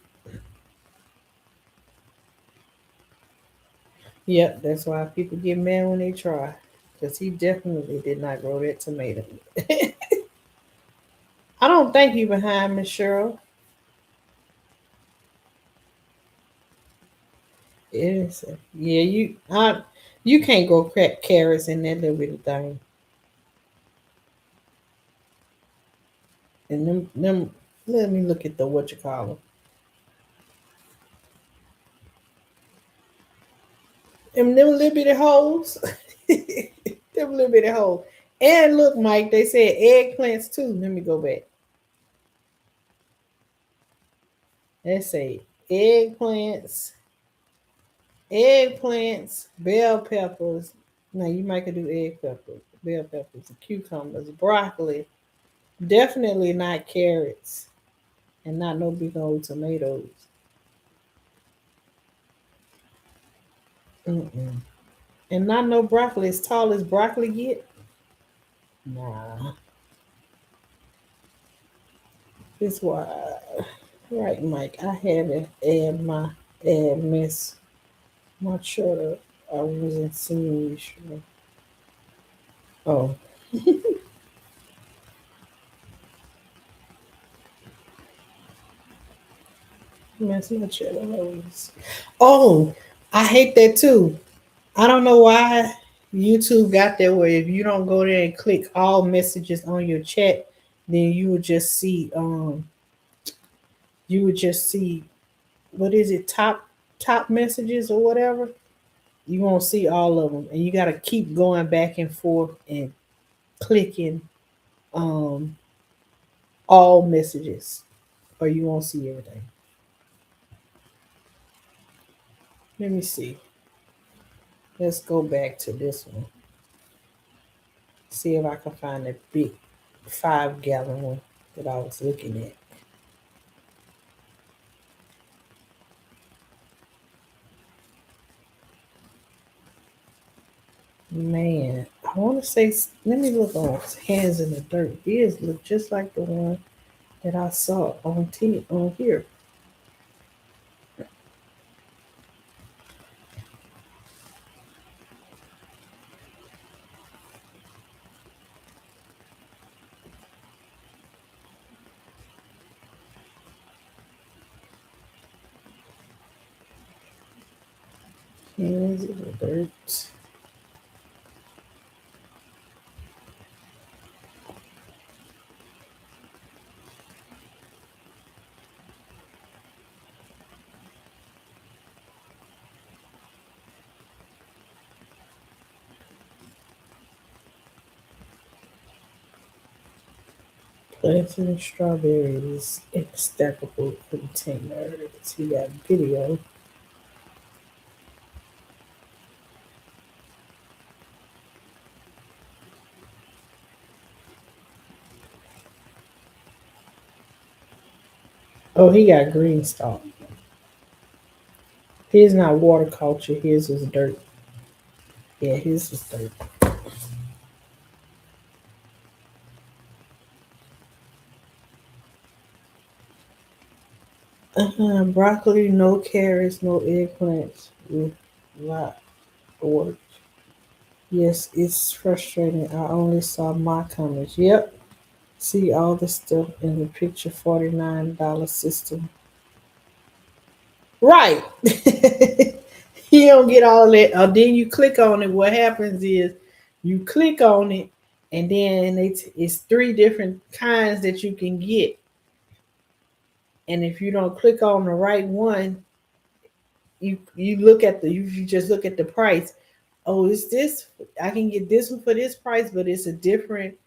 S1: Yep, that's why people get mad when they try. Because he definitely did not grow that tomato. I don't think you behind, Miss Cheryl. Yes. Yeah, you can't grow crack carrots in that little bit of thing. And them let me look at the what you call them little bitty holes. Them little bitty holes. And look, Mike, they said eggplants too. Let me go back. Let's say eggplants, bell peppers. Now you might could do egg peppers, bell peppers, cucumbers, broccoli. Definitely not carrots, and not no big old tomatoes. Mm-mm. And not no broccoli as tall as broccoli get. Nah, this why. Right, Mike. I had to add miss my sure I wasn't seeing you sure. Oh, miss my cheddar always. Oh, I hate that too. I don't know why YouTube got that way. If you don't go there and click all messages on your chat, then you would just see what is it, top messages or whatever. You won't see all of them. And you gotta keep going back and forth and clicking um all messages or you won't see everything. Let me see. Let's go back to this one. See if I can find that big 5 gallon one that I was looking at. Man, I want to say, let me look on Hands in the Dirt. His look just like the one that I saw on here. Hands in the Dirt. Planting strawberries in stackable containers. We got video. Oh, he got green stalk. His not water culture. His was dirt. Yeah, his was dirt. Broccoli, no carrots, no eggplants. Lot of work. Yes, it's frustrating. I only saw my comments. Yep. See all the stuff in the picture $49 system. Right. You don't get all that. Then you click on it. What happens is you click on it, and then it's three different kinds that you can get. And if you don't click on the right one, you look at you just look at the price. Oh, is this? I can get this one for this price, but it's a different.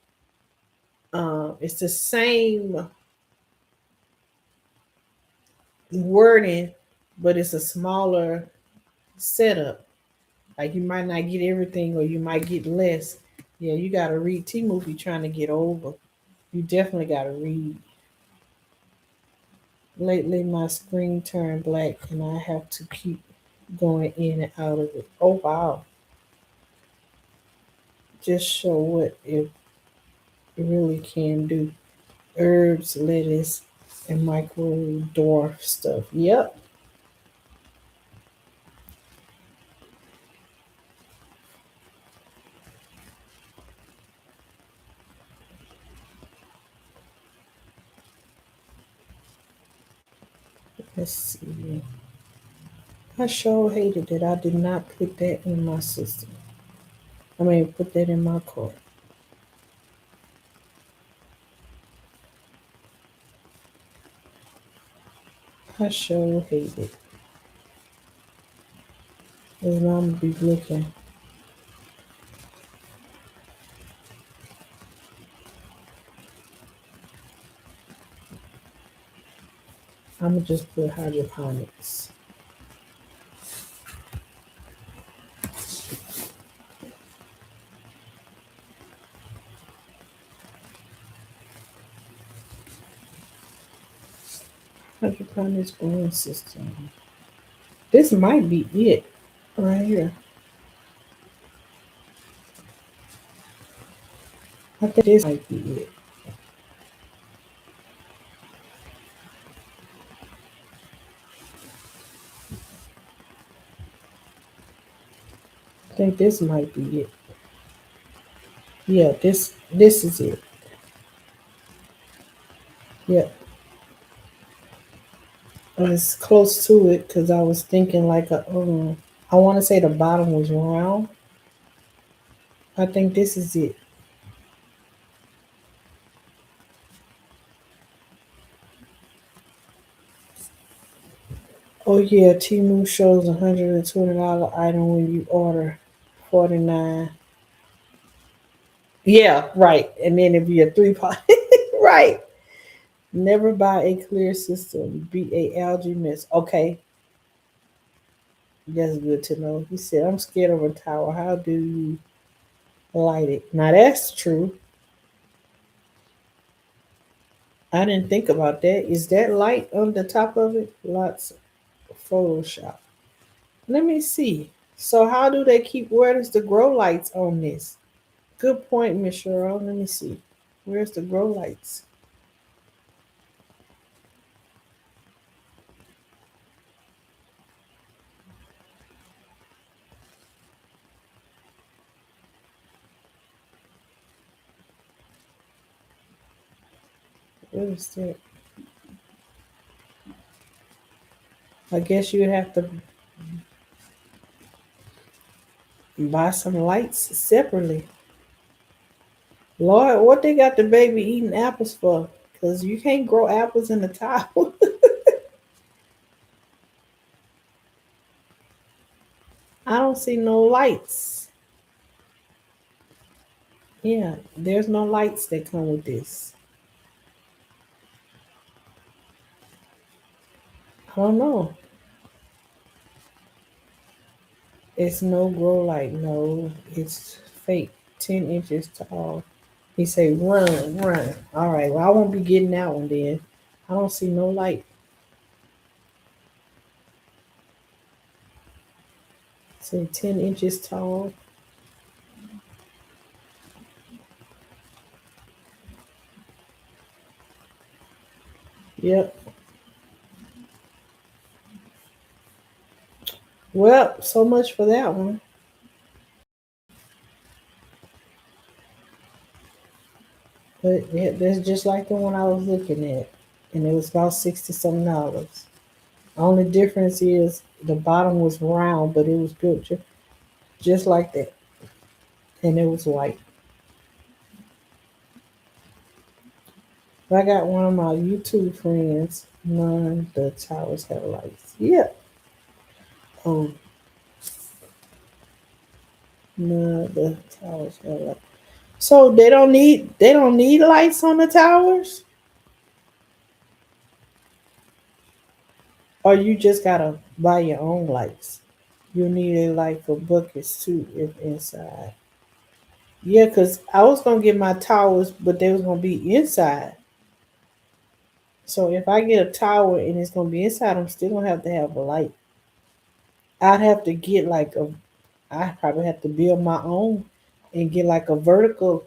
S1: It's the same wording, but it's a smaller setup. Like you might not get everything, or you might get less. Yeah, you gotta read T-Move if you're trying to get over. You definitely gotta read. Lately, my screen turned black, and I have to keep going in and out of it. Oh wow! Just show what it really can do. Herbs, lettuce, and microwave dwarf stuff. Yep. Let's see. I sure hated that I did not put that in my system. I mean, put that in my cart. I sure hate it. Cause now I'm gonna be looking. I'm gonna just put hydroponics. Hydroponics growing system. This might be it right here. I think this might be it. I think this might be it. Yeah, this is it. Yeah, it's close to it because I was thinking like a. I want to say the bottom was round. I think this is it. Oh yeah, Temu shows $120 item when you order 49. Yeah, right. And then it'd be a three pot. Right. Never buy a clear system. Be a algae mess. Okay, that's good to know. He said, I'm scared of a tower. How do you light it? Now that's true. I didn't think about that. Is that light on the top of it? Lots of Photoshop. Let me see. So how do they keep where's the grow lights on this? Good point, Miss Cheryl. Let me see. Where's the grow lights? Where is that? I guess you'd have to buy some lights separately. Lord, what they got the baby eating apples for? Because you can't grow apples in a towel. I don't see no lights. Yeah, there's no lights that come with this. I don't know. It's no grow light. No, it's fake. 10 inches tall. He say run, run. All right. Well, I won't be getting that one then. I don't see no light. Say 10 inches tall. Yep. Well, so much for that one. But yeah, that's just like the one I was looking at. And it was about 60 some dollars. Only difference is the bottom was round, but it was built just like that. And it was white. But I got one of my YouTube friends. None the towers have lights. Yeah. Oh, none the towers have lights. So they don't need lights on the towers? Or you just gotta buy your own lights? You need a light for buckets too if inside. Yeah, cause I was gonna get my towers, but they was gonna be inside. So if I get a tower and it's gonna be inside, I'm still gonna have to have a light. I'd have to get like a. I probably have to build my own and get like a vertical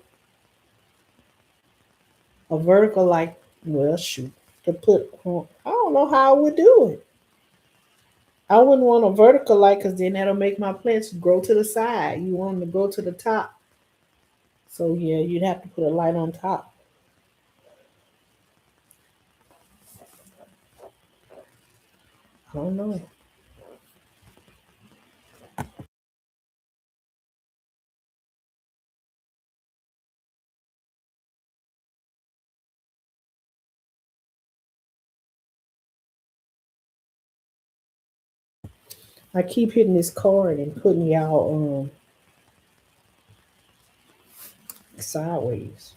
S1: like. Well, shoot, to put on. I don't know how I would do it. I wouldn't want a vertical light because then that'll make my plants grow to the side. You want them to grow to the top. So yeah, you'd have to put a light on top. I don't know. I keep hitting this card and putting y'all sideways.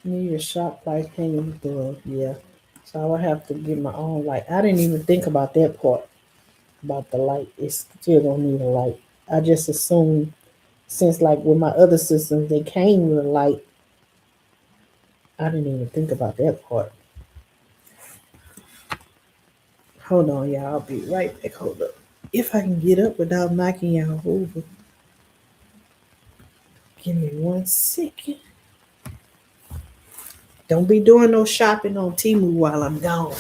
S1: Need a shop light hanging glove. Yeah. So I would have to get my own light. I didn't even think about that part about the light. It's still gonna need a light. I just assumed since like with my other systems they came with a light. I didn't even think about that part. Hold on, y'all. I'll be right back. Hold up. If I can get up without knocking y'all over. Give me 1 second. Don't be doing no shopping on Temu while I'm gone.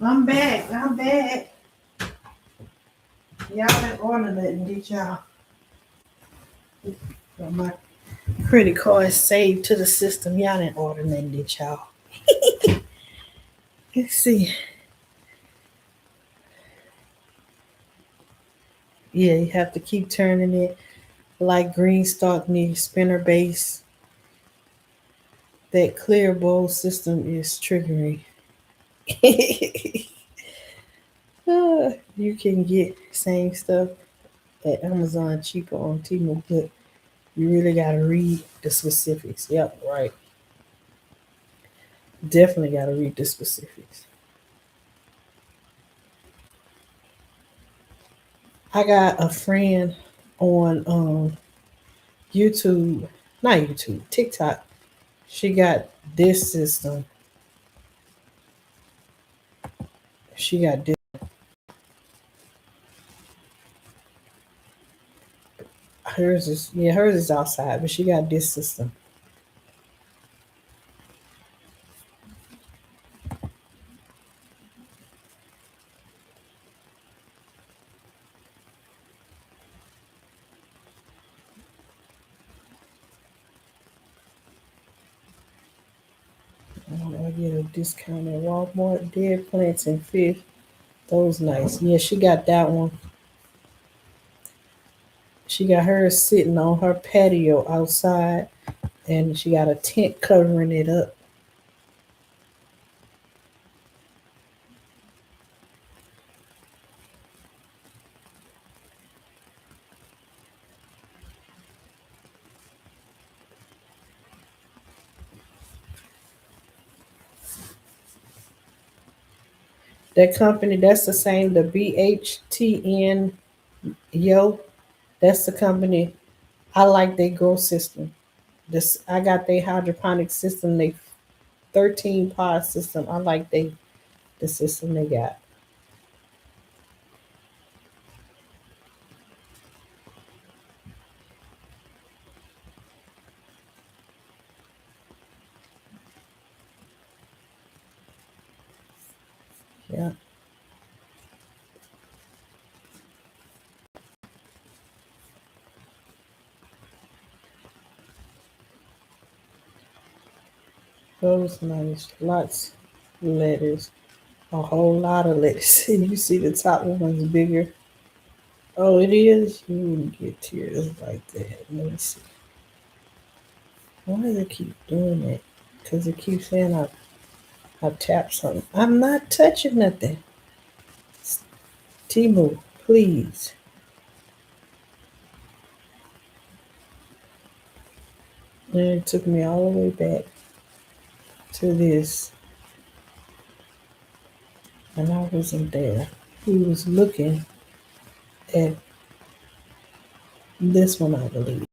S1: I'm back. I'm back. Y'all been ordering, did y'all? Well, my credit card is saved to the system. Y'all didn't order nothing, did y'all? Let's see. Yeah, you have to keep turning it like green stock needs spinner base. That clear bowl system is triggering. You can get same stuff at Amazon cheaper on Temu, but you really gotta read the specifics. Yep, right. Definitely gotta read the specifics. I got a friend on YouTube, not YouTube, TikTok. She got this system. She got this. Hers is outside, but she got this system. I get a discount at Walmart. Dead plants and fish. Those nice. Yeah, she got that one. She got hers sitting on her patio outside, and she got a tent covering it up. That company, that's the same, the BHTN Yo. That's the company. I like their grow system. This I got their hydroponic system, they 13 pod system. I like the system they got. Yeah. Those nice. Lots of lettuce. A whole lot of lettuce. And you see the top one's bigger. Oh, it is? You wouldn't get tears like that. Let me see. Why does it keep doing that? Because it keeps saying I tapped something. I'm not touching nothing. Timu, please. And it took me all the way back to this. And I wasn't there. He was looking at this one, I believe.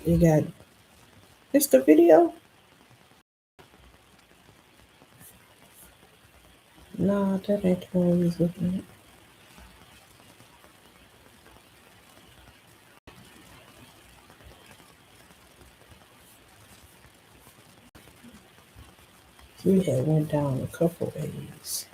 S1: You got it's the video? No, that ain't the one we was looking at. We had went down a couple ways.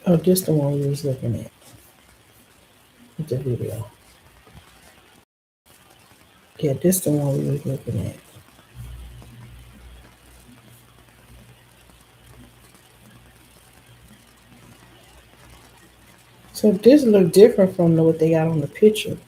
S1: Oh, this the one we was looking at with the video. Yeah, this the one we was looking at. So this look different from what they got on the picture.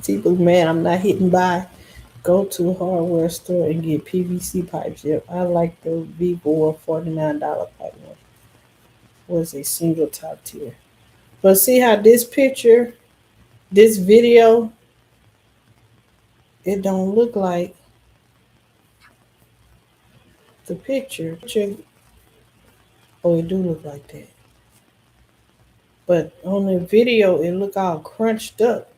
S1: People, man, I'm not hitting buy. Go to a hardware store and get PVC pipes. Yep, I like the V4 $49 pipe one. Was a single top tier. But see how this picture, this video it don't look like the picture. Oh, it do look like that. But on the video, it look all crunched up.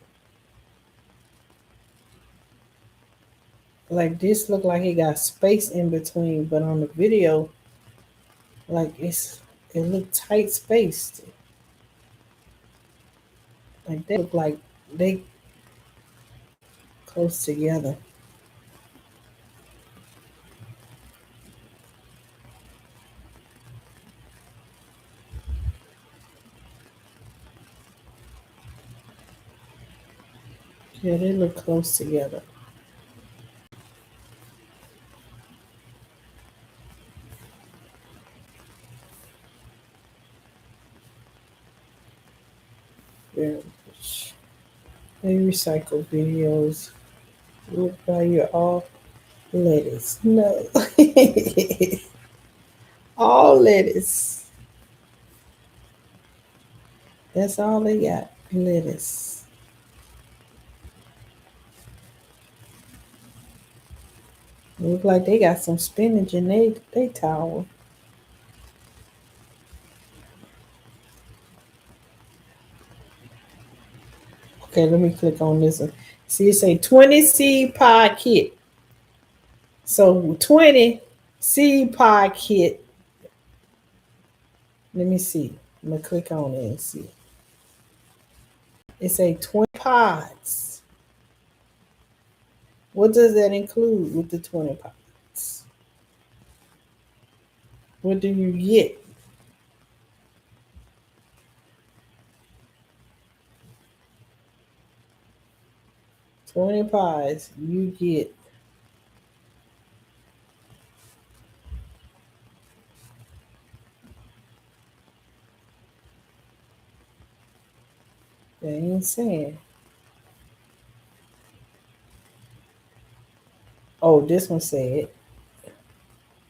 S1: Like this look like it got space in between, but on the video, like it look tight spaced. Like they look like they close together. Yeah, they look close together. Yeah. They recycle videos. Look by your all lettuce. No. All lettuce. That's all they got. Lettuce. Look like they got some spinach in they tower. Okay, let me click on this one. See, it say 20 seed pod kit. So 20 seed pod kit. Let me see. I'm gonna click on it and see. It say 20 pods. What does that include with the 20 pods? What do you get? 20 pies, you get they ain't saying. Oh, this one said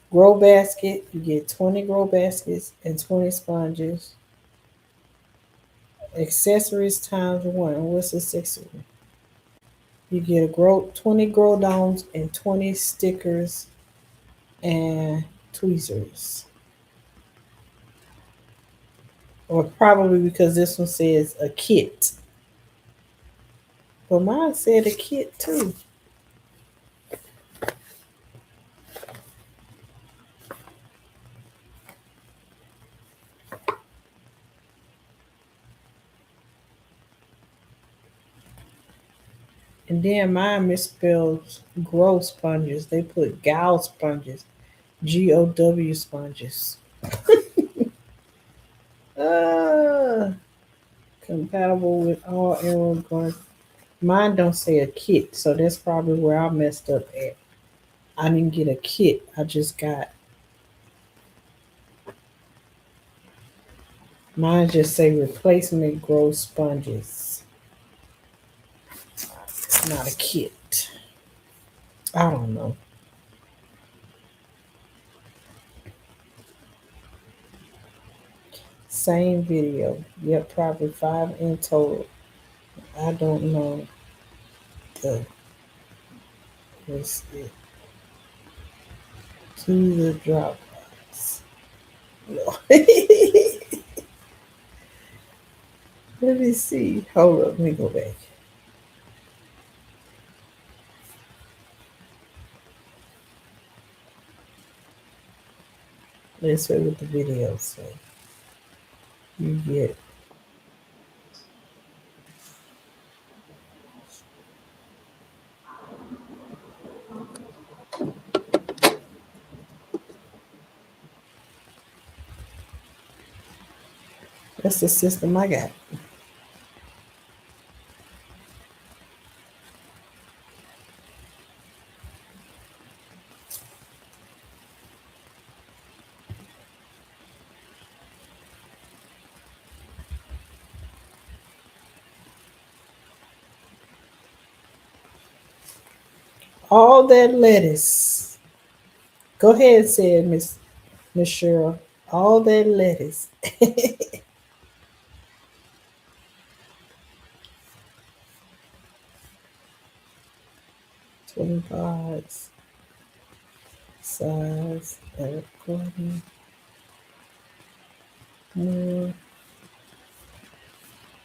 S1: grow basket, you get 20 grow baskets and 20 sponges. Accessories times one. What's accessory? You get a grow 20 grow domes and 20 stickers and tweezers. Or probably because this one says a kit. But mine said a kit too. And then mine misspelled grow sponges. They put gal sponges. GOW sponges. Uh, compatible with all arrow guns. Mine don't say a kit, so that's probably where I messed up at. I didn't get a kit. I just got mine. Just say replacement grow sponges. It's not a kit. I don't know. Same video. Yep, probably five in total. I don't know the what's it to the Dropbox. No. Let me see. Hold up. Let me go back. Let's see what the video say. You get that's the system I got. All that lettuce. Go ahead, said Miss Cheryl. All that lettuce. 20 pods, size, according. Mm.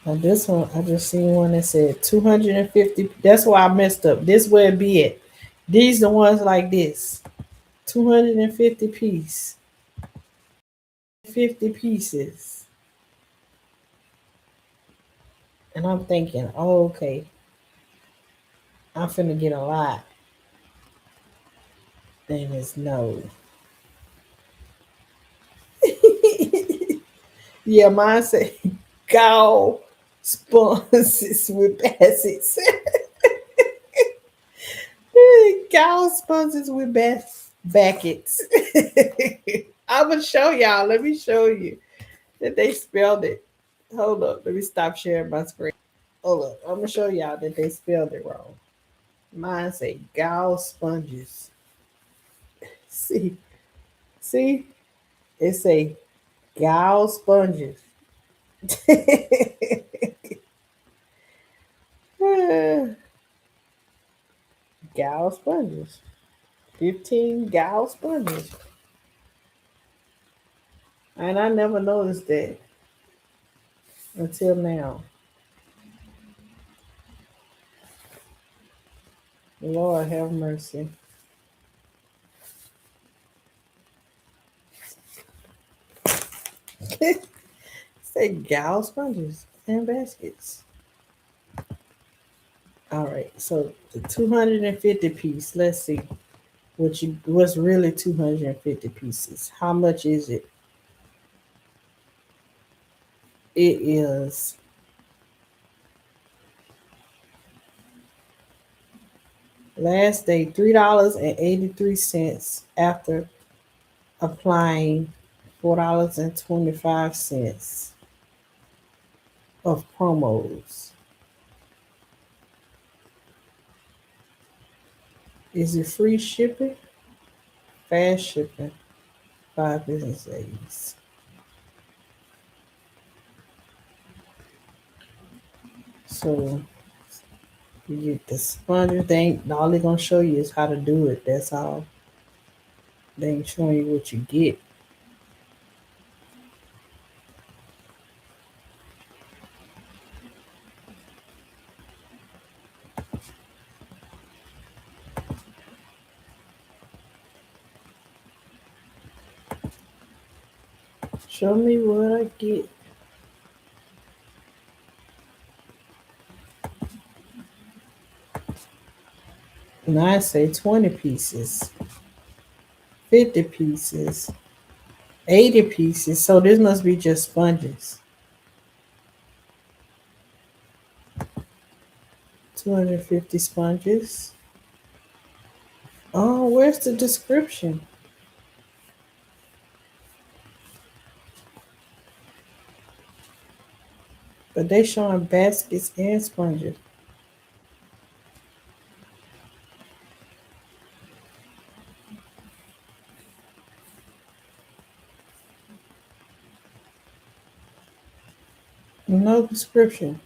S1: Now this one, I just seen one that said 250. That's why I messed up. This where it be at. These the ones like this. 250 piece. 50 pieces. And I'm thinking, oh, okay, I'm finna get a lot. Then it's no. Yeah, mine say gall sponges with baskets. Gall sponges with baskets. I'm gonna show y'all. Let me show you that they spelled it. Hold up. Let me stop sharing my screen. Hold up. I'm gonna show y'all that they spelled it wrong. Mine say gall sponges. See, see, it say gall sponges. Gal sponges. 15 gal sponges. And I never noticed that until now. Lord have mercy. Say gal sponges and baskets. All right, so the 250 piece. Let's see what's really 250 pieces. How much is it? It is last day $3.83 after applying $4.25 of promos. Is it free shipping? Fast shipping, 5 business days. So you get the sponge. They ain't all they gonna show you is how to do it. That's all. They ain't showing you what you get. Show me what I get. And I say 20 pieces, 50 pieces, 80 pieces. So this must be just sponges. 250 sponges. Oh, where's the description? But they showing baskets and sponges. No description.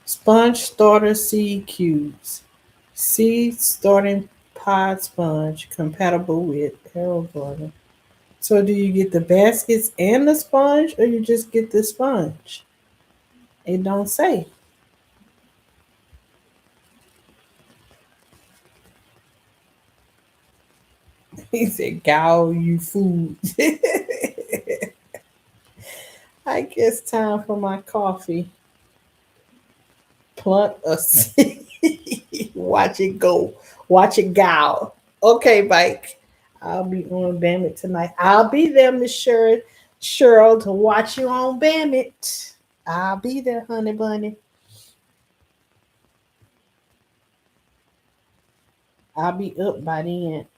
S1: Sponge starter seed cubes. Seed starting pod sponge compatible with Arrow Garden. So do you get the baskets and the sponge or you just get the sponge? It don't say. He said, "Gow you food." I guess time for my coffee. Plant a seed. Watch it go. Watch it go. Okay, Mike. I'll be on Bandit tonight. I'll be there, Miss Cheryl, to watch you on Bandit. I'll be there, honey bunny. I'll be up by then.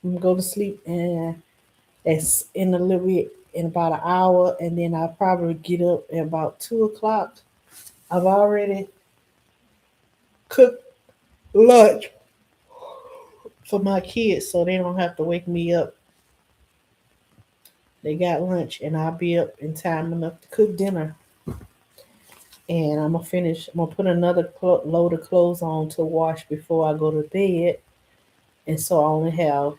S1: I'm gonna go to sleep and it's in a little bit in about an hour, and then I'll probably get up at about 2 o'clock. I've already cooked lunch for my kids so they don't have to wake me up. They got lunch and I'll be up in time enough to cook dinner. And I'm gonna finish. I'm gonna put another load of clothes on to wash before I go to bed. And so I only have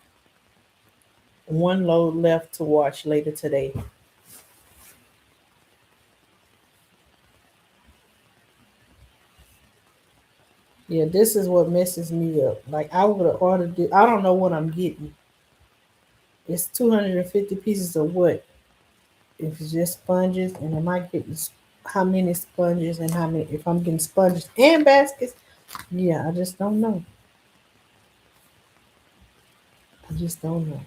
S1: one load left to watch later today. Yeah, this is what messes me up. Like I would have ordered it. I don't know what I'm getting. It's 250 pieces of what? If it's just sponges, and am I getting how many sponges and how many? If I'm getting sponges and baskets, yeah, I just don't know. I just don't know.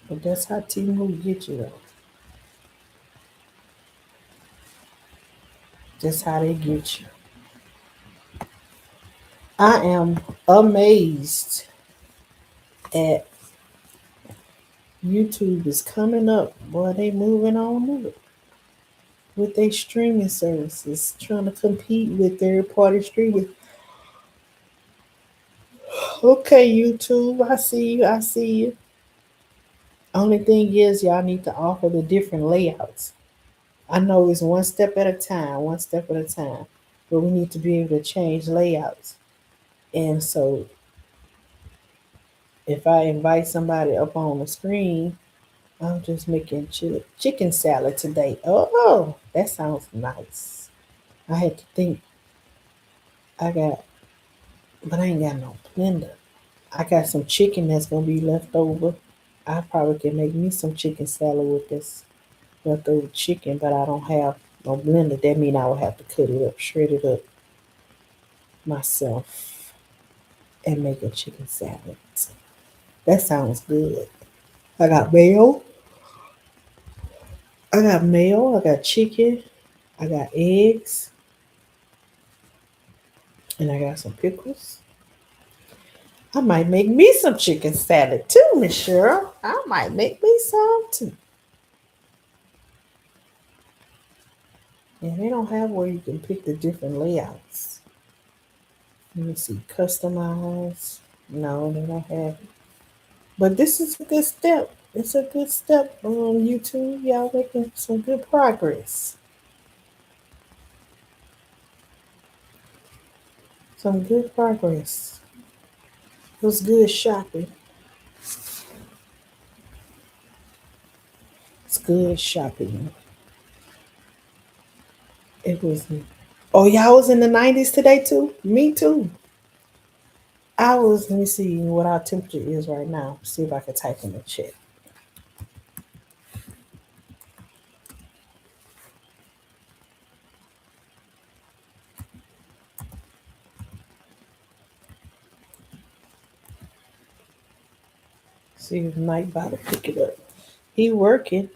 S1: But that's how Timu get you though. That's how they get you. I am amazed at YouTube is coming up. Boy, they moving on up with their streaming services, trying to compete with third party streaming. Okay, YouTube, I see you. I see you. Only thing is, y'all need to offer the different layouts. I know it's one step at a time, one step at a time, but we need to be able to change layouts. And so, if I invite somebody up on the screen, I'm just making chicken salad today. Oh, that sounds nice. I had to think. I got, but I ain't got no blender. I got some chicken that's gonna be left over. I probably can make me some chicken salad with this leftover chicken, but I don't have no blender. That means I would have to cut it up, shred it up myself, and make a chicken salad. That sounds good. I got mayo. I got mayo. I got chicken. I got eggs, and I got some pickles. I might make me some chicken salad too, Miss Cheryl. I might make me some too. And they don't have where you can pick the different layouts. Let me see, customize. No, they don't have it. But this is a good step. It's a good step on YouTube. Y'all making some good progress. Some good progress. It was good shopping. It's good shopping. It was. Oh, y'all was in the 90s today too? Me too. I was, let me see what our temperature is right now. See if I can type in the chat. See if Mike about to pick it up. He working.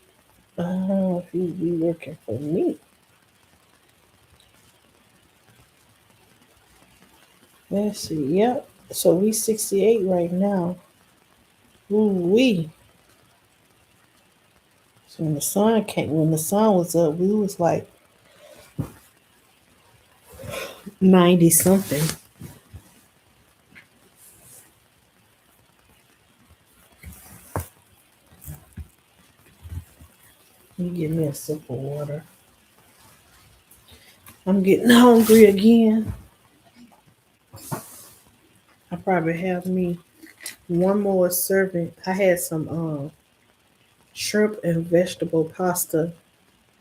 S1: I don't know if he be working for me. Let's see. Yep. So we 68 right now. Ooh wee. So when the sun was up, we was like 90 something. Let me get me a sip of water. I'm getting hungry again. I probably have me one more serving. I had some shrimp and vegetable pasta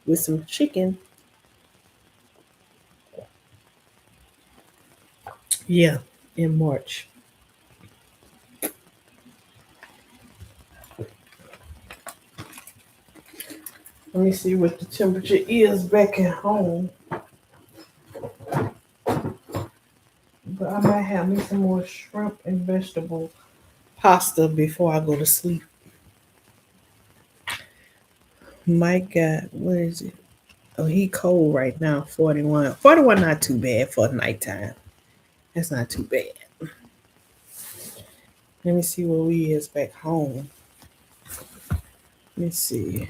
S1: with some chicken. Yeah, in March. Let me see what the temperature is back at home. But I might have me some more shrimp and vegetable pasta before I go to sleep. Mike got, what is it? Oh, he cold right now, 41. 41 not too bad for nighttime. That's not too bad. Let me see where we is back home. Let me see.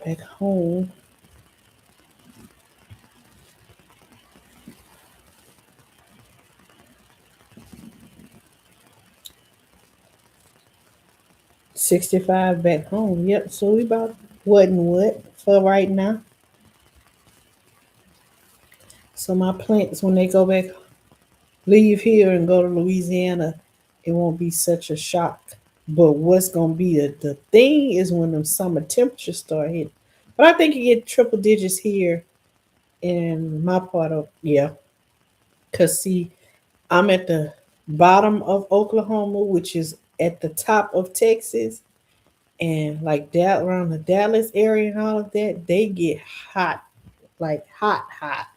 S1: Back home. 65 back home. Yep. So we about what and what for right now. So my plants, when they go back, leave here and go to Louisiana, it won't be such a shock. But what's gonna be the thing is when the summer temperatures start hitting. But I think you get triple digits here in my part of yeah. Cause see, I'm at the bottom of Oklahoma, which is at the top of Texas, and like that around the Dallas area and all of that, they get hot, like hot, hot.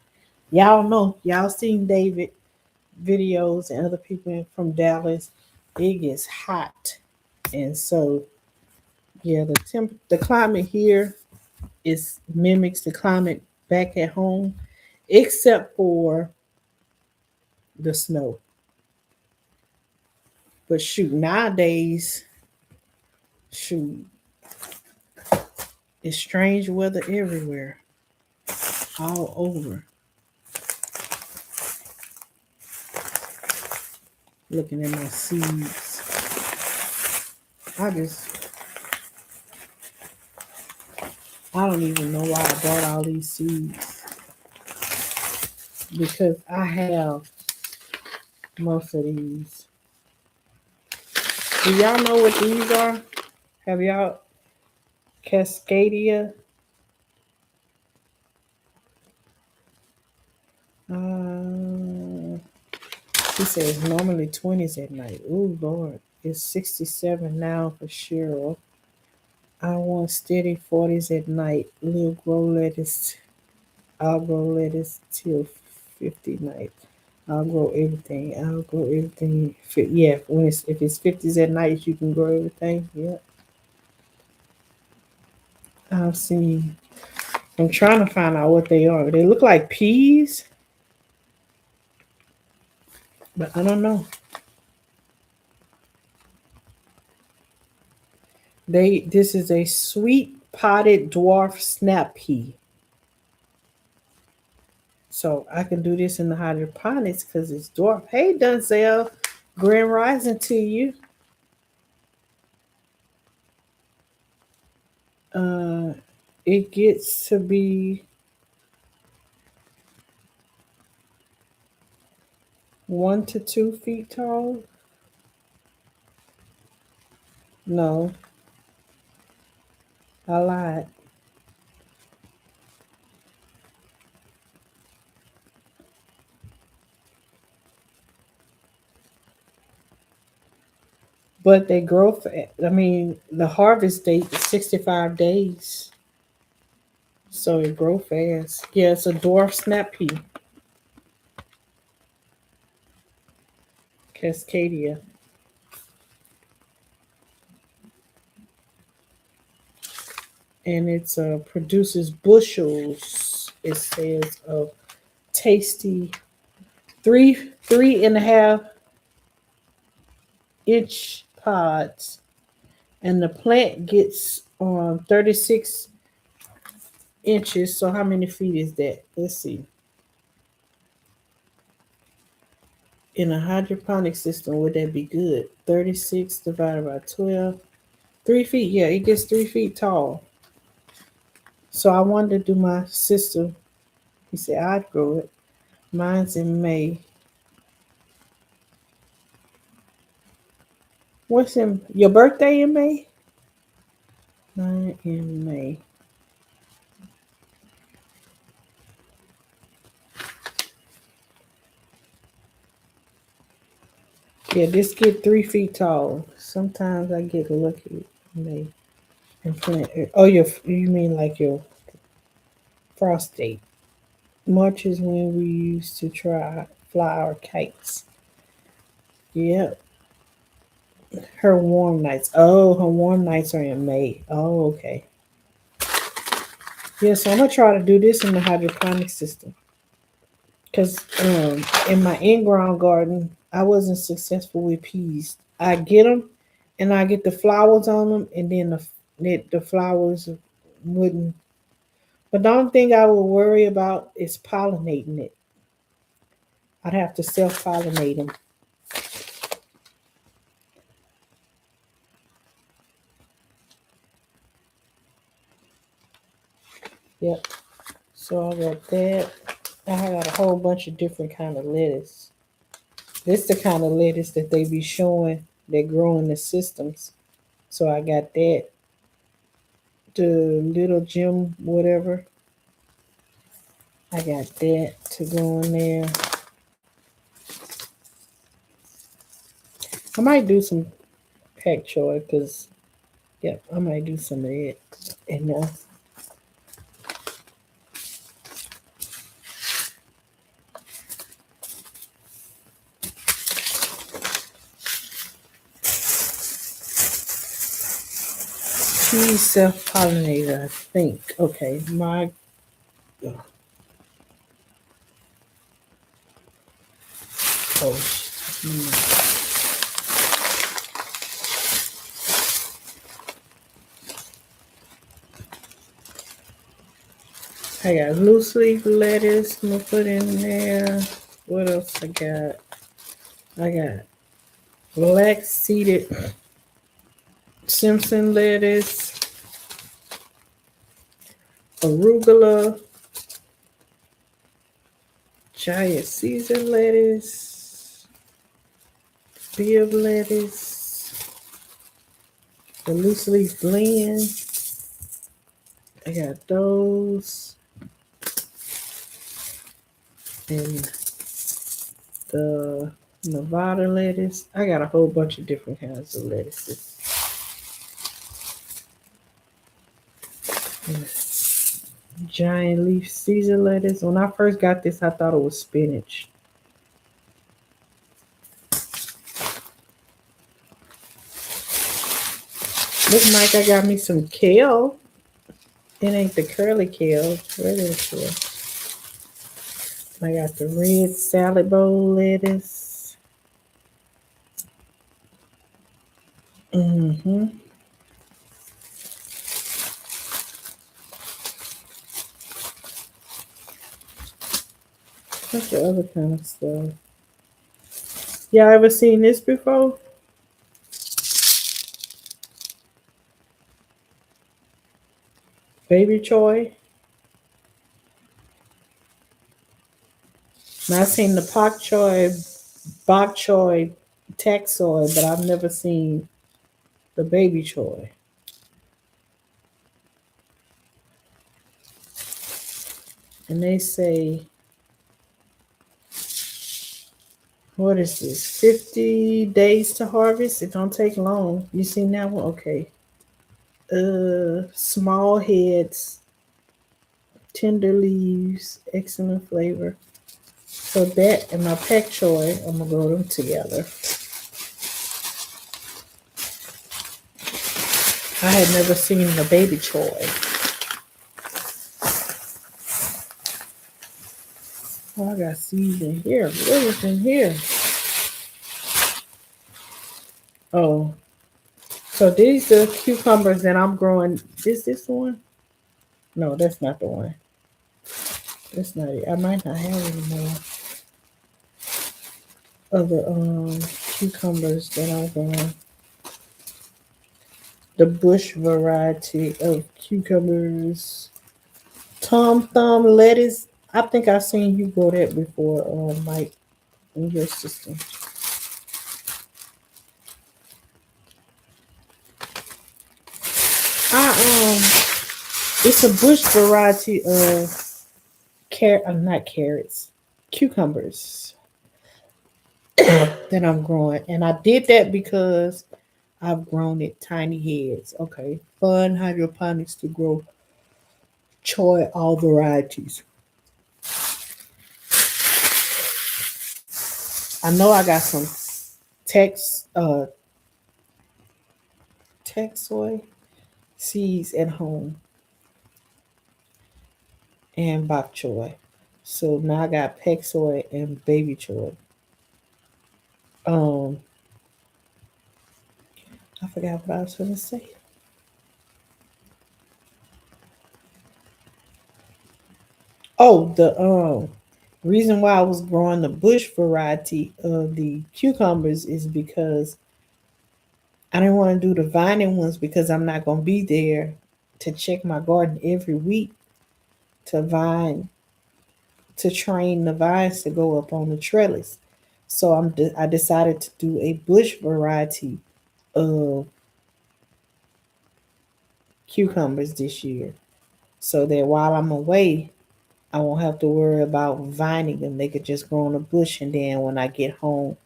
S1: Y'all know, y'all seen David videos and other people from Dallas. It gets hot, and so yeah, the climate here is mimics the climate back at home, except for the snow. But shoot, nowadays, shoot, it's strange weather everywhere, all over. Looking at my seeds, I just, I don't even know why I bought all these seeds because I have most of these. Do y'all know what these are? Have y'all Cascadia? Uh, he says normally 20s at night. Oh Lord, it's 67 now for Cheryl. I want steady 40s at night. Little grow lettuce. I'll grow lettuce till 50 night. I'll grow everything. I'll grow everything. Yeah, when it's if it's 50s at night, you can grow everything. Yeah, I've seen. I'm trying to find out what they are. They look like peas, but I don't know. This is a sweet potted dwarf snap pea. So I can do this in the hydroponics because it's dwarf. Hey Dunzel, grand rising to you. Uh it gets to be 1 to 2 feet tall. No, I lied. But they grow. I mean, the harvest date is 65 days, so it grow fast. Yeah, it's a dwarf snap pea, Cascadia, and it's produces bushels. It says of tasty 3.5 inch pods, and the plant gets 36 inches. So how many feet is that? Let's see. In a hydroponic system, would that be good? 36 divided by 12. 3 feet, yeah, it gets 3 feet tall. So I wanted to do my sister. He said I'd grow it. Mine's in May. What's in your birthday in May? Mine in May. Yeah, this get 3 feet tall. Sometimes I get lucky when they and plant. Oh, you mean like your frost date? March is when we used to try fly our kites. Yep, her warm nights. Oh, her warm nights are in May. Oh, okay. Yeah, so I'm gonna try to do this in the hydroponic system because in my in-ground garden, I wasn't successful with peas. I get them, and I get the flowers on them, and then the flowers wouldn't. But the only thing I would worry about is pollinating it. I'd have to self-pollinate them. Yep. So I got that. I got a whole bunch of different kind of lettuce. This the kind of lettuce that they be showing that grow in the systems. So I got that. The little Jim whatever. I got that to go in there. I might do some pak choy because yep, I might do some of it. And cheese self pollinator, I think. Okay, my oh, I got loose leaf lettuce. I'm gonna put in there. What else I got? I got black seeded Simpson lettuce, arugula, giant Caesar lettuce, Bibb lettuce, the loose leaf blend. I got those and the Nevada lettuce. I got a whole bunch of different kinds of lettuces. Giant leaf Caesar lettuce. When I first got this, I thought it was spinach. Looks like I got me some kale. It ain't the curly kale. Where is it? I got the red salad bowl lettuce. Mm-hmm. What's the other kind of stuff? Y'all ever seen this before? Baby choy. Now, I've seen the bok choy, tak soy, but I've never seen the baby choy. And they say, what is this? 50 days to harvest. It don't take long. You seen that one? Okay. Small heads, tender leaves, excellent flavor. So that and my pak choy, I'm gonna go them together. I had never seen the baby choy. Oh, I got seeds in here. What is in here? Oh, so these are cucumbers that I'm growing. Is this one? No, that's not the one. That's not it. I might not have any more other cucumbers that I'm growing. The bush variety of cucumbers. Tom Thumb lettuce. I think I've seen you grow that before, Mike, in your system. It's a bush variety of not carrots, cucumbers that I'm growing, and I did that because I've grown it tiny heads. Okay, fun hydroponics to grow choy all varieties. I know I got some Tex soy seeds at home and bok choy. So now I got pek soy and baby choy. Um, I forgot what I was gonna say. Oh, the reason why I was growing the bush variety of the cucumbers is because I didn't want to do the vining ones because I'm not gonna be there to check my garden every week. to vine to train the vines to go up on the trellis. So I decided to do a bush variety of cucumbers this year, so that while I'm away, I won't have to worry about vining them. They could just grow on a bush, and then when I get home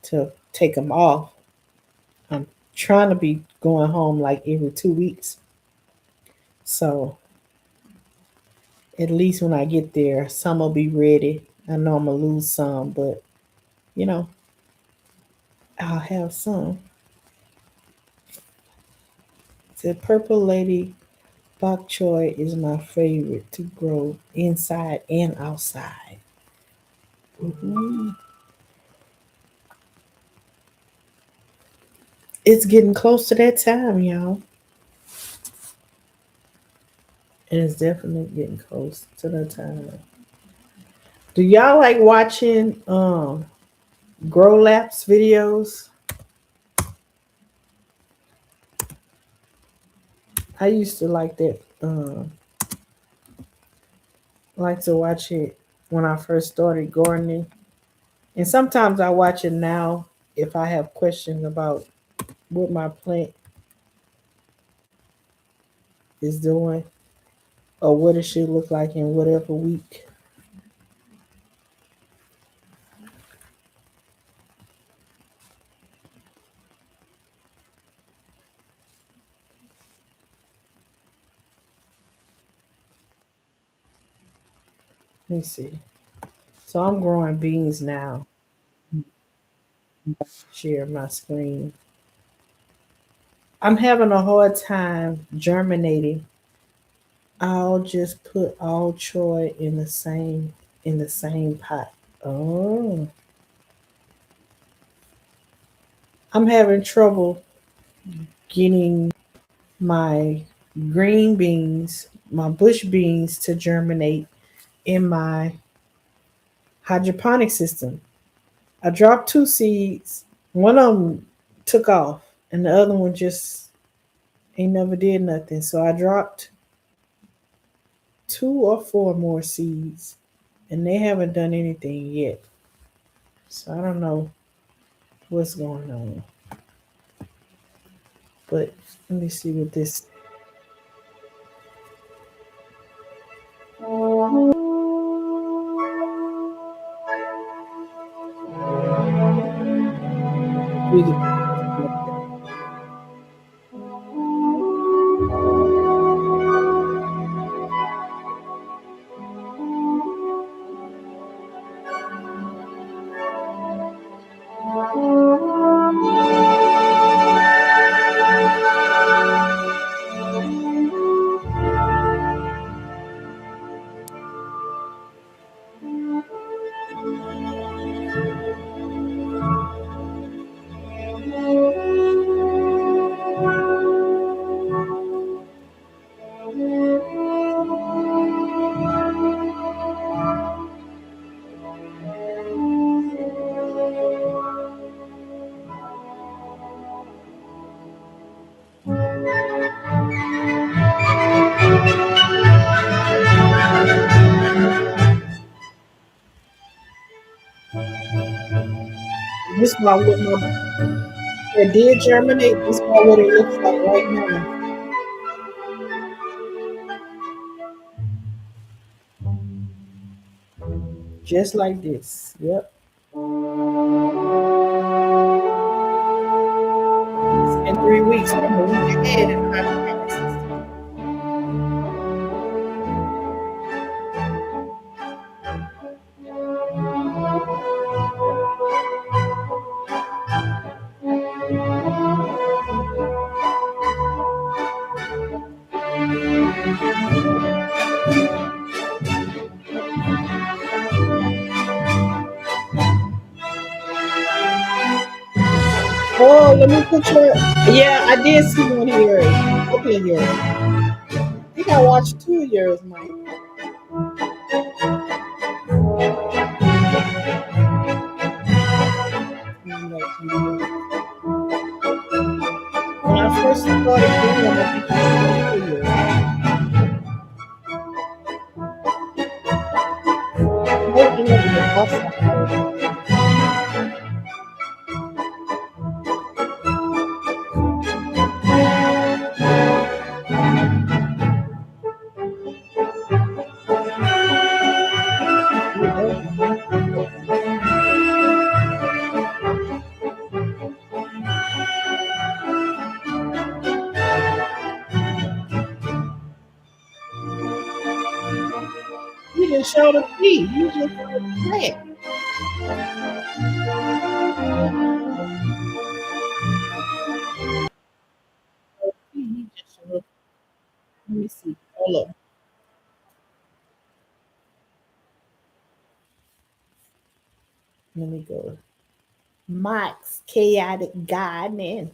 S1: to take them off, I'm trying to be going home like every 2 weeks. So at least when I get there, some will be ready. I know I'm gonna lose some, but you know, I'll have some. The purple lady bok choy is my favorite to grow inside and outside. Mhm. It's getting close to that time, y'all. And it's definitely getting close to that time. Do y'all like watching grow laps videos? I used to like that. Like to watch it when I first started gardening, and sometimes I watch it now if I have questions about what my plant is doing or what it should look like in whatever week. Let me see. So I'm growing beans now. Share my screen. I'm having a hard time germinating. I'll just put all Troy in the same pot. Oh, I'm having trouble getting my green beans, my bush beans to germinate in my hydroponic system. I dropped two seeds. One of them took off, and the other one just ain't never did nothing. So I dropped two or four more seeds, and they haven't done anything yet. So I don't know what's going on. But let me see what this. This is what my that did germinate. This is what it looks like right now, just like this. Yep, it's been 3 weeks. So I'm a week ahead in the hydroponic system. Oh, let me put your. Yeah, I did see one of yours. A couple of yours. I think I watched two of yours, Mike. When I first started doing them, I think I saw two of yours. outside. You know, you just showed a feet. You just showed a plant. You just showed. Let me see. Hold up. Let me go. Mike's chaotic gardening.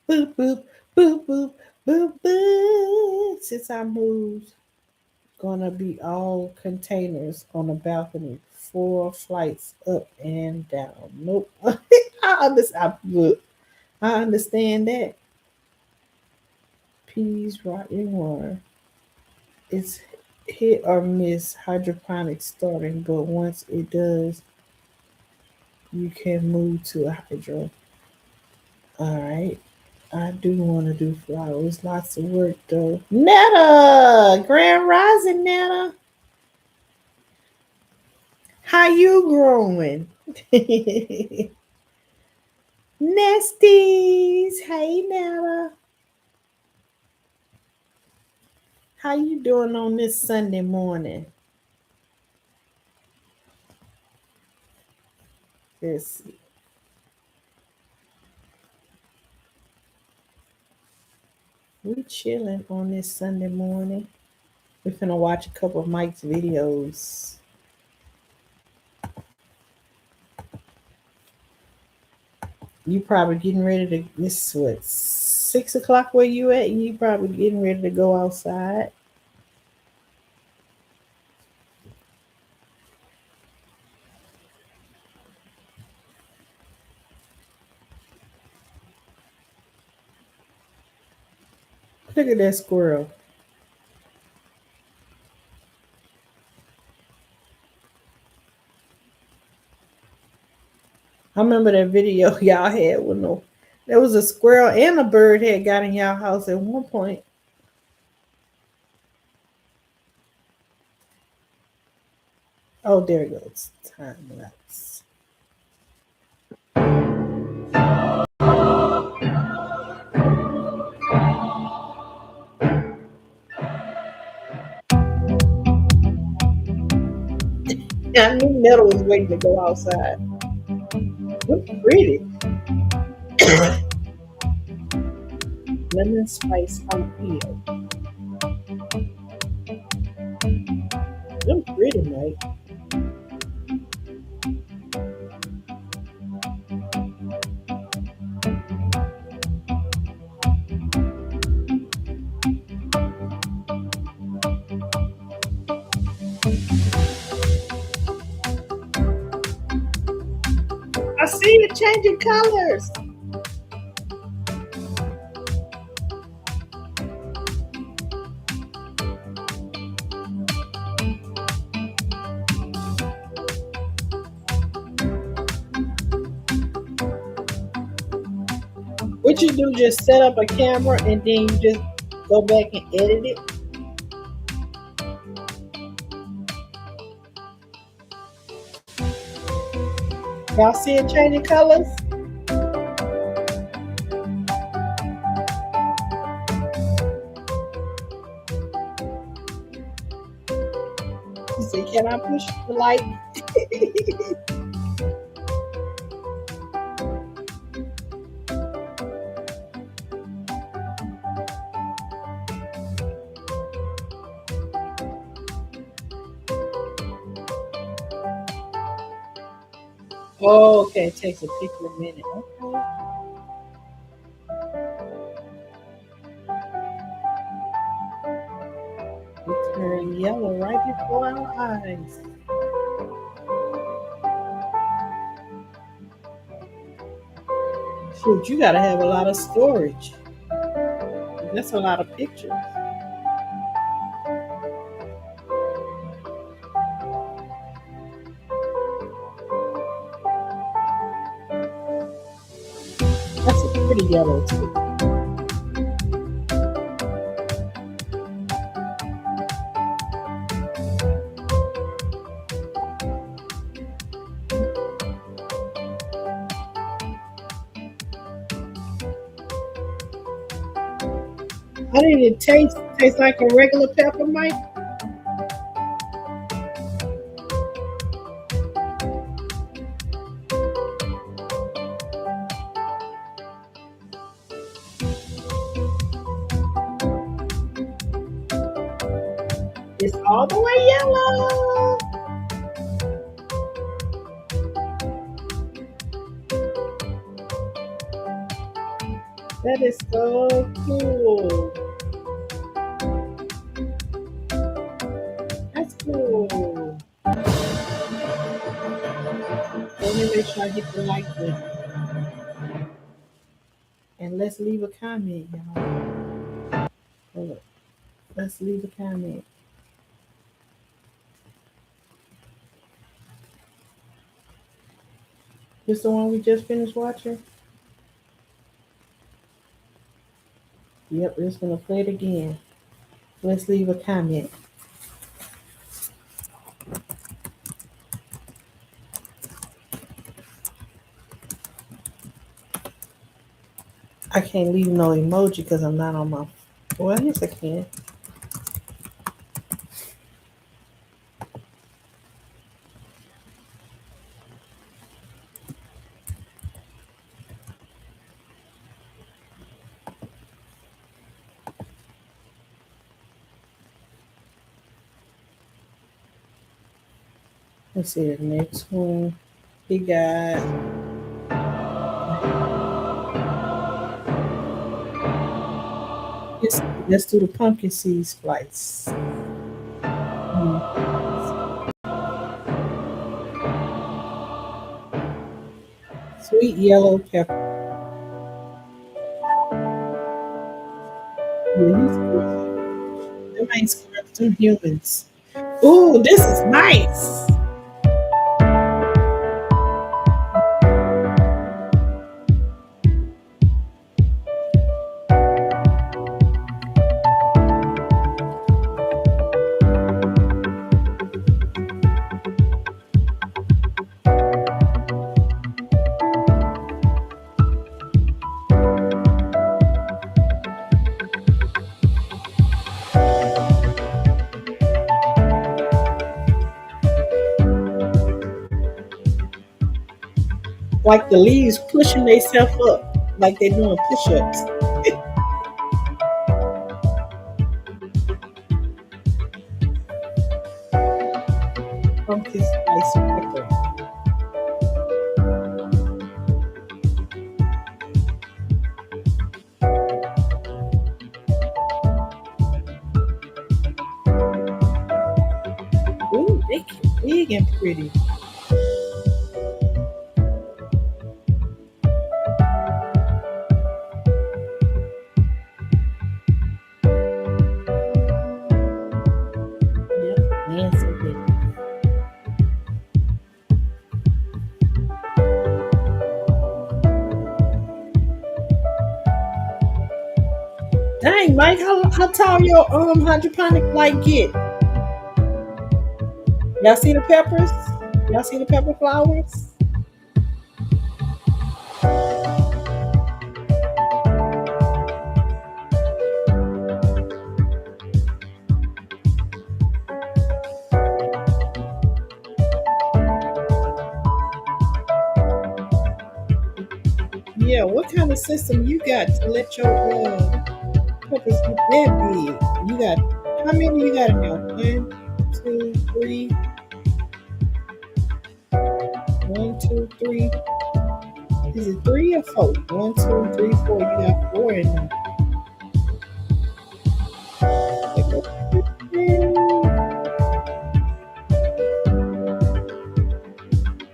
S1: Boop boop boop boop boop boop. Since I moved, gonna be all containers on the balcony, 4 flights up and down. Nope. Look, I understand that. Peas, rotten water. It's hit or miss hydroponics starting, but once it does, you can move to a hydro. All right. I do want to do flowers. Lots of work though. Netta! Grand Rising, Netta. How you growing? Nesties. Hey, Netta. How you doing on this Sunday morning? Let's see. We chilling on this Sunday morning. We're finna watch a couple of Mike's videos. You probably getting ready to. This is what 6 o'clock where you at? You probably getting ready to go outside. Look at that squirrel. I remember that video y'all had when there was a squirrel and a bird had got in y'all house at one point. Oh, there it goes. Time lapse. I knew Metal was waiting to go outside. Look pretty. Lemon spice jalapeno. Look pretty, Mike. I see it changing colors. What you do? Just set up a camera and then you just go back and edit it. Y'all see it changing colors? You say, can I push the light? Oh, okay. It takes a picture a minute. Okay. It turned yellow right before our eyes. Shoot, you gotta have a lot of storage. That's a lot of pictures. That's a pretty yellow too. How did it taste? Taste like a regular pepper, Mike? It's all the way yellow. That is so cool. That's cool. Let me make sure I get the like button. And let's leave a comment, y'all. Hold up. Let's leave a comment. This the one we just finished watching? Yep, we're just gonna play it again. Let's leave a comment. I can't leave no emoji because I'm not on my. Well, yes, I can. Let's see the next one. He got. Let's do the pumpkin seed splice. Sweet yellow pepper. Yeah, he's good. Them ain't squirrels, them humans. Ooh, this is nice. Like the leaves pushing themselves up, like they're doing push-ups. Pumpkin spice pepper. Ooh, they get big and pretty. Yep, Nancy did. Dang, Mike, how tall your hydroponic light get? Y'all see the peppers? Y'all see the pepper flowers? Yeah, what kind of system you got to let your peppers get that big? You got how many you got in there? One, two, three. One, two, three. Is it three or four? One, two, three, four. You got four in there.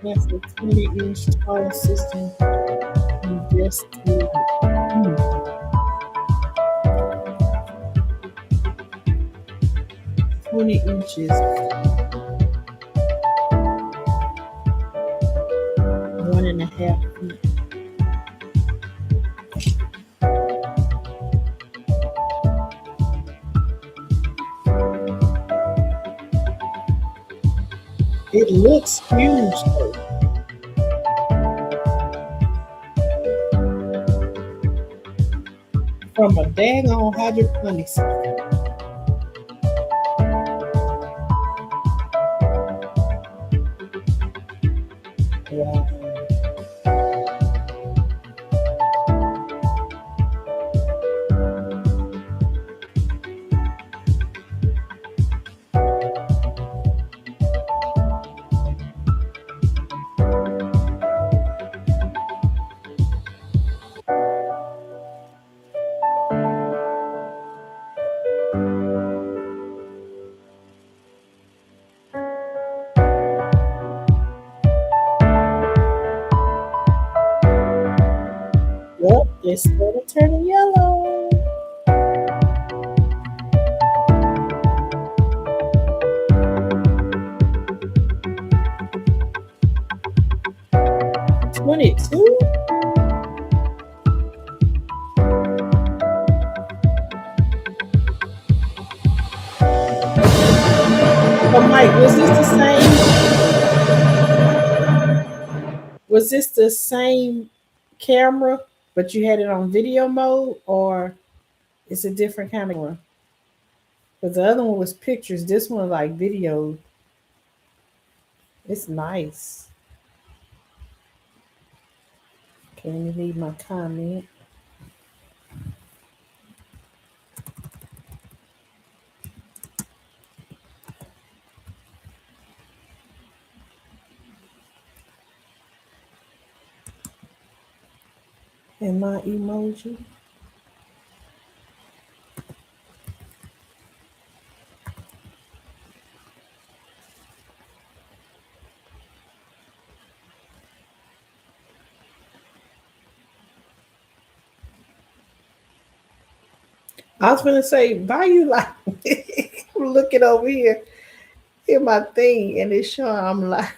S1: That's a 20-inch tall system. Just mm, 20 inches, 1.5 feet. It looks huge though. From a daggone hydroponics. Wow. Yep, it's started turning yellow. 22? But Mike, was this the same camera, but you had it on video mode, or it's a different kind of camera? Because the other one was pictures. This one like video. It's nice. Can you leave my comment? And my emoji? I was gonna say, why you like I'm looking over here in my thing and it's showing I'm live.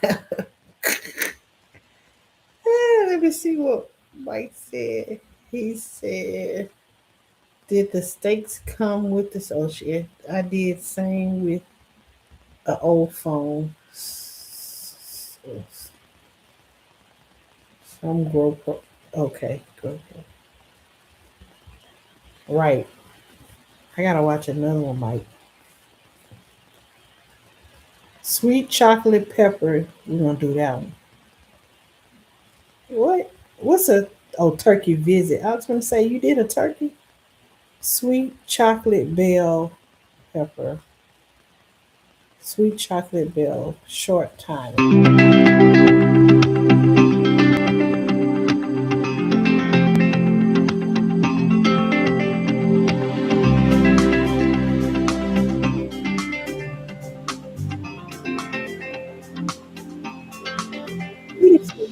S1: Let me see what Mike said. He said, did the steaks come with this? Oh shit. I did same with an old phone. Some GoPro. Okay, GoPro. Right. I gotta watch another one, Mike. Sweet chocolate pepper. We're gonna do that one. What? What's a turkey visit? I was gonna say you did a turkey. Sweet chocolate bell pepper. Sweet chocolate bell short time. Beautiful.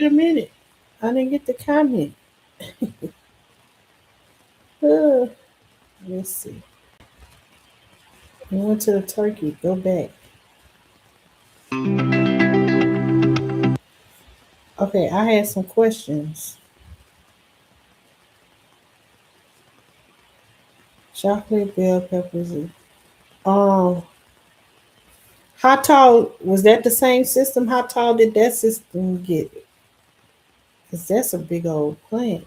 S1: Wait a minute. I didn't get the comment. Uh, let's see. I went to the turkey. Go back. Okay, I had some questions. Chocolate bell peppers. Um, how tall was that? The same system? How tall did that system get? Cause that's a big old plant.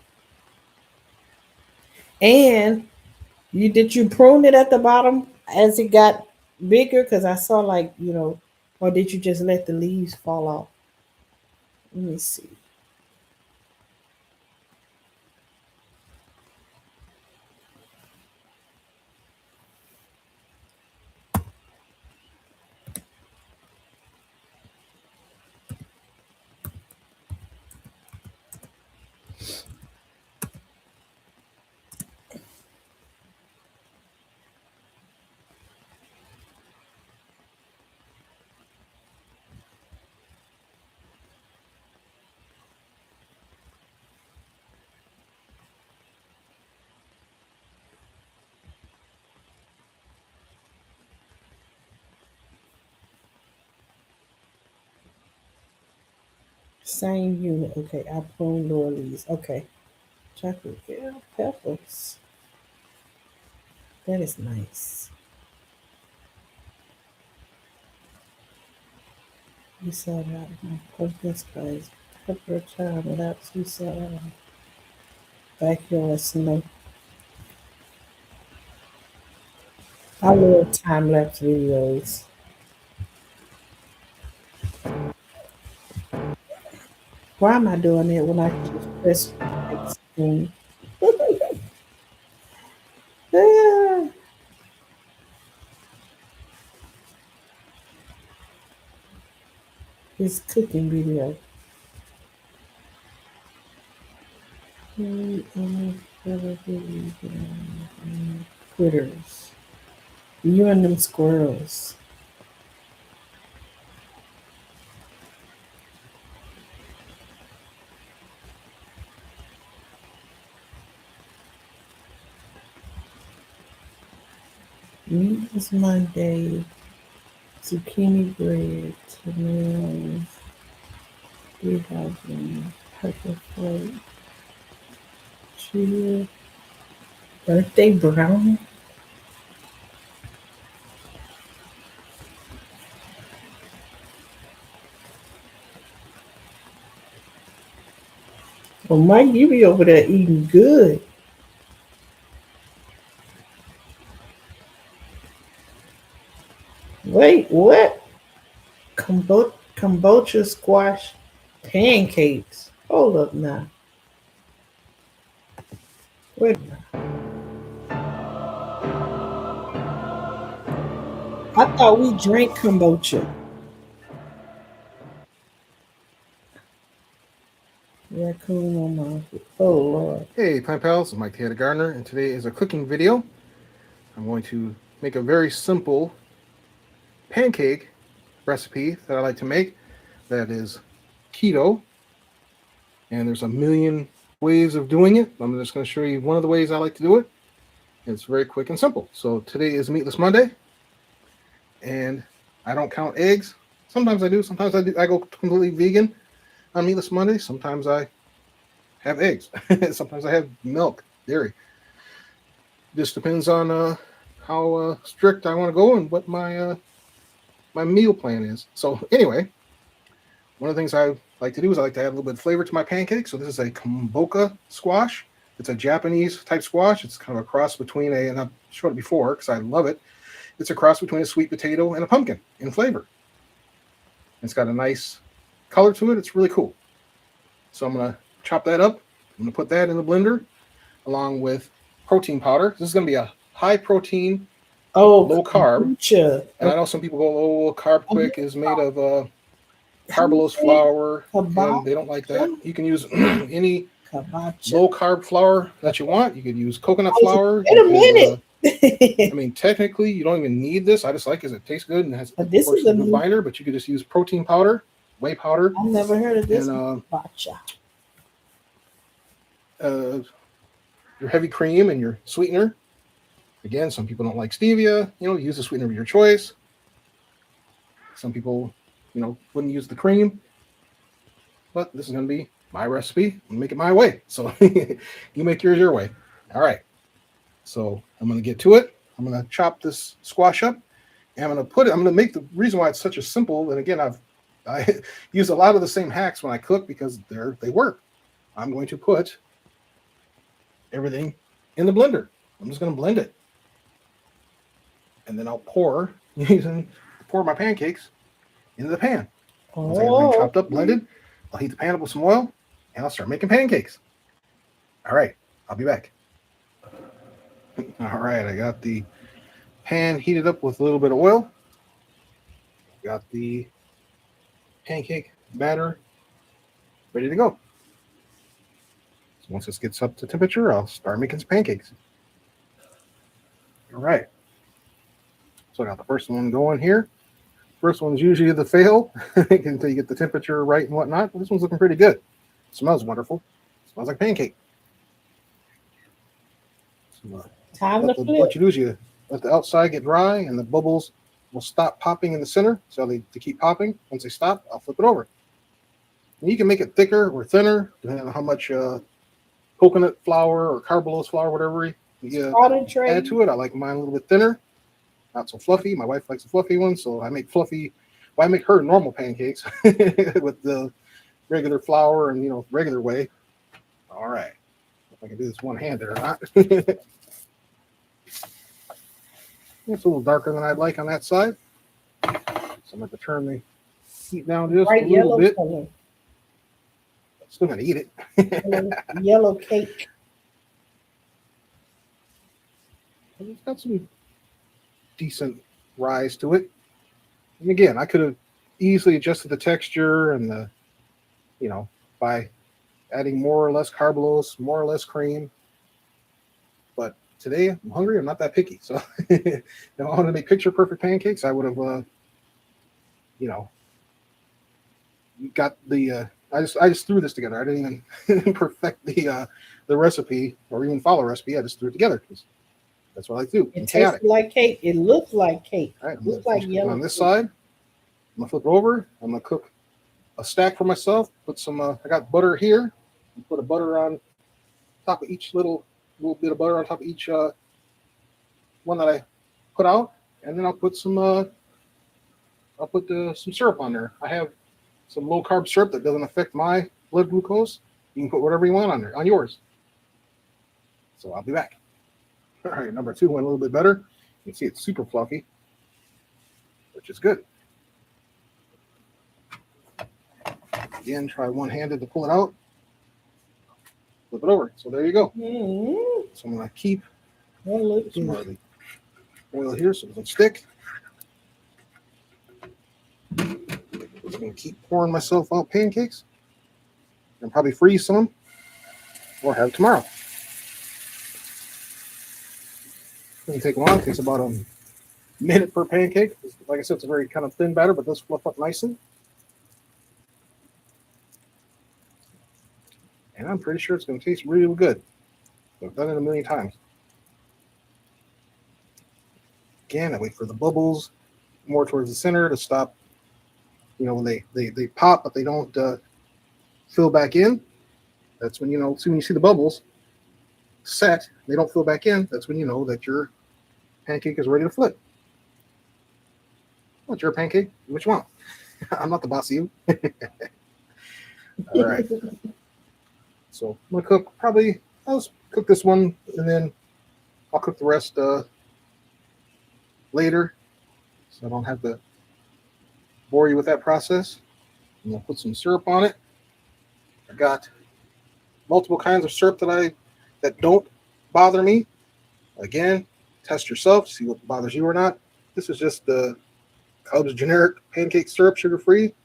S1: And You did you prune it at the bottom as it got bigger? Because I saw like or did you just let the leaves fall off? Let me see. Same unit. Okay, I pruned all these. Okay, chocolate bell peppers. That is nice. You saw that. Pumpkin spice pepper child without two salad. Backyard snow. I love time lapse videos. Why am I doing it when I can just press next screen? Ah, this cooking video. Critters. You and them squirrels. Meat is Monday. Zucchini bread. Tomatoes. Dehydrated. Pepper flake. Chia. Birthday brownie. Well, Mike, you be over there eating good. Wait, what? Kombucha squash pancakes. Hold up now. Wait. I thought we drank kombucha. Raccoon on my. Oh Lord.
S2: Hey, Pine Pals, I'm Mike the Gardener, and today is a cooking video. I'm going to make a very simple pancake recipe that I like to make that is keto, and there's a million ways of doing it. I'm just going to show you one of the ways I like to do it. It's very quick and simple. So today is Meatless Monday, and I don't count eggs. Sometimes I do. Sometimes I do. I go completely vegan on Meatless Monday. Sometimes I have eggs. Sometimes I have milk, dairy. Just depends on how strict I want to go and what my meal plan is. So anyway, one of the things I like to do is I like to add a little bit of flavor to my pancake. So this is a kombucha squash. It's a Japanese type squash. It's kind of a cross between and I've showed it before because I love it. It's a cross between a sweet potato and a pumpkin in flavor. It's got a nice color to it. It's really cool. So I'm going to chop that up. I'm going to put that in the blender along with protein powder. This is going to be a high protein, low carb.
S1: Kombucha.
S2: And I know some people go, "Oh, Carb Quick is made of carbulose flour," and they don't like that. You can use any low carb flour that you want. You could use coconut flour.
S1: Wait a minute.
S2: I mean, technically, you don't even need this. I just like it because it tastes good and has
S1: this is
S2: a good binder. But you could just use protein powder, whey powder.
S1: I've never heard of this.
S2: And, your heavy cream and your sweetener. Again, some people don't like stevia. Use the sweetener of your choice. Some people, wouldn't use the cream. But this is going to be my recipe. I'm going to make it my way. So you make yours your way. All right. So I'm going to get to it. I'm going to chop this squash up. And I'm going to make the reason why it's such a simple. And again, I use a lot of the same hacks when I cook because they work. I'm going to put everything in the blender. I'm just going to blend it. and then I'll pour my pancakes into the pan. Once I get everything
S1: Oh,
S2: chopped up, blended, I'll heat the pan up with some oil, and I'll start making pancakes. All right, I'll be back. All right, I got the pan heated up with a little bit of oil. Got the pancake batter ready to go. So once this gets up to temperature, I'll start making some pancakes. All right. So I got the first one going here. First one's usually the fail until you get the temperature right and whatnot. But this one's looking pretty good. It smells wonderful. It smells like pancake. So,
S1: time to
S2: what
S1: flip.
S2: you do is you let the outside get dry and the bubbles will stop popping in the center. So to keep popping. Once they stop, I'll flip it over. And you can make it thicker or thinner depending on how much coconut flour or carbulose flour, whatever you add to it. I like mine a little bit thinner, not so fluffy. My wife likes a fluffy one, so I make fluffy. Well, I make her normal pancakes with the regular flour and regular way. All right, if I can do this one-handed or not. It's a little darker than I'd like on that side, so I'm going to turn the heat down just a little bit.
S1: Color.
S2: Still going to eat it.
S1: Yellow cake.
S2: It's got some decent rise to it. And again, I could have easily adjusted the texture and by adding more or less carbulose, more or less cream. But today I'm hungry. I'm not that picky. So if I wanted to make picture perfect pancakes, I would have, got the. I just threw this together. I didn't even perfect the recipe or even follow a recipe. I just threw it together because that's what I do.
S1: It tastes like cake. It looks like cake.
S2: All right,
S1: it looks like yellow.
S2: On this side, I'm gonna flip it over. I'm gonna cook a stack for myself. Put some. I got butter here. Put a butter on top of each little bit of butter on top of each one that I put out, and then I'll put some. Some syrup on there. I have some low carb syrup that doesn't affect my blood glucose. You can put whatever you want on there on yours. So I'll be back. All right, number 2 went a little bit better. You can see it's super fluffy, which is good. Again, try one-handed to pull it out. Flip it over. So there you go.
S1: Mm-hmm.
S2: So I'm going to keep
S1: some
S2: more of the oil here so it doesn't stick. I'm going to keep pouring myself out pancakes and probably freeze some or have tomorrow. Doesn't take long. It takes about a minute per pancake. Like I said, it's a very kind of thin batter, but does fluff up nicely. And I'm pretty sure it's going to taste really good. I've done it a million times. Again, I wait for the bubbles more towards the center to stop. When they pop, but they don't fill back in. That's when as soon as you see the bubbles set, they don't fill back in. That's when you know that your pancake is ready to flip. What's your pancake? Which one? I'm not the boss of you. All right. So I'm gonna I'll cook this one and then I'll cook the rest later, so I don't have to bore you with that process. I'm gonna put some syrup on it. I got multiple kinds of syrup that don't bother me. Again, test yourself, see what bothers you or not. This is just the Cubs generic pancake syrup, sugar-free.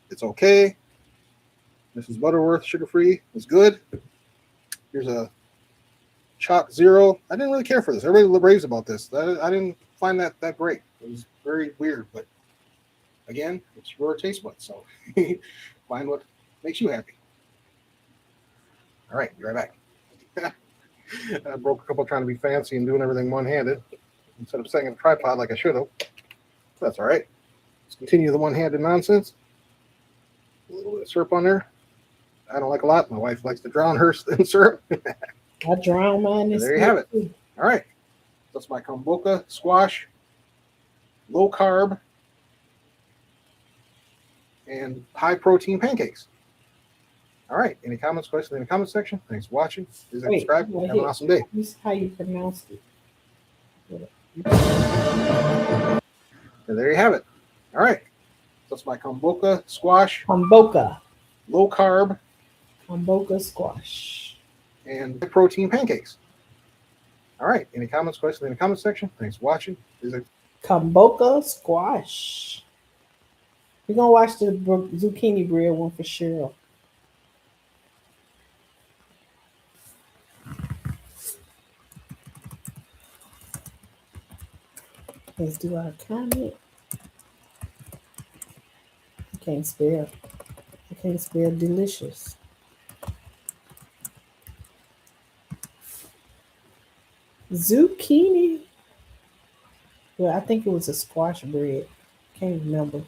S2: It's okay. This is Butterworth, sugar-free. It's good. Here's a Chalk Zero. I didn't really care for this. Everybody raves about this. I didn't find that great. It was very weird, but again, it's your taste buds, so find what makes you happy. All right, be right back. I broke a couple trying to be fancy and doing everything one-handed instead of setting a tripod like I should have. That's all right. Let's continue the one-handed nonsense. A little bit of syrup on there. I don't like a lot. My wife likes to drown hers in syrup.
S1: I drown mine.
S2: There you have it. All right. That's my kombucha squash, low carb, and high protein pancakes. All right. Any comments, questions in the comment section? Thanks for watching. Please subscribe. Have an awesome day.
S1: This is how you pronounce it.
S2: And there you have it. All right. That's my kombucha squash,
S1: Kombucha.
S2: low carb,
S1: Kombucha squash.
S2: and high protein pancakes. All right. Any comments, questions in the comment section? Thanks for watching.
S1: Kombucha squash. We're gonna watch the zucchini bread one for sure. Let's do our comment. I can't spell. I can't spell delicious. Zucchini. Well, I think it was a squash bread. Can't remember.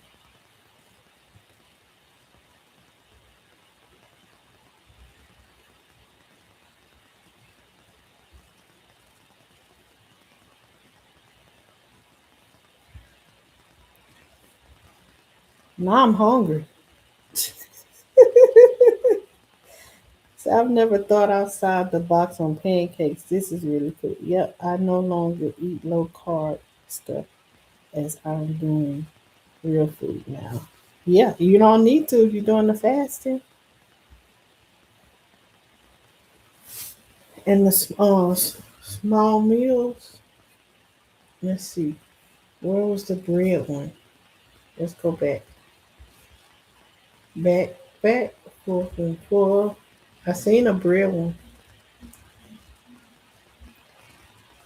S1: Now I'm hungry. So I've never thought outside the box on pancakes. This is really cool. Yep, I no longer eat low carb stuff as I'm doing real food now. Yeah, you don't need to if you're doing the fasting. And the small meals. Let's see. Where was the bread one? Let's go back. Back, back, forth and forth. I seen a bread one.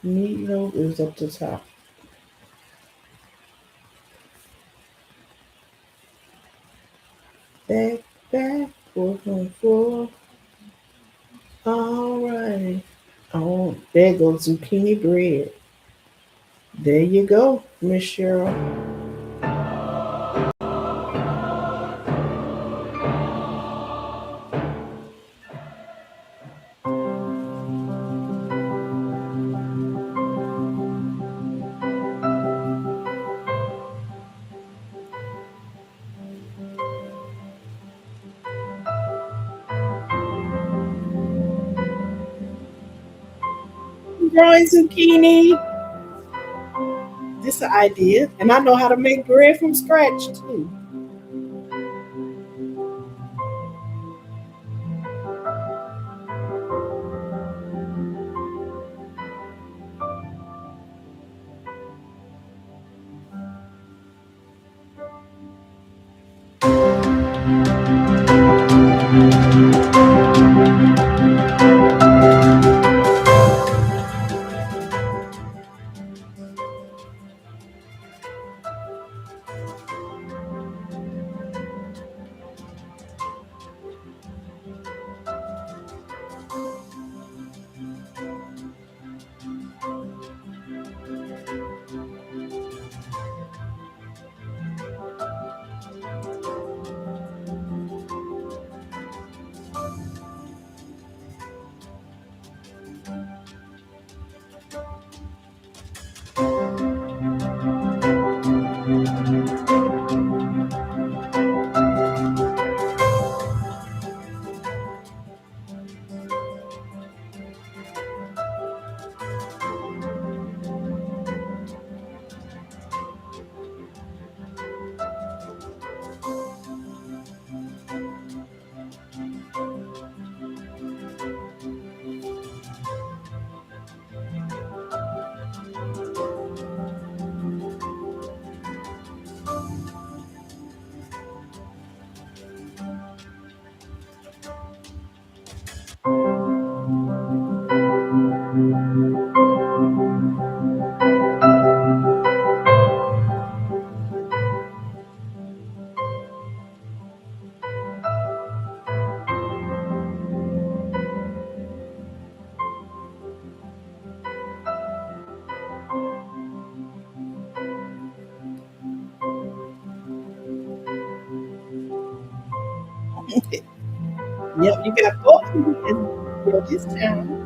S1: Meatloaf is up the top. Back, back, forth and forth. All right. Oh, there goes zucchini bread. There you go, Miss Cheryl. Growing zucchini. This is an idea. And I know how to make bread from scratch too. Yep, you got both of them this time.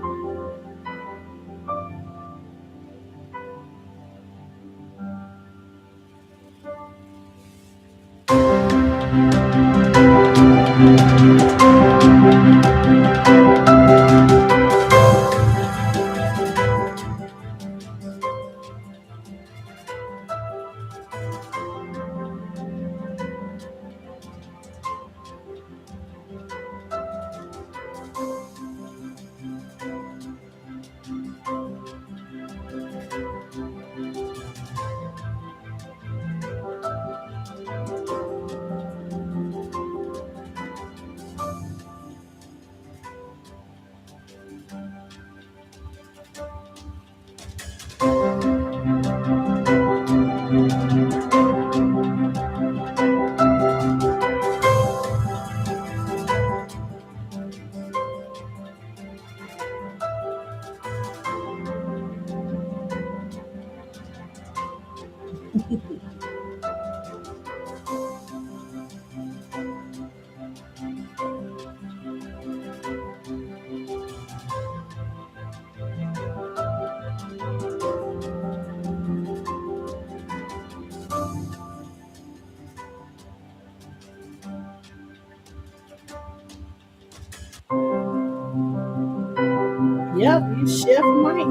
S1: Yep, you Chef Mike.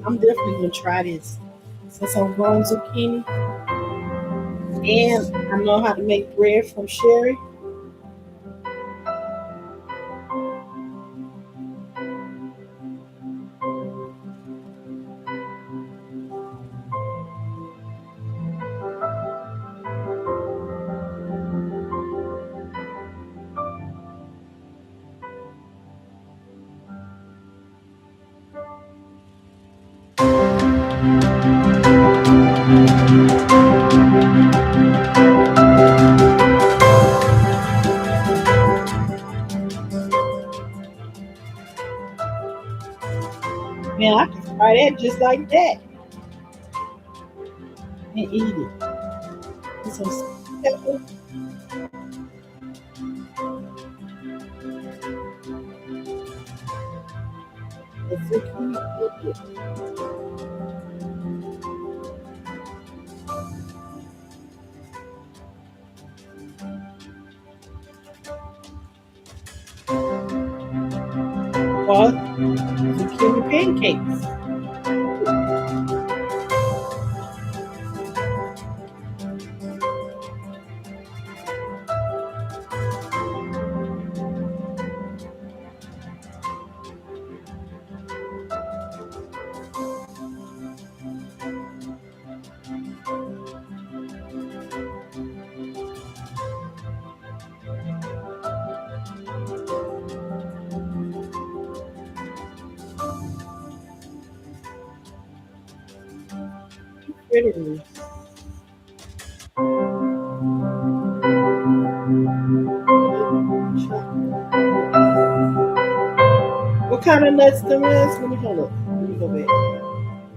S1: I'm definitely gonna try this. Since I'm growing zucchini and I know how to make bread from sherry. Man, I can fry that just like that and eat it. With some sweet pepper, the zucchini with it. Or zucchini pancakes. Pretty. What kind of nuts them is? Let me hold up. Let me go back.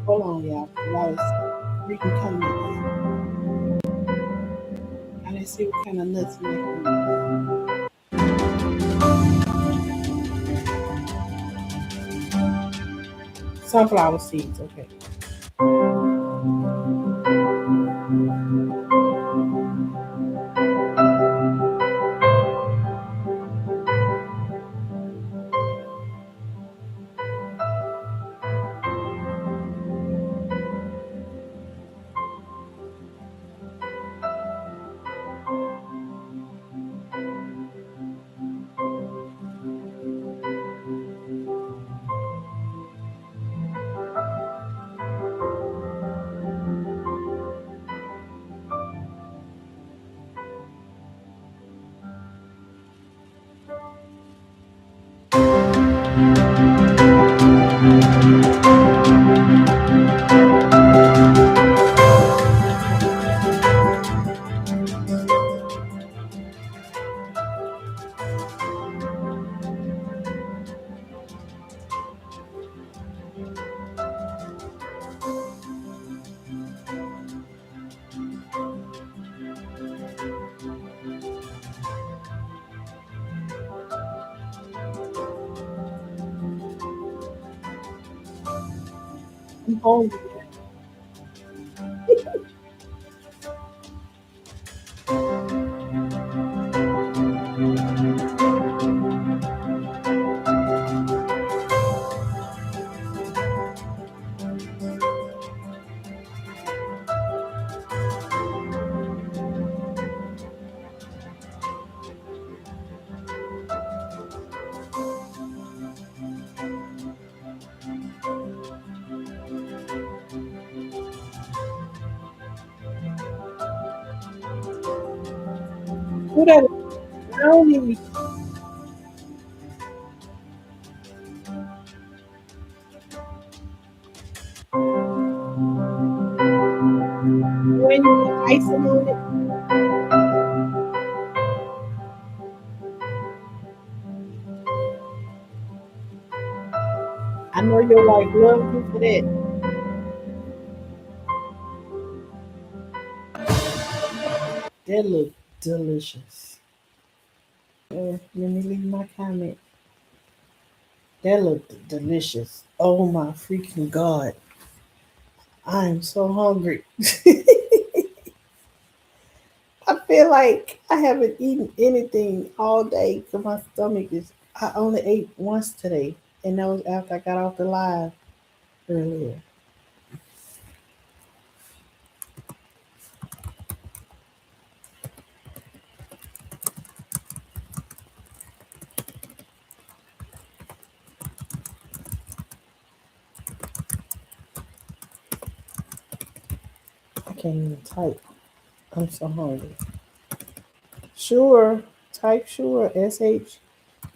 S1: Hold on, y'all. A lot of freaking comments. I didn't see what kind of nuts we making. Sunflower seeds, okay. I'm hungry. Who that brownie? When you put icing on it? I know your wife loves you for that. That look delicious. Let me leave my comment. That looked delicious. Oh my freaking God. I am so hungry. I feel like I haven't eaten anything all day because my stomach is. I only ate once today, and that was after I got off the live earlier. I can't even type. I'm so hungry. Sure. Type sure.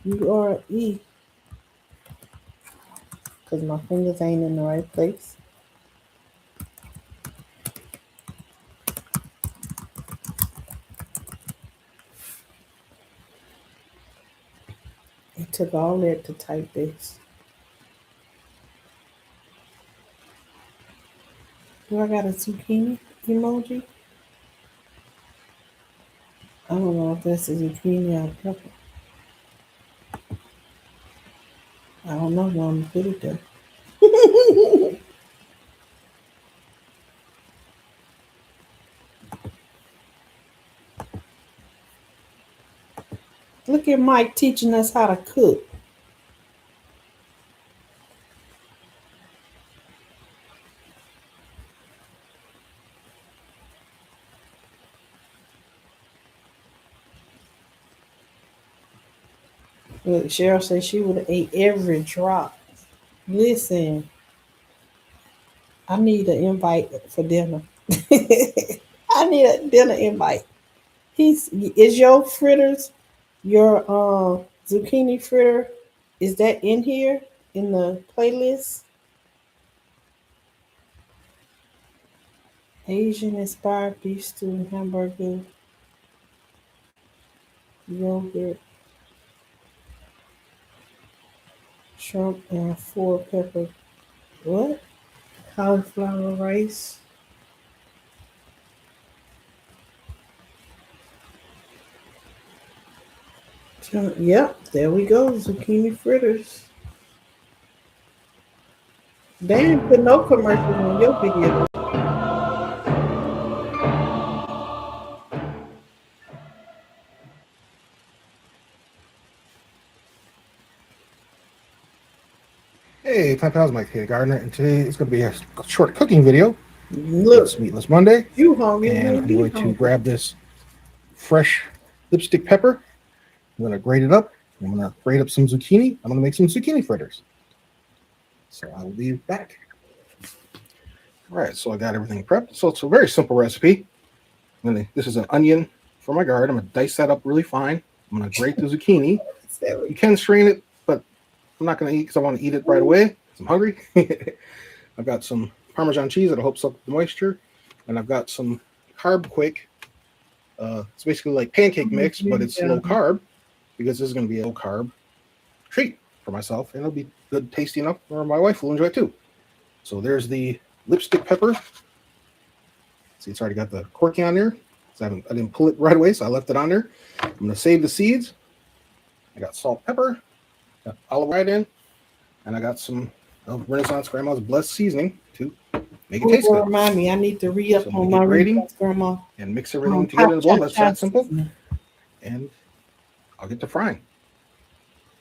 S1: SHURE. Because my fingers ain't in the right place. It took all that to type this. Do I got a zucchini emoji? I don't know if that's a zucchini or a pepper. I don't know. I'm going to put it there. Look at Mike teaching us how to cook. Look, Cheryl said she would have ate every drop. Listen, I need an invite for dinner. I need a dinner invite. Is your fritters, your zucchini fritter, is that in here in the playlist? Asian inspired beef stew, hamburger, yogurt, shrimp, and four pepper. What? Cauliflower rice. Yep, there we go. Zucchini fritters. They didn't put no commercials on your video.
S2: Hey, Pep, how's Mike here, Gardner, and today it's going to be a short cooking video.
S1: Look,
S2: It's Meatless Monday,
S1: you hungry?
S2: and
S1: Me
S2: I'm
S1: be
S2: going to
S1: hungry.
S2: grab this fresh lipstick pepper. I'm going to grate it up. I'm going to grate up some zucchini. I'm going to make some zucchini fritters. So I will be back. All right, so I got everything prepped. So it's a very simple recipe. This is an onion from my garden. I'm going to dice that up really fine. I'm going to grate the zucchini. You can strain it, but I'm not going to eat because I want to eat it right away because I'm hungry. I've got some Parmesan cheese that'll help soak the moisture, and I've got some Carb Quick. It's basically like pancake mix, but it's low carb because this is going to be a low carb treat for myself, and it'll be good, tasty enough, or my wife will enjoy it too. So there's the lipstick pepper. See, it's already got the corky on there. So I didn't pull it right away, so I left it on there. I'm going to save the seeds. I got salt, pepper, got olive oil in, and I got some Renaissance Grandma's Blessed seasoning to make it taste good.
S1: Remind me, I need to re-up
S2: So
S1: on my Renaissance Grandma.
S2: And mix everything together in a bowl. That's that simple. And I'll get to frying.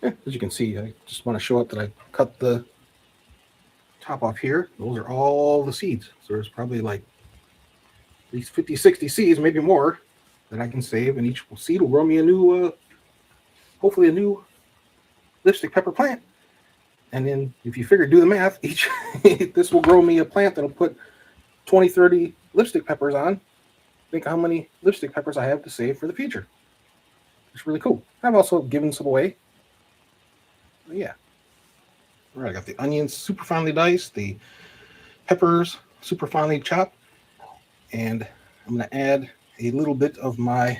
S2: Yeah, as you can see, I just want to show up that I cut the top off here. Those are all the seeds. So there's probably like at least 50, 60 seeds, maybe more, that I can save. And each seed will grow me a new, hopefully a new lipstick pepper plant. And then if you figure, do the math, this will grow me a plant that'll put 20, 30 lipstick peppers on. Think how many lipstick peppers I have to save for the future. It's really cool. I've also given some away. But yeah. All right, I got the onions super finely diced, the peppers super finely chopped, and I'm going to add a little bit of my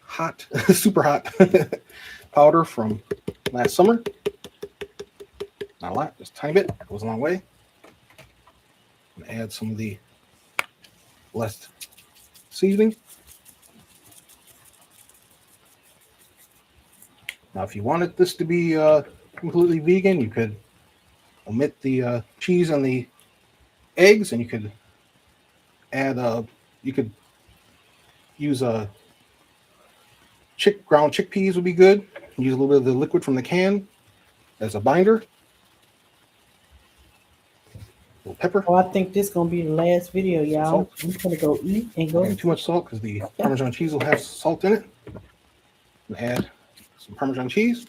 S2: hot, super hot powder from last summer. Not a lot, just a tiny bit. Goes a long way. I'm gonna add some of the blessed seasoning. Now, if you wanted this to be completely vegan, you could omit the cheese and the eggs, and you could add you could use ground chickpeas would be good. Use a little bit of the liquid from the can as a binder. A little pepper.
S1: Oh, I think this gonna be the last video, y'all.
S2: Salt.
S1: I'm gonna go eat and go.
S2: Not too much salt because the Parmesan cheese will have salt in it. And add some Parmesan cheese,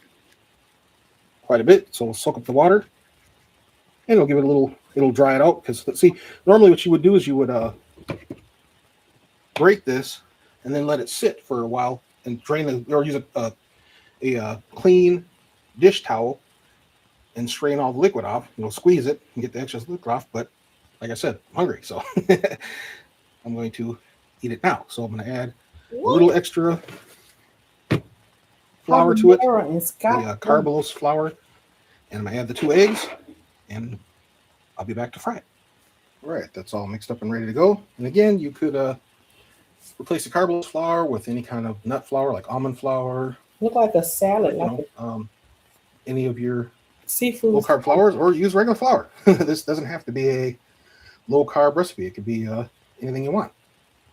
S2: quite a bit, so it'll soak up the water, and it'll give it a little. It'll dry it out because let's see. Normally, what you would do is you would grate this and then let it sit for a while and drain it, or use a clean dish towel and strain all the liquid off. Squeeze it and get the excess liquid off. But like I said, I'm hungry, so I'm going to eat it now. So I'm going to add a little extra flour to it, the carbose flour, and I'm going to add the 2 eggs, and I'll be back to fry it. All right, that's all mixed up and ready to go. And again, you could replace the carbose flour with any kind of nut flour, like almond flour.
S1: Look like a salad,
S2: any of your
S1: seafood
S2: low carb flours, or use regular flour. This doesn't have to be a low carb recipe. It could be anything you want.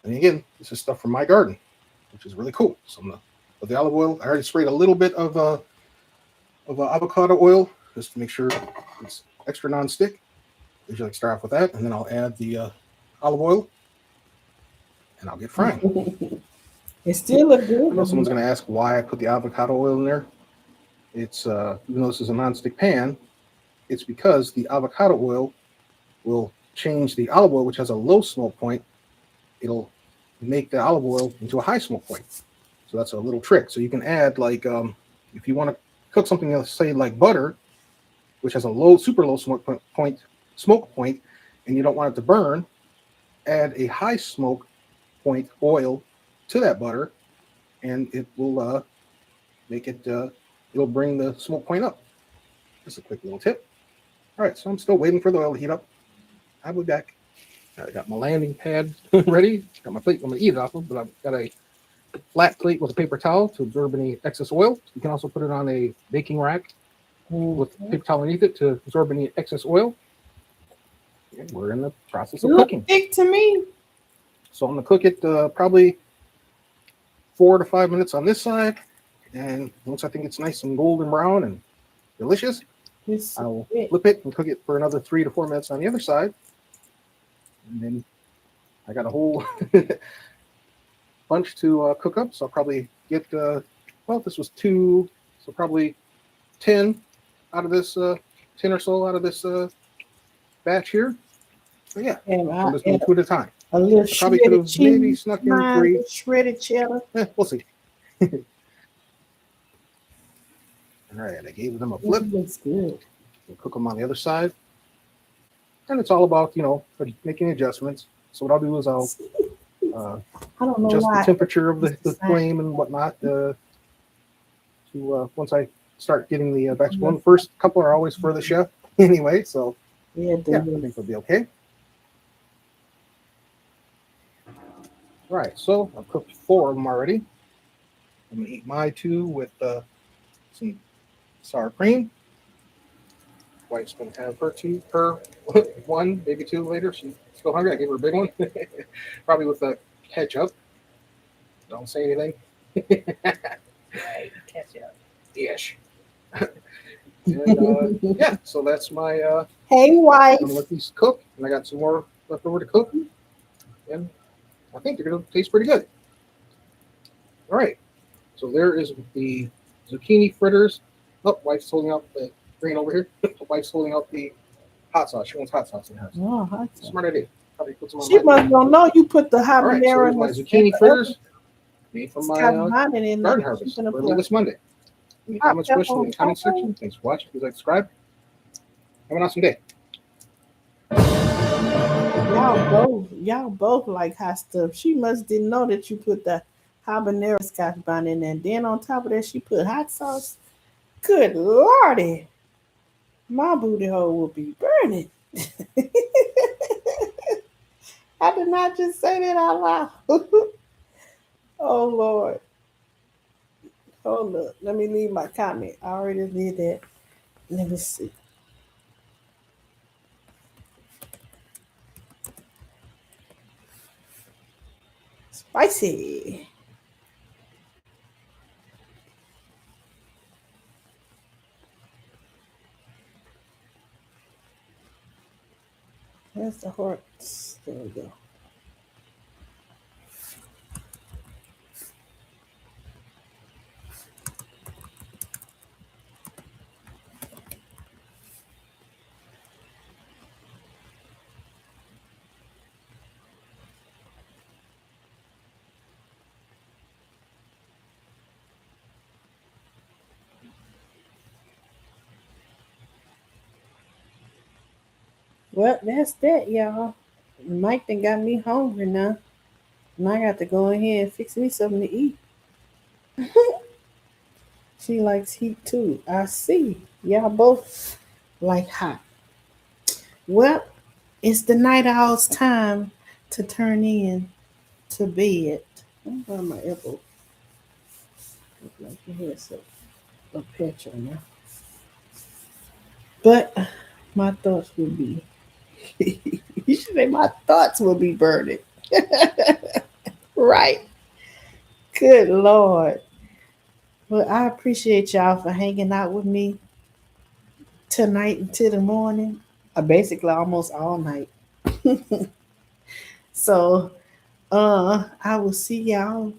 S2: And again, this is stuff from my garden, which is really cool. So I'm gonna put the olive oil. I already sprayed a little bit of avocado oil just to make sure it's extra non-stick. Usually like start off with that, and then I'll add the olive oil, and I'll get frying.
S1: It still looks good.
S2: I know someone's going to ask why I put the avocado oil in there. It's even though this is a non-stick pan, it's because the avocado oil will change the olive oil, which has a low smoke point. It'll make the olive oil into a high smoke point. So that's a little trick. So you can add, like, if you want to cook something, say like butter, which has a super low smoke point, and you don't want it to burn, add a high smoke point oil to that butter, and it will make it. It'll bring the smoke point up. Just a quick little tip. All right, so I'm still waiting for the oil to heat up. I'll be back. I got my landing pad ready. Got my plate. I'm gonna eat it off of, but I've got a flat plate with a paper towel to absorb any excess oil. You can also put it on a baking rack with a paper towel underneath it to absorb any excess oil. And we're in the process of cooking.
S1: Thick to me.
S2: So I'm gonna cook it probably 4 to 5 minutes on this side, and once I think it's nice and golden brown and delicious, I'll flip it and cook it for another 3 to 4 minutes on the other side. And then I got a whole bunch to cook up, so I'll probably get well, this was 2, so probably 10 out of this 10 or so out of this batch here. So yeah, I'm just going 2 at a time.
S1: A little
S2: probably could have maybe snuck in 3.
S1: Shredded cheddar.
S2: We'll see. All right, I gave them a flip.
S1: Looks good.
S2: We'll cook them on the other side. And it's all about, making adjustments. So what I'll do is I'll
S1: I don't know
S2: adjust
S1: why.
S2: the temperature of the flame and whatnot to once I start getting the batch going. First couple are always for the chef anyway, so yeah, I think they'll be okay. All right, so I've cooked 4 of them already. I'm gonna eat my 2 with some sour cream. Wife's gonna have her 1, maybe 2 later. She's still hungry. I gave her a big one, probably with the ketchup. Don't say anything.
S1: Right, ketchup.
S2: Ish. And, yeah, so that's my.
S1: Hey, wife.
S2: I'm gonna let these cook, and I got some more left over to cook, and I think they're gonna taste pretty good. All right, so there is the zucchini fritters. Oh, wife's holding out the green over here. Wife's holding out the hot sauce. She wants hot sauce in the house.
S1: Oh, hot sauce.
S2: Smart idea. Probably put some on
S1: She must don't know you put the habanero
S2: in my zucchini fritters. Made from my garden harvest. Early this Monday. Any comments, questions in the comment section? Thanks for watching. Please like, subscribe. Have an awesome day.
S1: Y'all both like hot stuff. She must didn't know that you put the habanero scotch bonnet in there. And then on top of that, she put hot sauce. Good Lordy. my booty hole will be burning. I did not just say that out loud. Oh Lord. Hold up. Let me leave my comment. I already did that. Let me see. Spicy. Where's the hearts? There we go. Well, that's that, y'all. Mike done got me hungry now. And I got to go in here and fix me something to eat. She likes heat too. I see. Y'all both like hot. Well, it's the night owl's time to turn in to bed. I'm on my elbow. Look like your head's a picture now. But my thoughts would be you should say my thoughts will be burning. Right? Good Lord. Well, I appreciate y'all for hanging out with me tonight until the morning. Basically almost all night. So I will see y'all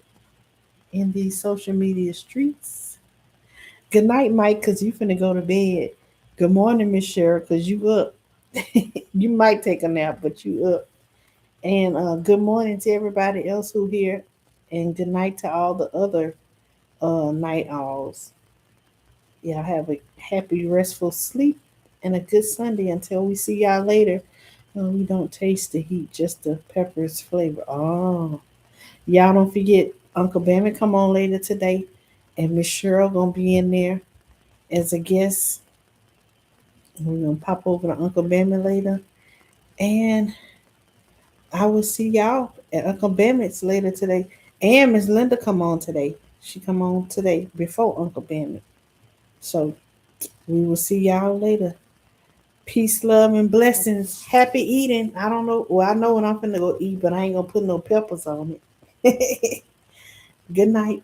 S1: in these social media streets. Good night, Mike, cause you finna go to bed. Good morning, Miss Cheryl, cause you up. You might take a nap, but you up. And good morning to everybody else who here. And good night to all the other night owls. Y'all have a happy, restful sleep and a good Sunday until we see y'all later. We don't taste the heat, just the pepper's flavor. Oh, y'all don't forget Uncle Bammy come on later today, and Miss Cheryl gonna be in there as a guest. We're gonna pop over to Uncle Bammy later, and I will see y'all at Uncle Bammit's later today. And Miss Linda come on today. She come on today before Uncle Bammit. So we will see y'all later. Peace, love, and blessings. Happy eating. I don't know. Well, I know when I'm finna go eat, but I ain't gonna put no peppers on it. Good night.